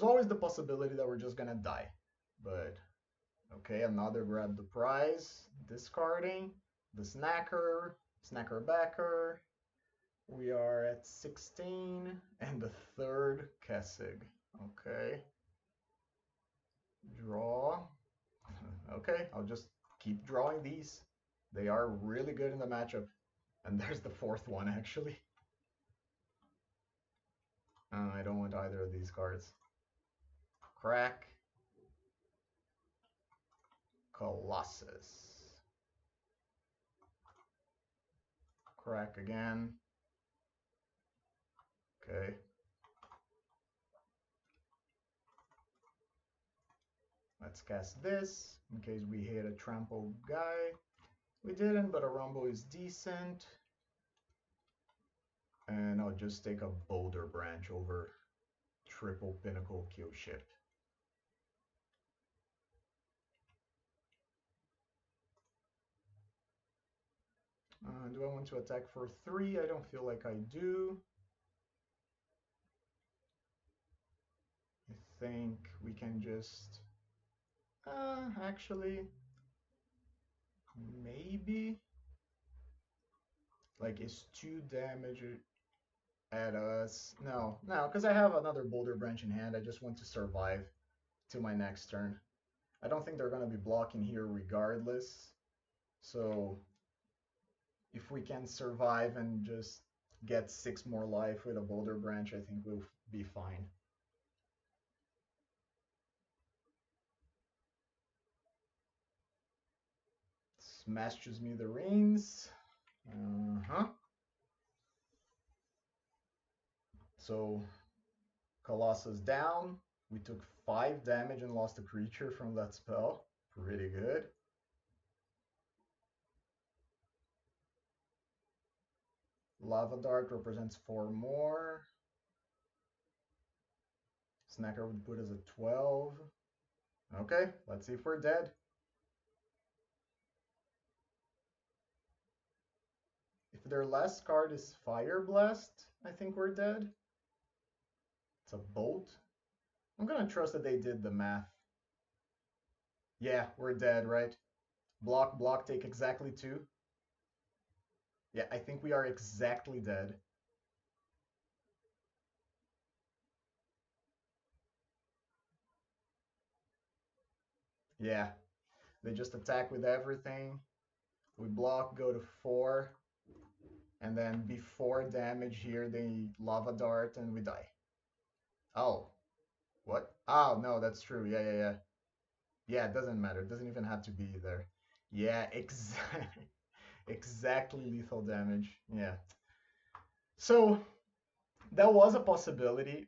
always the possibility that we're just gonna die. But okay, another grab the prize. Discarding. The snacker backer. We are at 16 and the third Kessig. Okay. Draw. Okay, I'll just keep drawing these. They are really good in the matchup. And there's the fourth one, actually. I don't want either of these cards. Crack. Colossus. Crack again. Okay. Let's cast this in case we hit a trample guy. We didn't, but a rumble is decent. And I'll just take a boulder branch over triple pinnacle kill ship. Do I want to attack for 3? I don't feel like I do. I think we can just... actually, maybe. Like, is 2 damage at us? No, because I have another boulder branch in hand. I just want to survive till my next turn. I don't think they're going to be blocking here regardless. So if we can survive and just get 6 more life with a boulder branch, I think we'll be fine. Smashes me the rings. So Colossus down. We took 5 damage and lost a creature from that spell. Pretty good. Lava Dart represents 4 more. Snacker would put us at 12. Okay, let's see if we're dead. If their last card is Fire Blast, I think we're dead. It's a bolt. I'm gonna trust that they did the math. Yeah, we're dead, right? Block, block, take exactly 2. Yeah, I think we are exactly dead. Yeah, they just attack with everything. We block, go to 4. And then before damage here, they Lava Dart and we die. Oh, what? Oh, no, that's true. Yeah. Yeah, it doesn't matter. It doesn't even have to be there. Yeah, exactly lethal damage. Yeah. So that was a possibility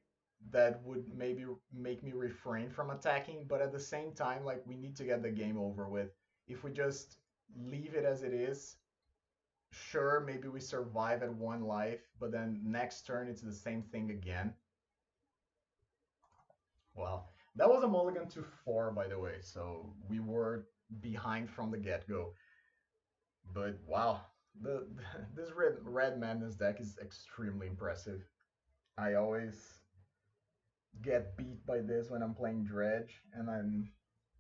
that would maybe make me refrain from attacking, but at the same time, like, we need to get the game over with. If we just leave it as it is, sure, maybe we survive at 1 life, but then next turn it's the same thing again. Wow. That was a mulligan to 4, by the way, so we were behind from the get-go. But wow, this red madness deck is extremely impressive. I always get beat by this when I'm playing Dredge, and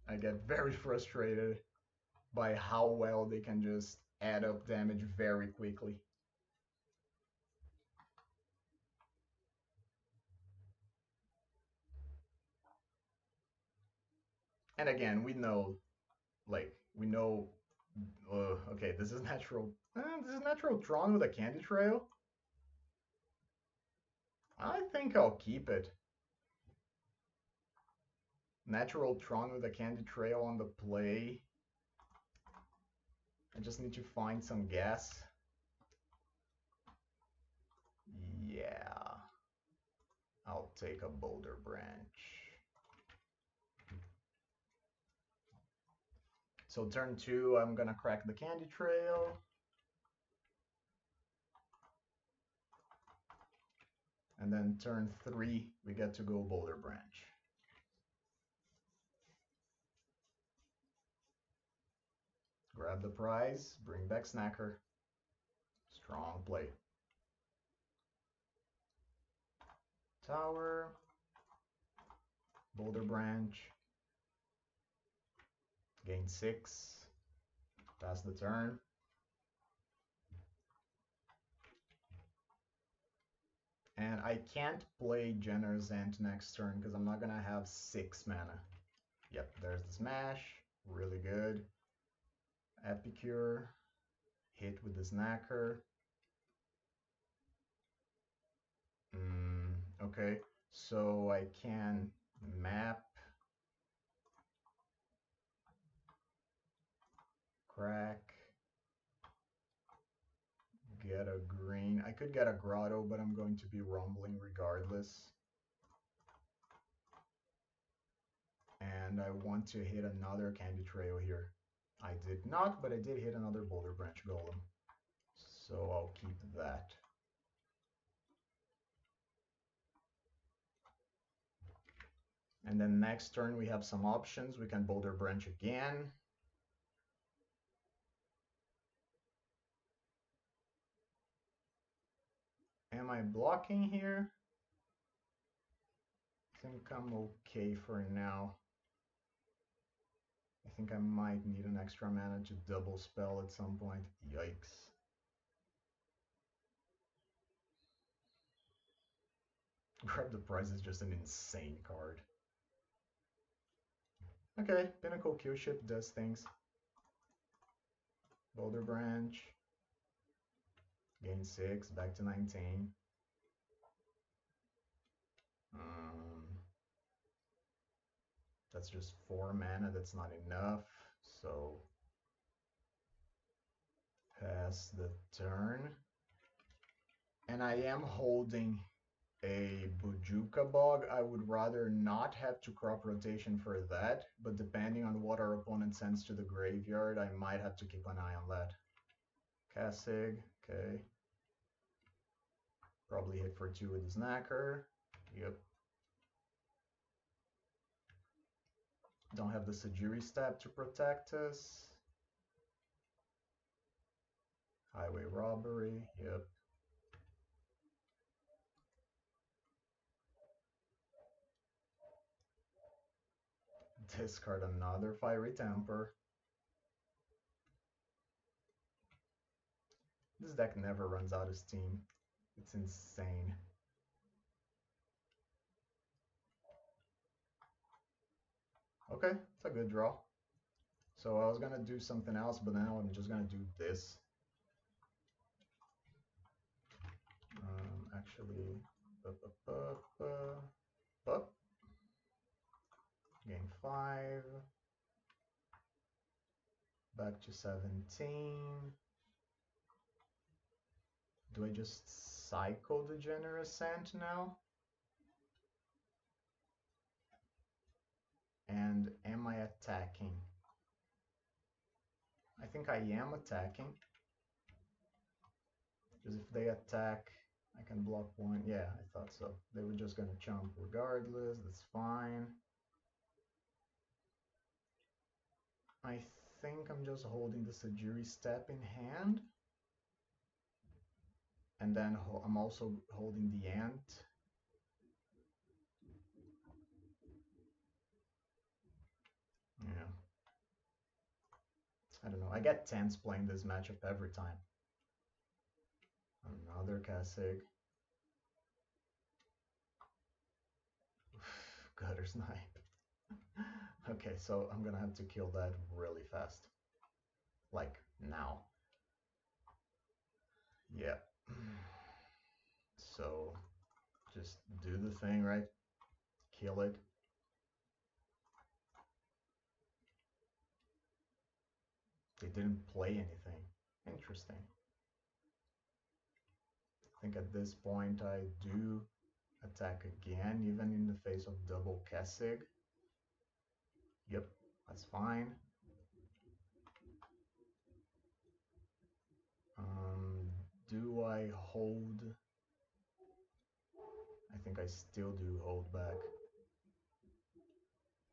I get very frustrated by how well they can just add up damage very quickly. And again, we know, okay, this is natural. This is natural Tron with a Candy Trail. I think I'll keep it. Natural Tron with a Candy Trail on the play. I just need to find some gas. Yeah. I'll take a Boulder Branch. So turn 2, I'm gonna crack the Candy Trail. And then turn 3, we get to go Boulder Branch. Grab the prize, bring back Snacker. Strong play. Tower. Boulder Branch. Gain 6. Pass the turn. And I can't play Generous Ant next turn because I'm not going to have 6 mana. Yep, there's the smash. Really good. Epicure. Hit with the Snacker. Okay, so I can map. Crack. Get a green. I could get a Grotto, but I'm going to be rumbling regardless. And I want to hit another Candy Trail here. I did not, but I did hit another Boulder Branch Golem. So I'll keep that. And then next turn we have some options. We can Boulder Branch again. Am I blocking here? I think I'm okay for now. I think I might need an extra mana to double spell at some point. Yikes. Grab the Prize is just an insane card. Okay, Pinnacle Kill Ship does things. Boulder Branch. Gain 6, back to 19. That's just 4 mana, that's not enough. So pass the turn. And I am holding a Bojuka Bog. I would rather not have to crop rotation for that, but depending on what our opponent sends to the graveyard, I might have to keep an eye on that. Kasig, okay. Probably hit for 2 with the Snacker. Yep. Don't have the Sajiri Stab to protect us. Highway Robbery, yep. Discard another Fiery Temper. This deck never runs out of steam. It's insane. Okay, it's a good draw. So I was gonna do something else, but now I'm just gonna do this. Actually, Game 5. Back to 17. Do I just cycle the Generous Ant now? And am I attacking? I think I am attacking. Because if they attack, I can block 1. Yeah, I thought so. They were just going to chomp regardless. That's fine. I think I'm just holding the Sajiri Step in hand. And then I'm also holding the Ant. Yeah. I don't know. I get tense playing this matchup every time. Another Kasig. Gutter Snipe. Okay, so I'm gonna have to kill that really fast. Like, now. Yeah. So, just do the thing, right? Kill it. They didn't play anything. Interesting. I think at this point I do attack again, even in the face of double Kasig. Yep, that's fine. Do I hold? I think I still do hold back.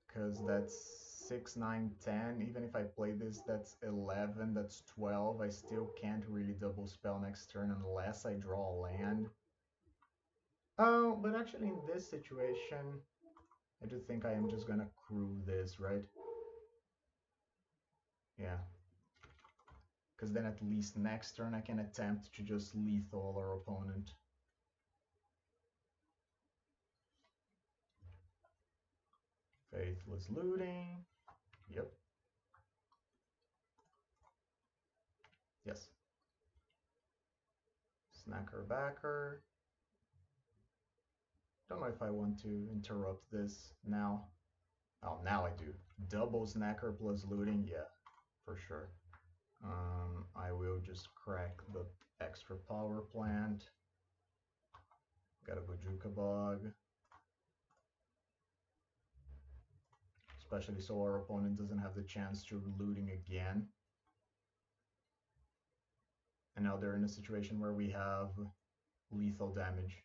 Because that's 6, 9, 10. Even if I play this, that's 11, that's 12. I still can't really double spell next turn unless I draw a land. Oh, but actually in this situation, I do think I am just gonna crew this, right? Yeah. Because then at least next turn I can attempt to just lethal our opponent. Faithless looting. Yep. Yes. Snacker backer. Don't know if I want to interrupt this now. Oh, now I do. Double snacker plus looting, yeah, for sure. I will just crack the extra power plant. Got a Bojuka Bog. Especially so our opponent doesn't have the chance to looting again. And now they're in a situation where we have lethal damage.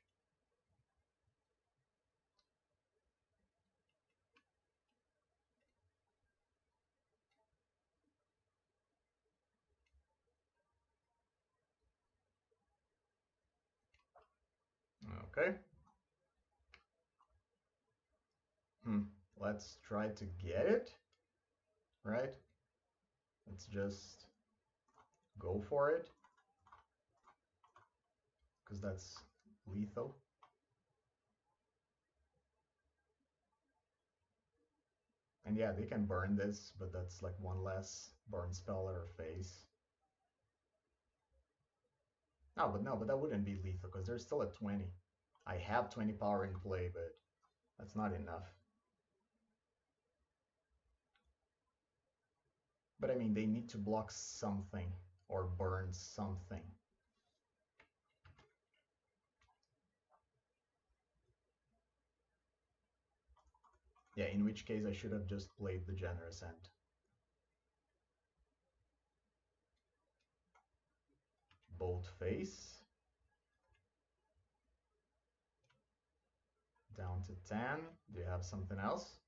Okay. Let's try to get it, right? Let's just go for it. Because that's lethal. And yeah, they can burn this, but that's like one less burn spell or face. No, but that wouldn't be lethal because they're still at 20. I have 20 power in play, but that's not enough. But I mean, they need to block something or burn something. Yeah, in which case I should have just played the Generous End. Bolt face. Down to 10. Do you have something else?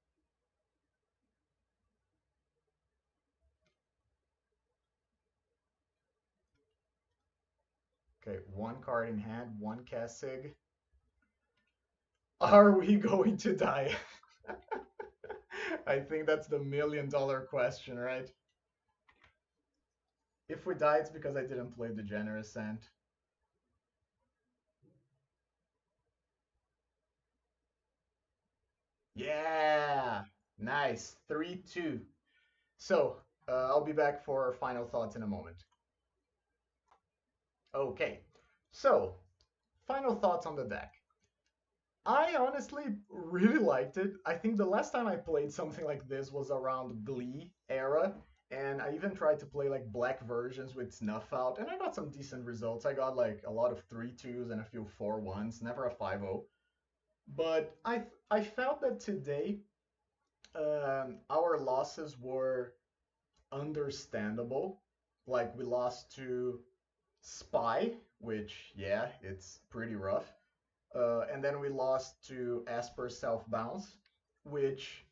Okay, one card in hand, one Kessig. Are we going to die? I think that's the $1,000,000 question, right? If we die, it's because I didn't play the Generous End. Yeah, nice. 3-2. So, I'll be back for final thoughts in a moment. Okay, so final thoughts on the deck. I honestly really liked it. I think the last time I played something like this was around Glee era, and I even tried to play like black versions with Snuff out, and I got some decent results. I got like a lot of 3-2s and a few 4-1s, never a 5-0. But I felt that today our losses were understandable. Like we lost to Spy, which yeah, it's pretty rough. And then we lost to Esper Self Bounce, which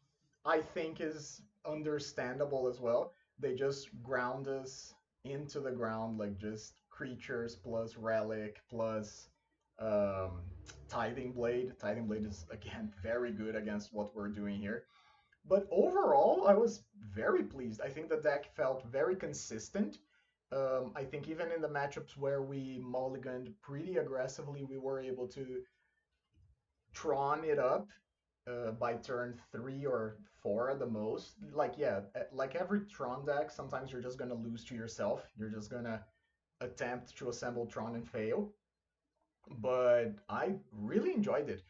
I think is understandable as well. They just ground us into the ground, like just creatures plus relic plus um, Tithing Blade. Tithing Blade is again very good against what we're doing here. But overall, I was very pleased. I think the deck felt very consistent. I think even in the matchups where we mulliganed pretty aggressively, we were able to Tron it up by turn 3 or 4 at the most. Like, yeah, like every Tron deck, sometimes you're just going to lose to yourself. You're just going to attempt to assemble Tron and fail. But I really enjoyed it.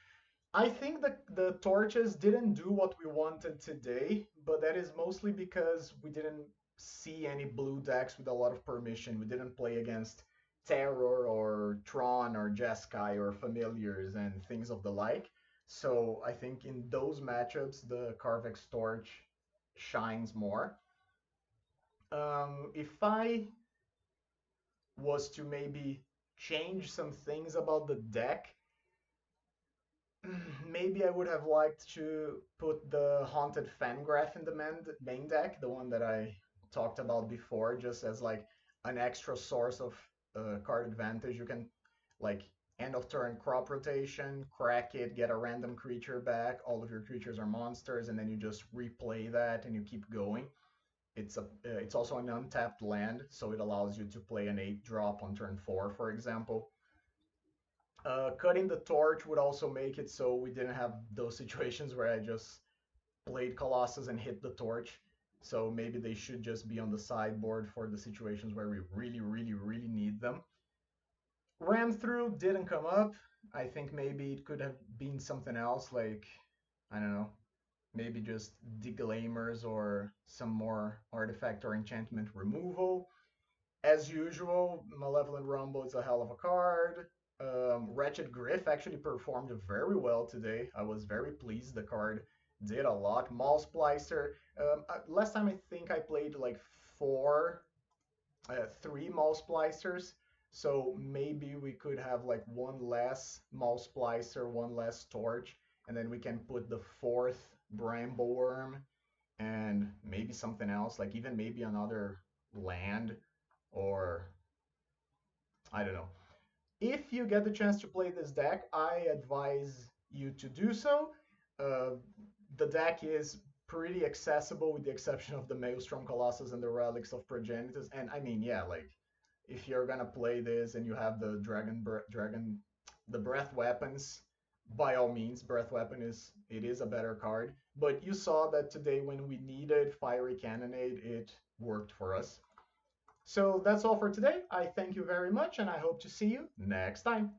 I think the torches didn't do what we wanted today, but that is mostly because we didn't see any blue decks with a lot of permission. We didn't play against Terror or Tron or Jeskai or Familiars and things of the like. So I think in those matchups, the Carvex Torch shines more. If I was to maybe change some things about the deck, maybe I would have liked to put the Haunted Fangraph in the main deck, the one that I talked about before, just as like an extra source of card advantage. You can like end of turn crop rotation, crack it, get a random creature back. All of your creatures are monsters, and then you just replay that and you keep going. It's also an untapped land, so it allows you to play an 8 drop on turn 4, for example. Cutting the torch would also make it so we didn't have those situations where I just played Colossus and hit the torch. So maybe they should just be on the sideboard for the situations where we really, really, really need them. Ran through, didn't come up. I think maybe it could have been something else, like, I don't know, maybe just Declaimers or some more artifact or enchantment removal. As usual, Malevolent Rumble is a hell of a card. Wretched Griff actually performed very well today. I was very pleased. The card did a lot. Maul Splicer. Last time I think I played like three Maul Splicers. So maybe we could have like one less Maul Splicer, one less Torch, and then we can put the fourth Bramble Worm and maybe something else, like even maybe another land or I don't know. If you get the chance to play this deck, I advise you to do so. Uh, the deck is pretty accessible with the exception of the Maelstrom Colossus and the Relics of Progenitus. And I mean, yeah, like if you're gonna play this and you have the the Breath Weapons, by all means, Breath Weapon is a better card. But you saw that today when we needed Fiery Cannonade, it worked for us. So that's all for today. I thank you very much, and I hope to see you next time.